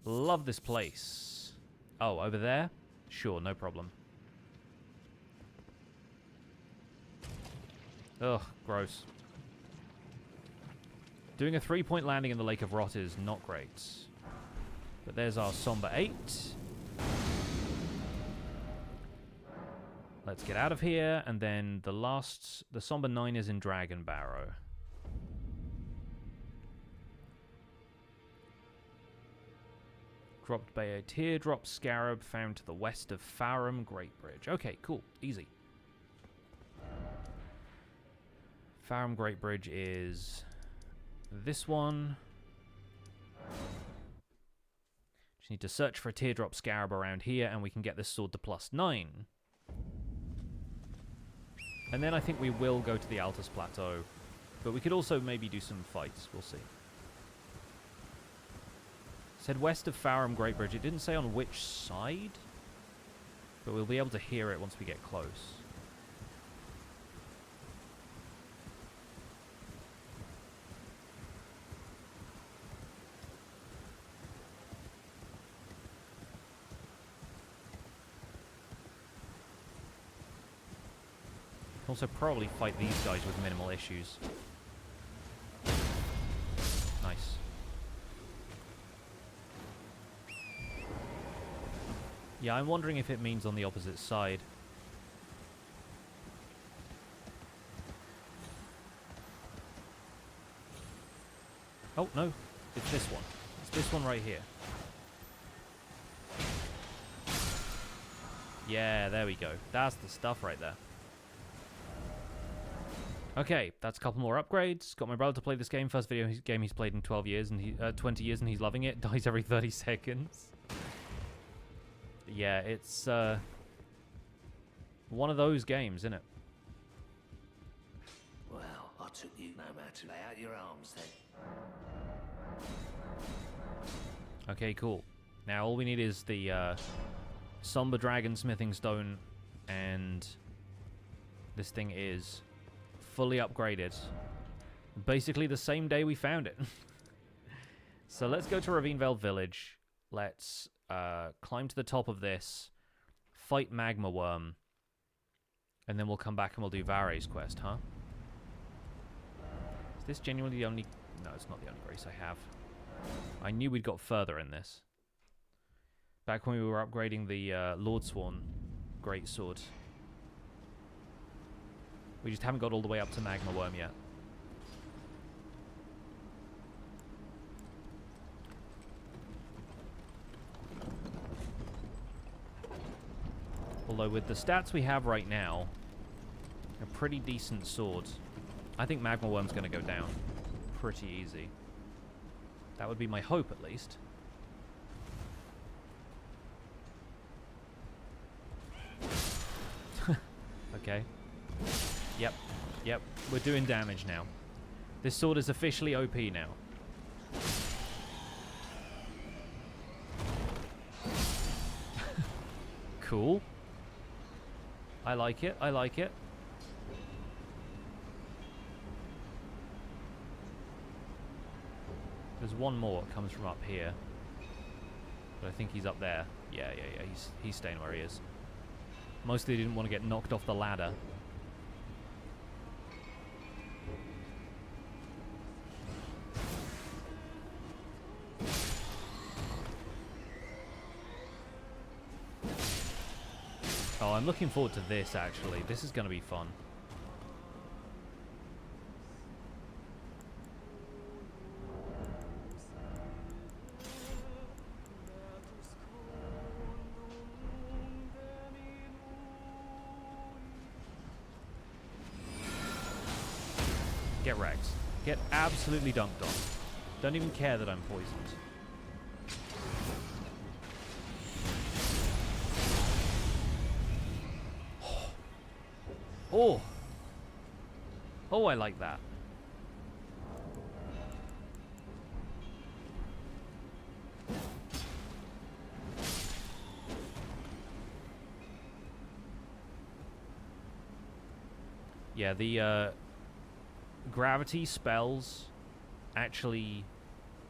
Love this place. Oh, over there? Sure, no problem. Ugh, gross. Doing a 3-point landing in the Lake of Rot is not great. But there's our Somber 8. Let's get out of here, and then the Somber 9 is in Dragon Barrow. Dropped by a teardrop scarab found to the west of Farum Great Bridge. Okay, cool. Easy. Farum Great Bridge is this one. Just need to search for a teardrop scarab around here, and we can get this sword to +9. And then I think we will go to the Altus Plateau. But we could also maybe do some fights. We'll see. Said west of Farum Great Bridge. It didn't say on which side, but we'll be able to hear it once we get close. Can also probably fight these guys with minimal issues. Nice. Yeah, I'm wondering if it means on the opposite side. Oh, no. It's this one. It's this one right here. Yeah, there we go. That's the stuff right there. Okay, that's a couple more upgrades. Got my brother to play this game. First game he's played in 20 years and he's loving it. Dies every 30 seconds. Yeah, it's one of those games, isn't it? Well, I took you no matter. Lay out your arms then. Okay, cool. Now all we need is the Somber Dragon Smithing Stone, and this thing is fully upgraded. Basically the same day we found it. So let's go to Ravine Village. Let's climb to the top of this, fight Magma Wyrm, and then we'll come back and we'll do Vare's quest, huh? Is this genuinely the only... No, it's not the only grace I have. I knew we'd got further in this. Back when we were upgrading the Lordsworn Greatsword. We just haven't got all the way up to Magma Wyrm yet. Although with the stats we have right now, a pretty decent sword. I think Magma Wyrm's going to go down pretty easy. That would be my hope, at least. Okay. Yep. We're doing damage now. This sword is officially OP now. Cool. I like it. I like it. There's one more that comes from up here. But I think he's up there. Yeah. He's staying where he is. Mostly didn't want to get knocked off the ladder. Oh, I'm looking forward to this, actually. This is going to be fun. Get wrecked. Get absolutely dunked on. Don't even care that I'm poisoned. Oh! Oh, I like that. Yeah, the gravity spells actually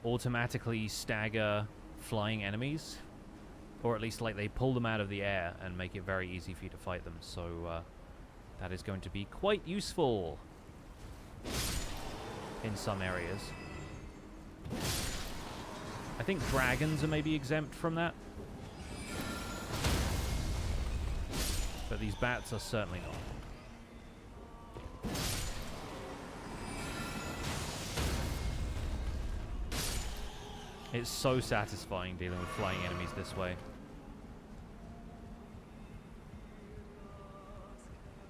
automatically stagger flying enemies, or at least like they pull them out of the air and make it very easy for you to fight them. So that is going to be quite useful in some areas. I think dragons are maybe exempt from that, but these bats are certainly not. It's so satisfying dealing with flying enemies this way.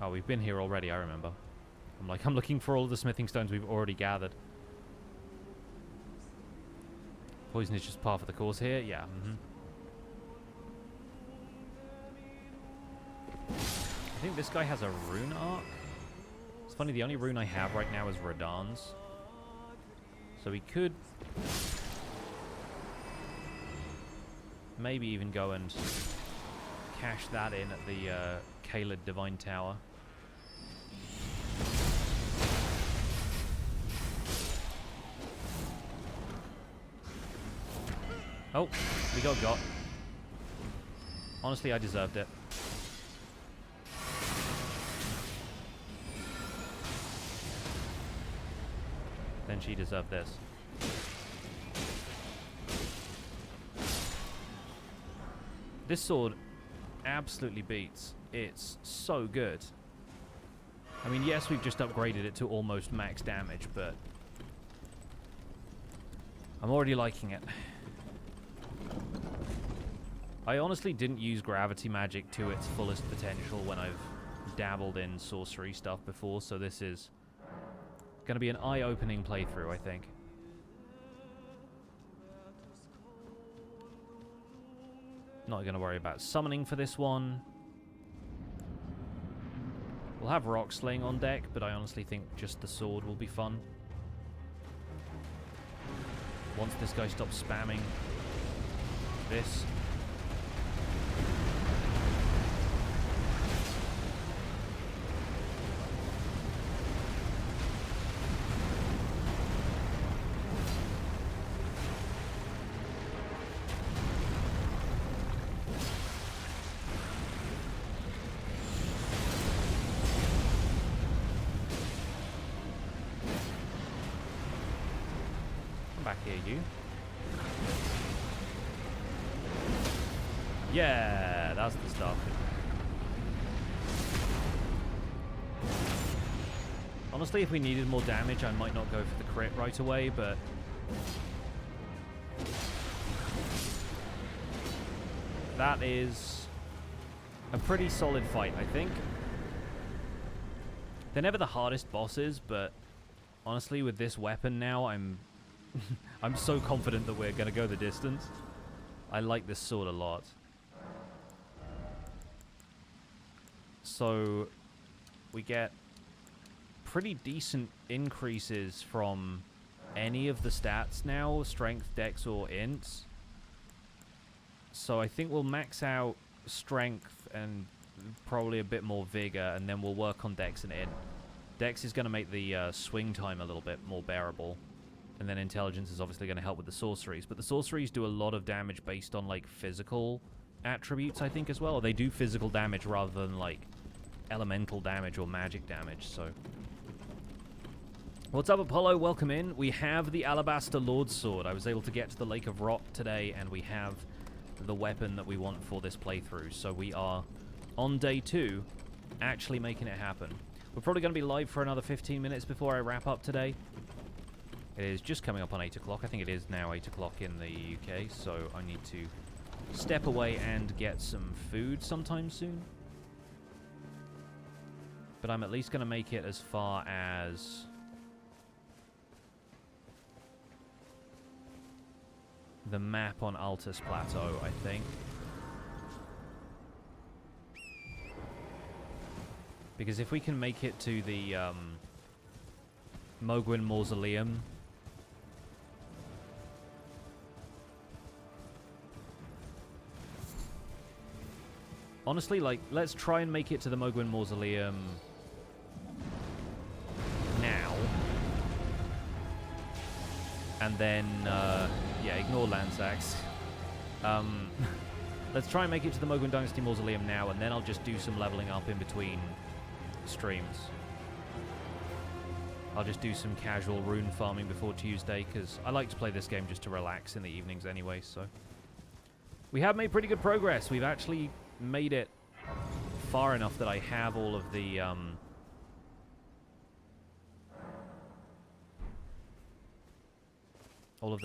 Oh, we've been here already, I remember. I'm looking for all the smithing stones we've already gathered. Poison is just par for the course here? Yeah. I think this guy has a rune arc. It's funny, the only rune I have right now is Radahn's. So we could maybe even go and cash that in at the Caelid Divine Tower. Oh, we got. Honestly, I deserved it. Then she deserved this. This sword absolutely beats. It's so good. I mean, yes, we've just upgraded it to almost max damage, but I'm already liking it. I honestly didn't use gravity magic to its fullest potential when I've dabbled in sorcery stuff before, so this is going to be an eye-opening playthrough, I think. Not going to worry about summoning for this one. We'll have Rock Sling on deck, but I honestly think just the sword will be fun. Once this guy stops spamming this. Back here, you. Yeah, that's the stuff. Honestly, if we needed more damage, I might not go for the crit right away, but that is a pretty solid fight, I think. They're never the hardest bosses, but honestly, with this weapon now, I'm so confident that we're going to go the distance. I like this sword a lot. So we get pretty decent increases from any of the stats now, strength, dex, or ints. So I think we'll max out strength and probably a bit more vigor, and then we'll work on dex and int. Dex is going to make the swing time a little bit more bearable. And then intelligence is obviously going to help with the sorceries. But the sorceries do a lot of damage based on, like, physical attributes, I think, as well. They do physical damage rather than, like, elemental damage or magic damage, so. What's up, Apollo? Welcome in. We have the Alabaster Lord Sword. I was able to get to the Lake of Rot today, and we have the weapon that we want for this playthrough. So we are on day 2, actually making it happen. We're probably going to be live for another 15 minutes before I wrap up today. It is just coming up on 8 o'clock. I think it is now 8 o'clock in the UK, so I need to step away and get some food sometime soon. But I'm at least going to make it as far as the map on Altus Plateau, I think. Because if we can make it to the Mogwin Mausoleum, honestly, like, let's try and make it to the Mogwin Mausoleum now. And then, yeah, ignore Landsax. Let's try and make it to the Mogwin Dynasty Mausoleum now, and then I'll just do some leveling up in between streams. I'll just do some casual rune farming before Tuesday, because I like to play this game just to relax in the evenings anyway, so. We have made pretty good progress. We've actually made it far enough that I have all of the,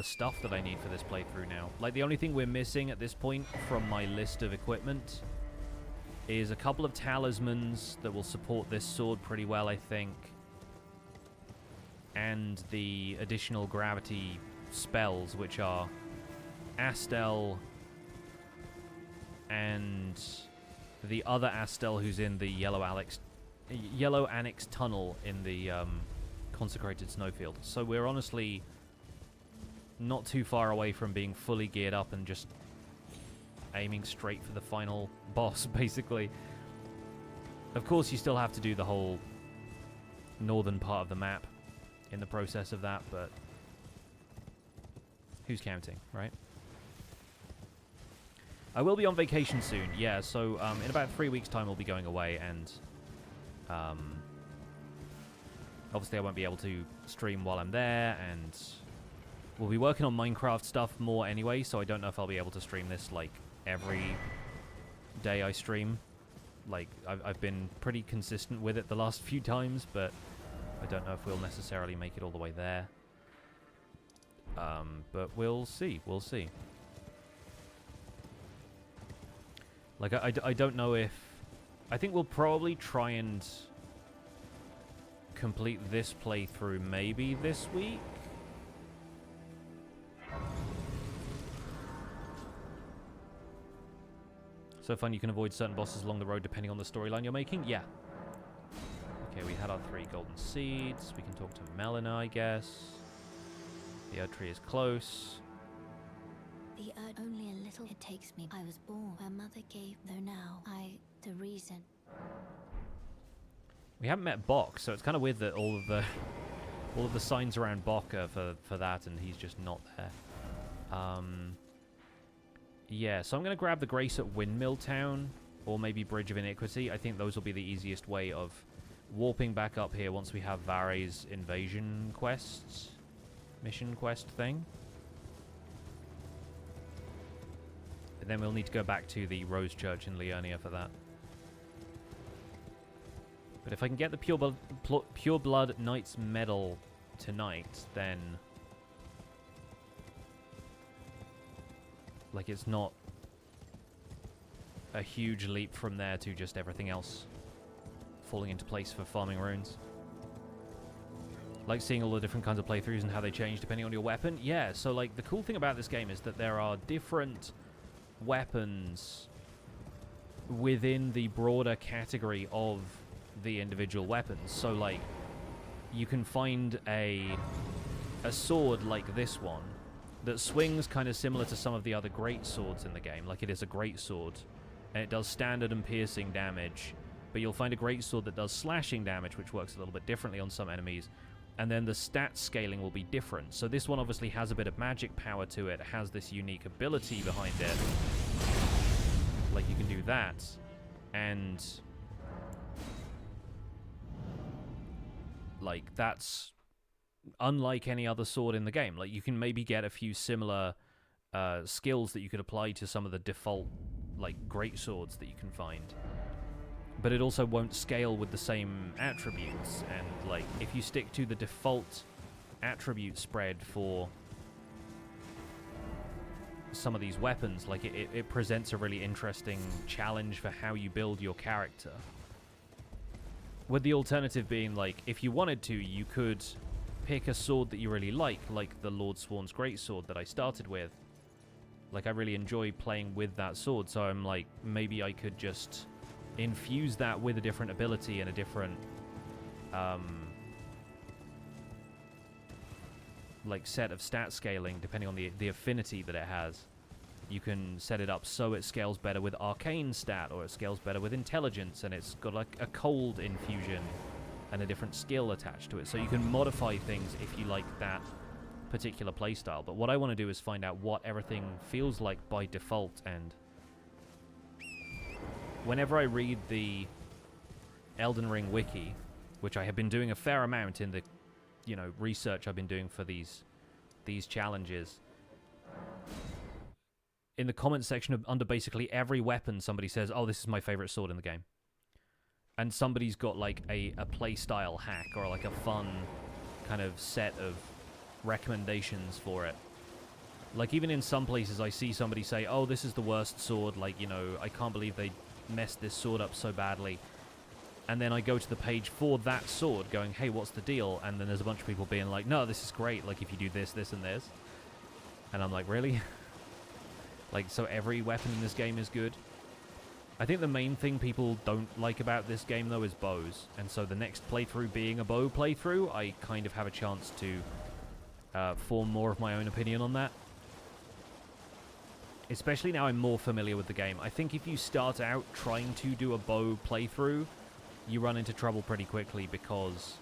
stuff that I need for this playthrough now. Like, the only thing we're missing at this point from my list of equipment is a couple of talismans that will support this sword pretty well, I think. And the additional gravity spells, which are Astel and the other Astel who's in the Yellow Annex tunnel in the Consecrated Snowfield. So we're honestly not too far away from being fully geared up and just aiming straight for the final boss, basically. Of course, you still have to do the whole northern part of the map in the process of that, but who's counting, right? I will be on vacation soon, yeah, so in about 3 weeks' time we'll be going away, and obviously I won't be able to stream while I'm there, and we'll be working on Minecraft stuff more anyway, so I don't know if I'll be able to stream this, like, every day I stream. Like, I've been pretty consistent with it the last few times, but I don't know if we'll necessarily make it all the way there. But we'll see. We'll see. Like, I don't know if... I think we'll probably try and complete this playthrough maybe this week. So fun you can avoid certain bosses along the road depending on the storyline you're making? Yeah. Okay, we had our 3 golden seeds. We can talk to Melina, I guess. The Erd tree is close. The Erd only a little. It takes me. I was born where mother gave, though now the reason. We haven't met Bok, so it's kind of weird that all of the signs around Bok are for that, and he's just not there. Yeah, so I'm going to grab the Grace at Windmill Town, or maybe Bridge of Iniquity. I think those will be the easiest way of warping back up here once we have Vare's invasion quests, mission quest thing. And then we'll need to go back to the Rose Church in Liurnia for that. But if I can get the Pure Blood Knight's Medal tonight, then... like, it's not a huge leap from there to just everything else falling into place for farming runes. Like seeing all the different kinds of playthroughs and how they change depending on your weapon. Yeah, so, like, the cool thing about this game is that there are different weapons within the broader category of the individual weapons. So, like, you can find a sword like this one that swings kind of similar to some of the other great swords in the game. Like, it is a great sword, and it does standard and piercing damage, but you'll find a great sword that does slashing damage, which works a little bit differently on some enemies, and then the stat scaling will be different. So this one obviously has a bit of magic power to it, has this unique ability behind it. Like, you can do that, and like, that's unlike any other sword in the game. Like, you can maybe get a few similar skills that you could apply to some of the default, like, great swords that you can find. but it also won't scale with the same attributes. And like, if you stick to the default attribute spread for some of these weapons, like it presents a really interesting challenge for how you build your character. With the alternative being, like, if you wanted to, you could pick a sword that you really like the Lord Sworn's Greatsword that I started with. Like, I really enjoy playing with that sword, so I'm like, maybe I could just infuse that with a different ability and a different, like, set of stat scaling, depending on the affinity that it has. You can set it up so it scales better with arcane stat, or it scales better with intelligence, and it's got like a cold infusion and a different skill attached to it. So you can modify things if you like that particular playstyle. But what I want to do is find out what everything feels like by default, and whenever I read the Elden Ring wiki, which I have been doing a fair amount in the, you know, research I've been doing for these challenges, in the comments section under basically every weapon, somebody says, oh, this is my favorite sword in the game. And somebody's got like a playstyle hack or like a fun kind of set of recommendations for it. Like, even in some places I see somebody say, oh, this is the worst sword, like, you know, I can't believe they messed this sword up so badly. And then I go to the page for that sword going, hey, what's the deal? And then there's a bunch of people being like, no, this is great, like, if you do this, this, and this. And I'm like, really? Like, so every weapon in this game is good? I think the main thing people don't like about this game, though, is bows. And so the next playthrough being a bow playthrough, I kind of have a chance to form more of my own opinion on that. Especially now I'm more familiar with the game. I think if you start out trying to do a bow playthrough, you run into trouble pretty quickly, because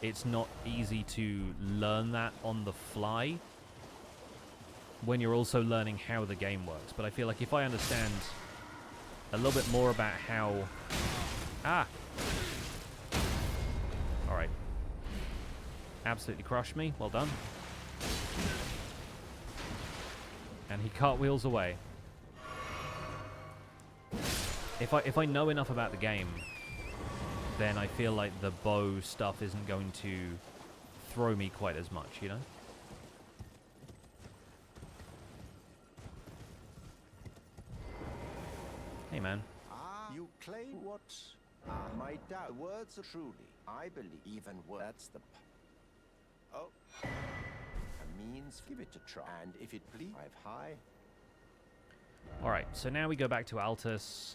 it's not easy to learn that on the fly when you're also learning how the game works. But I feel like if I understand a little bit more about how... Ah! Alright. Absolutely crushed me. Well done. And he cartwheels away. If I know enough about the game, then I feel like the bow stuff isn't going to throw me quite as much, you know? Hey, man. You claim what? My doubt. Words are truly. I believe. Even words. That's the. Oh. A means. Give it a try. And if it please, I've high. Alright, so now we go back to Altus.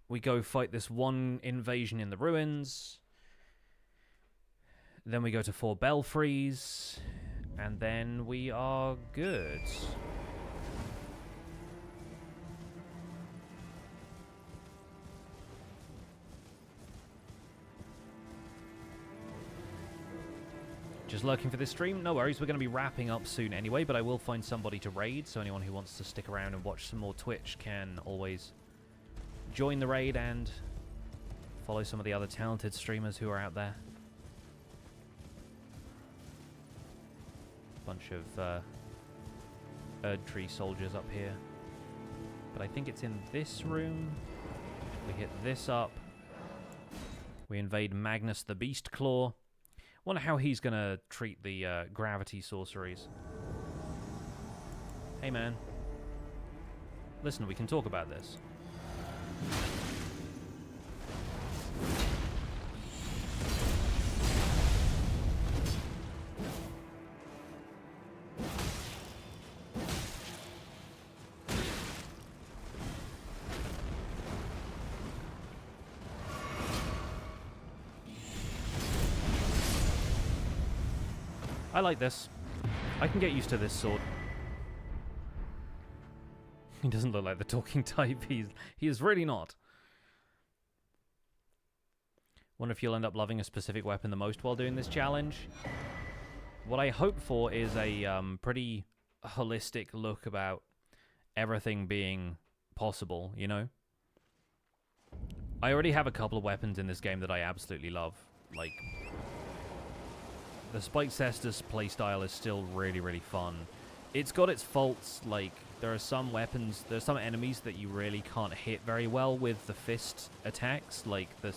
We go fight this one invasion in the ruins. Then we go to 4 belfries. And then we are good. Just lurking for this stream? No worries, we're going to be wrapping up soon anyway, but I will find somebody to raid, so anyone who wants to stick around and watch some more Twitch can always join the raid and follow some of the other talented streamers who are out there. Bunch of Erdtree soldiers up here. But I think it's in this room. We hit this up. We invade Magnus the Beastclaw. Wonder how he's going to treat the gravity sorceries. Hey, man. Listen, we can talk about this. I like this. I can get used to this sword. He doesn't look like the talking type. He is really not. Wonder if you'll end up loving a specific weapon the most while doing this challenge. What I hope for is a pretty holistic look about everything being possible, you know? I already have a couple of weapons in this game that I absolutely love. Like, the Spike Cestus playstyle is still really, really fun. it's got its faults. Like, there are some weapons, there are some enemies that you really can't hit very well with the fist attacks. Like, the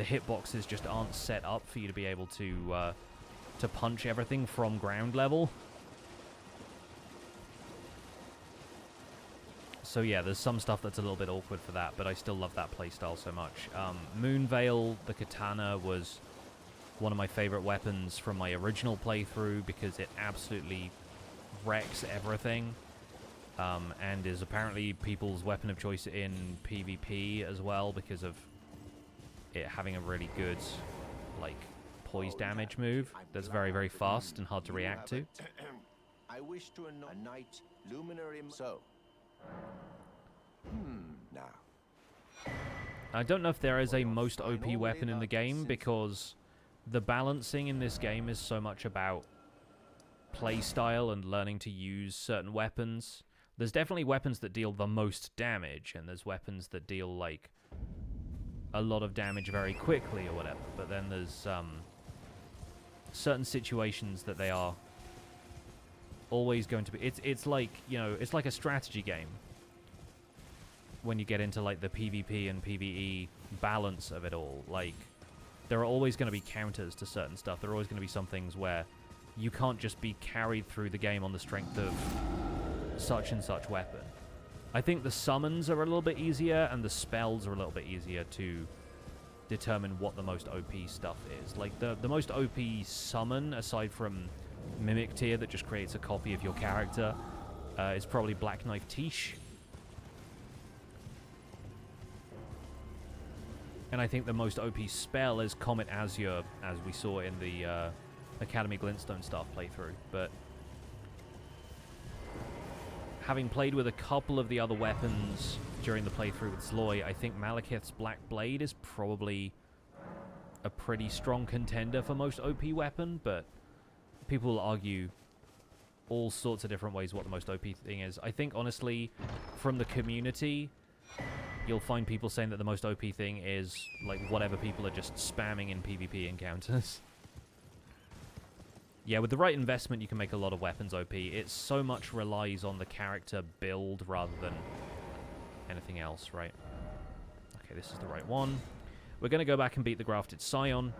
hitboxes just aren't set up for you to be able to punch everything from ground level. So yeah, there's some stuff that's a little bit awkward for that, but I still love that playstyle so much. Moonveil, the katana, was one of my favorite weapons from my original playthrough because it absolutely wrecks everything, and is apparently people's weapon of choice in PvP as well because of it having a really good, like, poise damage move that's very, very fast and hard to react to. I wish to anoint a knight luminary. So. Now. I don't know if there is a most OP weapon in the game because the balancing in this game is so much about playstyle and learning to use certain weapons. There's definitely weapons that deal the most damage, and there's weapons that deal, like, a lot of damage very quickly or whatever. But then there's certain situations that they are always going to be... It's like, you know, it's like a strategy game. When you get into, like, the PvP and PvE balance of it all, like, there are always going to be counters to certain stuff. There are always going to be some things where you can't just be carried through the game on the strength of such and such weapon. I think the summons are a little bit easier, and the spells are a little bit easier to determine what the most OP stuff is. Like, the most OP summon, aside from Mimic Tier that just creates a copy of your character, is probably Black Knife Tiche. And I think the most OP spell is Comet Azure, as we saw in the Academy Glintstone staff playthrough. But having played with a couple of the other weapons during the playthrough with Zloy, I think Malekith's Black Blade is probably a pretty strong contender for most OP weapon, but people will argue all sorts of different ways what the most OP thing is. I think, honestly, from the community, you'll find people saying that the most OP thing is, like, whatever people are just spamming in PvP encounters. Yeah, with the right investment, you can make a lot of weapons OP. It so much relies on the character build rather than anything else, right? Okay, this is the right one. We're going to go back and beat the Grafted Scion,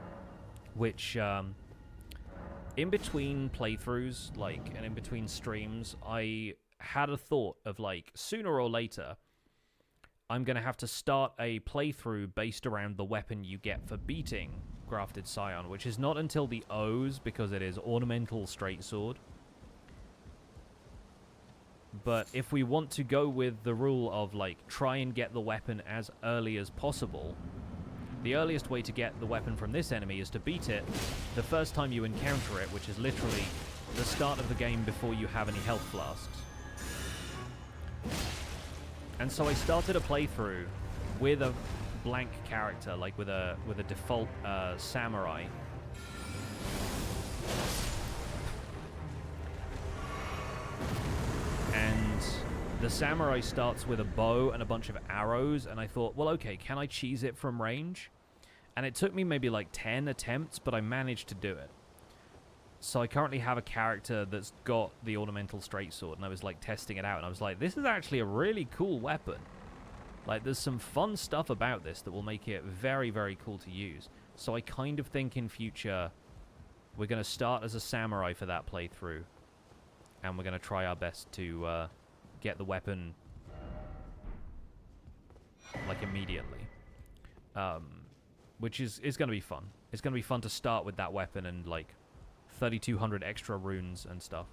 which, in between playthroughs, like, and in between streams, I had a thought of, like, sooner or later, I'm going to have to start a playthrough based around the weapon you get for beating Grafted Scion, which is not until the O's because it is Ornamental Straight Sword. But if we want to go with the rule of, like, try and get the weapon as early as possible, the earliest way to get the weapon from this enemy is to beat it the first time you encounter it, which is literally the start of the game before you have any health flasks. And so I started a playthrough with a blank character, like with a default samurai. And the samurai starts with a bow and a bunch of arrows, and I thought, well, okay, can I cheese it from range? And it took me maybe like 10 attempts, but I managed to do it. So I currently have a character that's got the Ornamental Straight Sword, and I was, like, testing it out, and I was like, this is actually a really cool weapon. Like, there's some fun stuff about this that will make it very, very cool to use. So I kind of think in future we're going to start as a samurai for that playthrough, and we're going to try our best to get the weapon, like, immediately. Which is going to be fun. It's going to be fun to start with that weapon and, like, 3,200 extra runes and stuff.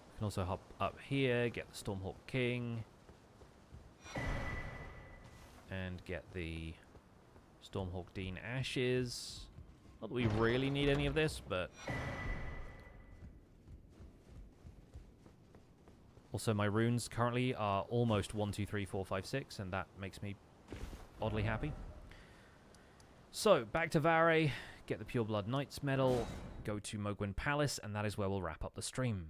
You can also hop up here, get the Stormhawk King, and get the Stormhawk Dean Ashes. Not that we really need any of this, but... Also, my runes currently are almost 1, 2, 3, 4, 5, 6, and that makes me oddly happy. So, back to Vare, get the Pure Blood Knights medal, go to Mogwyn Palace, and that is where we'll wrap up the stream.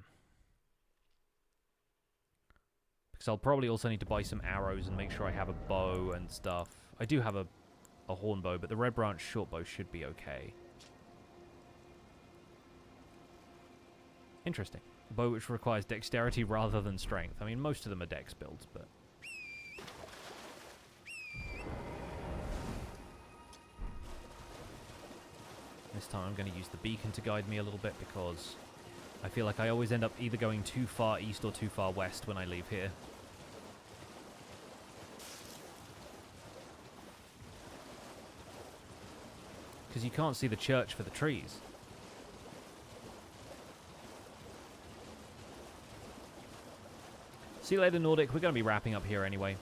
Because I'll probably also need to buy some arrows and make sure I have a bow and stuff. I do have a horn bow, but the Red Branch short bow should be okay. Interesting. Bow which requires dexterity rather than strength. I mean, most of them are dex builds, but... This time I'm going to use the beacon to guide me a little bit because I feel like I always end up either going too far east or too far west when I leave here. Because you can't see the church for the trees. See you later, Nordic. We're going to be wrapping up here anyway.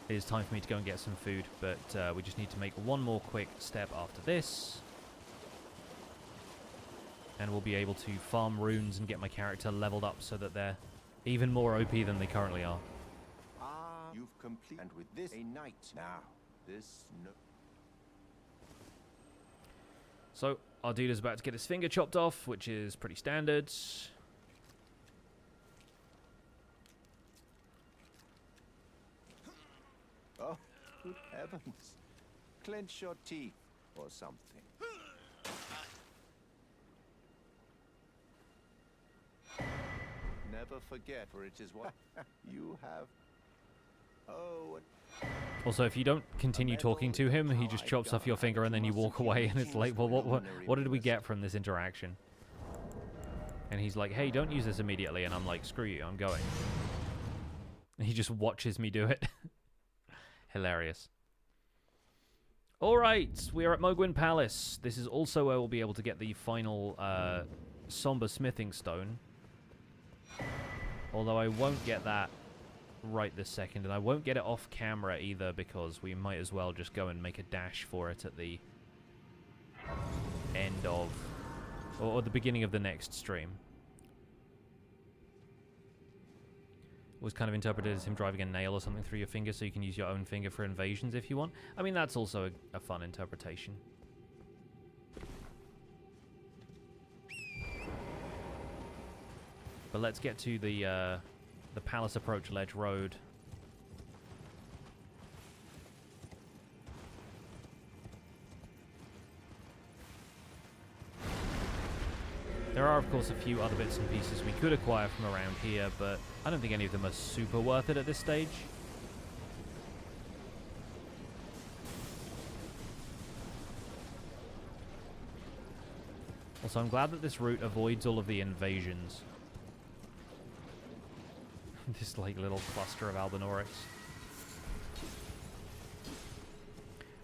It is time for me to go and get some food, but we just need to make one more quick step after this. And we'll be able to farm runes and get my character leveled up so that they're even more OP than they currently are. Ah, you've completed. And with this, a knight. Now, this no. So, our dude is about to get his finger chopped off, which is pretty standard. Oh, good heavens. Clench your teeth or something. Never forget, for it is what you have. Oh. Also, if you don't continue talking to him, he just chops off your finger and then you walk away and it's like, well, what did we get from this interaction? And he's like, hey, don't use this immediately. And I'm like, screw you, I'm going. And he just watches me do it. Hilarious. Alright, we are at Mogwin Palace. This is also where we'll be able to get the final Somber Smithing Stone. Although I won't get that right this second, and I won't get it off camera either because we might as well just go and make a dash for it at the end of, or the beginning of the next stream. Was kind of interpreted as him driving a nail or something through your finger so you can use your own finger for invasions if you want. I mean, that's also a fun interpretation. But let's get to the Palace Approach Ledge Road. There are, of course, a few other bits and pieces we could acquire from around here, but I don't think any of them are super worth it at this stage. Also, I'm glad that this route avoids all of the invasions. This, like, little cluster of Albinorics.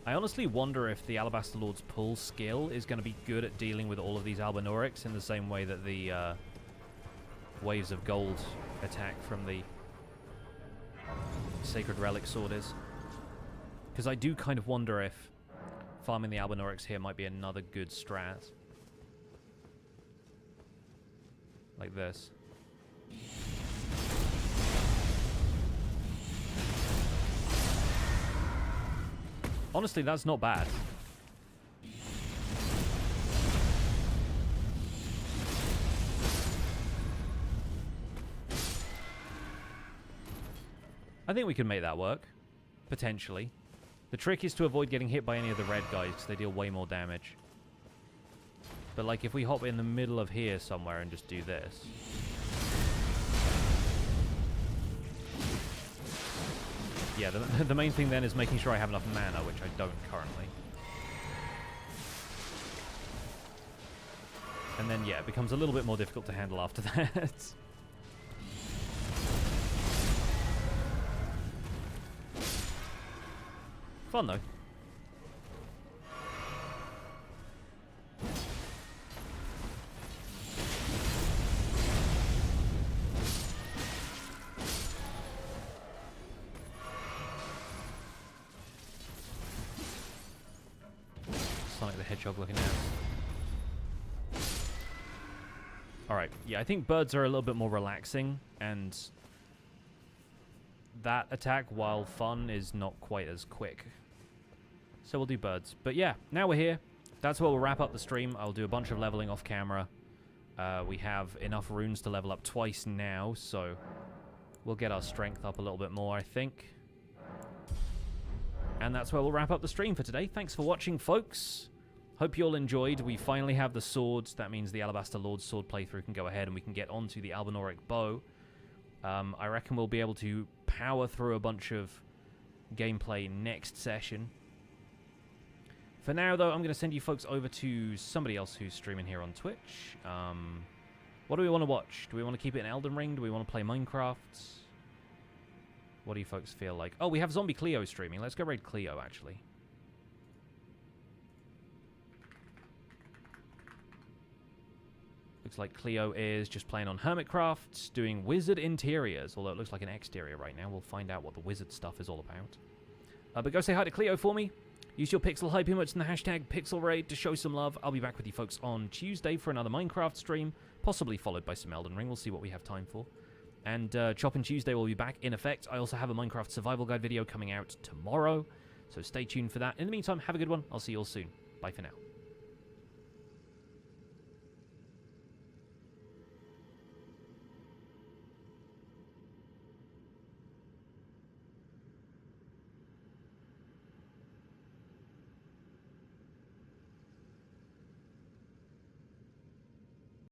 I honestly wonder if the Alabaster Lord's pull skill is going to be good at dealing with all of these Albinorics in the same way that the Waves of Gold attack from the Sacred Relic Sword is. Because I do kind of wonder if farming the Albinorics here might be another good strat. Like this. Honestly, that's not bad. I think we can make that work. Potentially. The trick is to avoid getting hit by any of the red guys because they deal way more damage. But like if we hop in the middle of here somewhere and just do this. Yeah, the main thing then is making sure I have enough mana, which I don't currently. And then, yeah, it becomes a little bit more difficult to handle after that. Fun, though. Sonic the Hedgehog looking out. Alright, yeah, I think birds are a little bit more relaxing, and that attack, while fun, is not quite as quick. So we'll do birds. But yeah, now we're here. That's where we'll wrap up the stream. I'll do a bunch of leveling off camera. We have enough runes to level up twice now, so we'll get our strength up a little bit more, I think. And that's where we'll wrap up the stream for today. Thanks for watching, folks. Hope you all enjoyed. We finally have the swords. That means the Alabaster Lord sword playthrough can go ahead and we can get onto the Albinauric bow. I reckon we'll be able to power through a bunch of gameplay next session. For now, though, I'm going to send you folks over to somebody else who's streaming here on Twitch. What do we want to watch? Do we want to keep it in Elden Ring? Do we want to play Minecraft? What do you folks feel like? Oh, we have Zombie Cleo streaming. Let's go raid Cleo, actually. Looks like Cleo is just playing on Hermitcraft, doing wizard interiors, although it looks like an exterior right now. We'll find out what the wizard stuff is all about. But go say hi to Cleo for me. Use your Pixel Hype emotes and the hashtag PixelRaid to show some love. I'll be back with you folks on Tuesday for another Minecraft stream, possibly followed by some Elden Ring. We'll see what we have time for. And Choppin' Tuesday will be back in effect. I also have a Minecraft survival guide video coming out tomorrow, so stay tuned for that. In the meantime, have a good one. I'll see you all soon. Bye for now.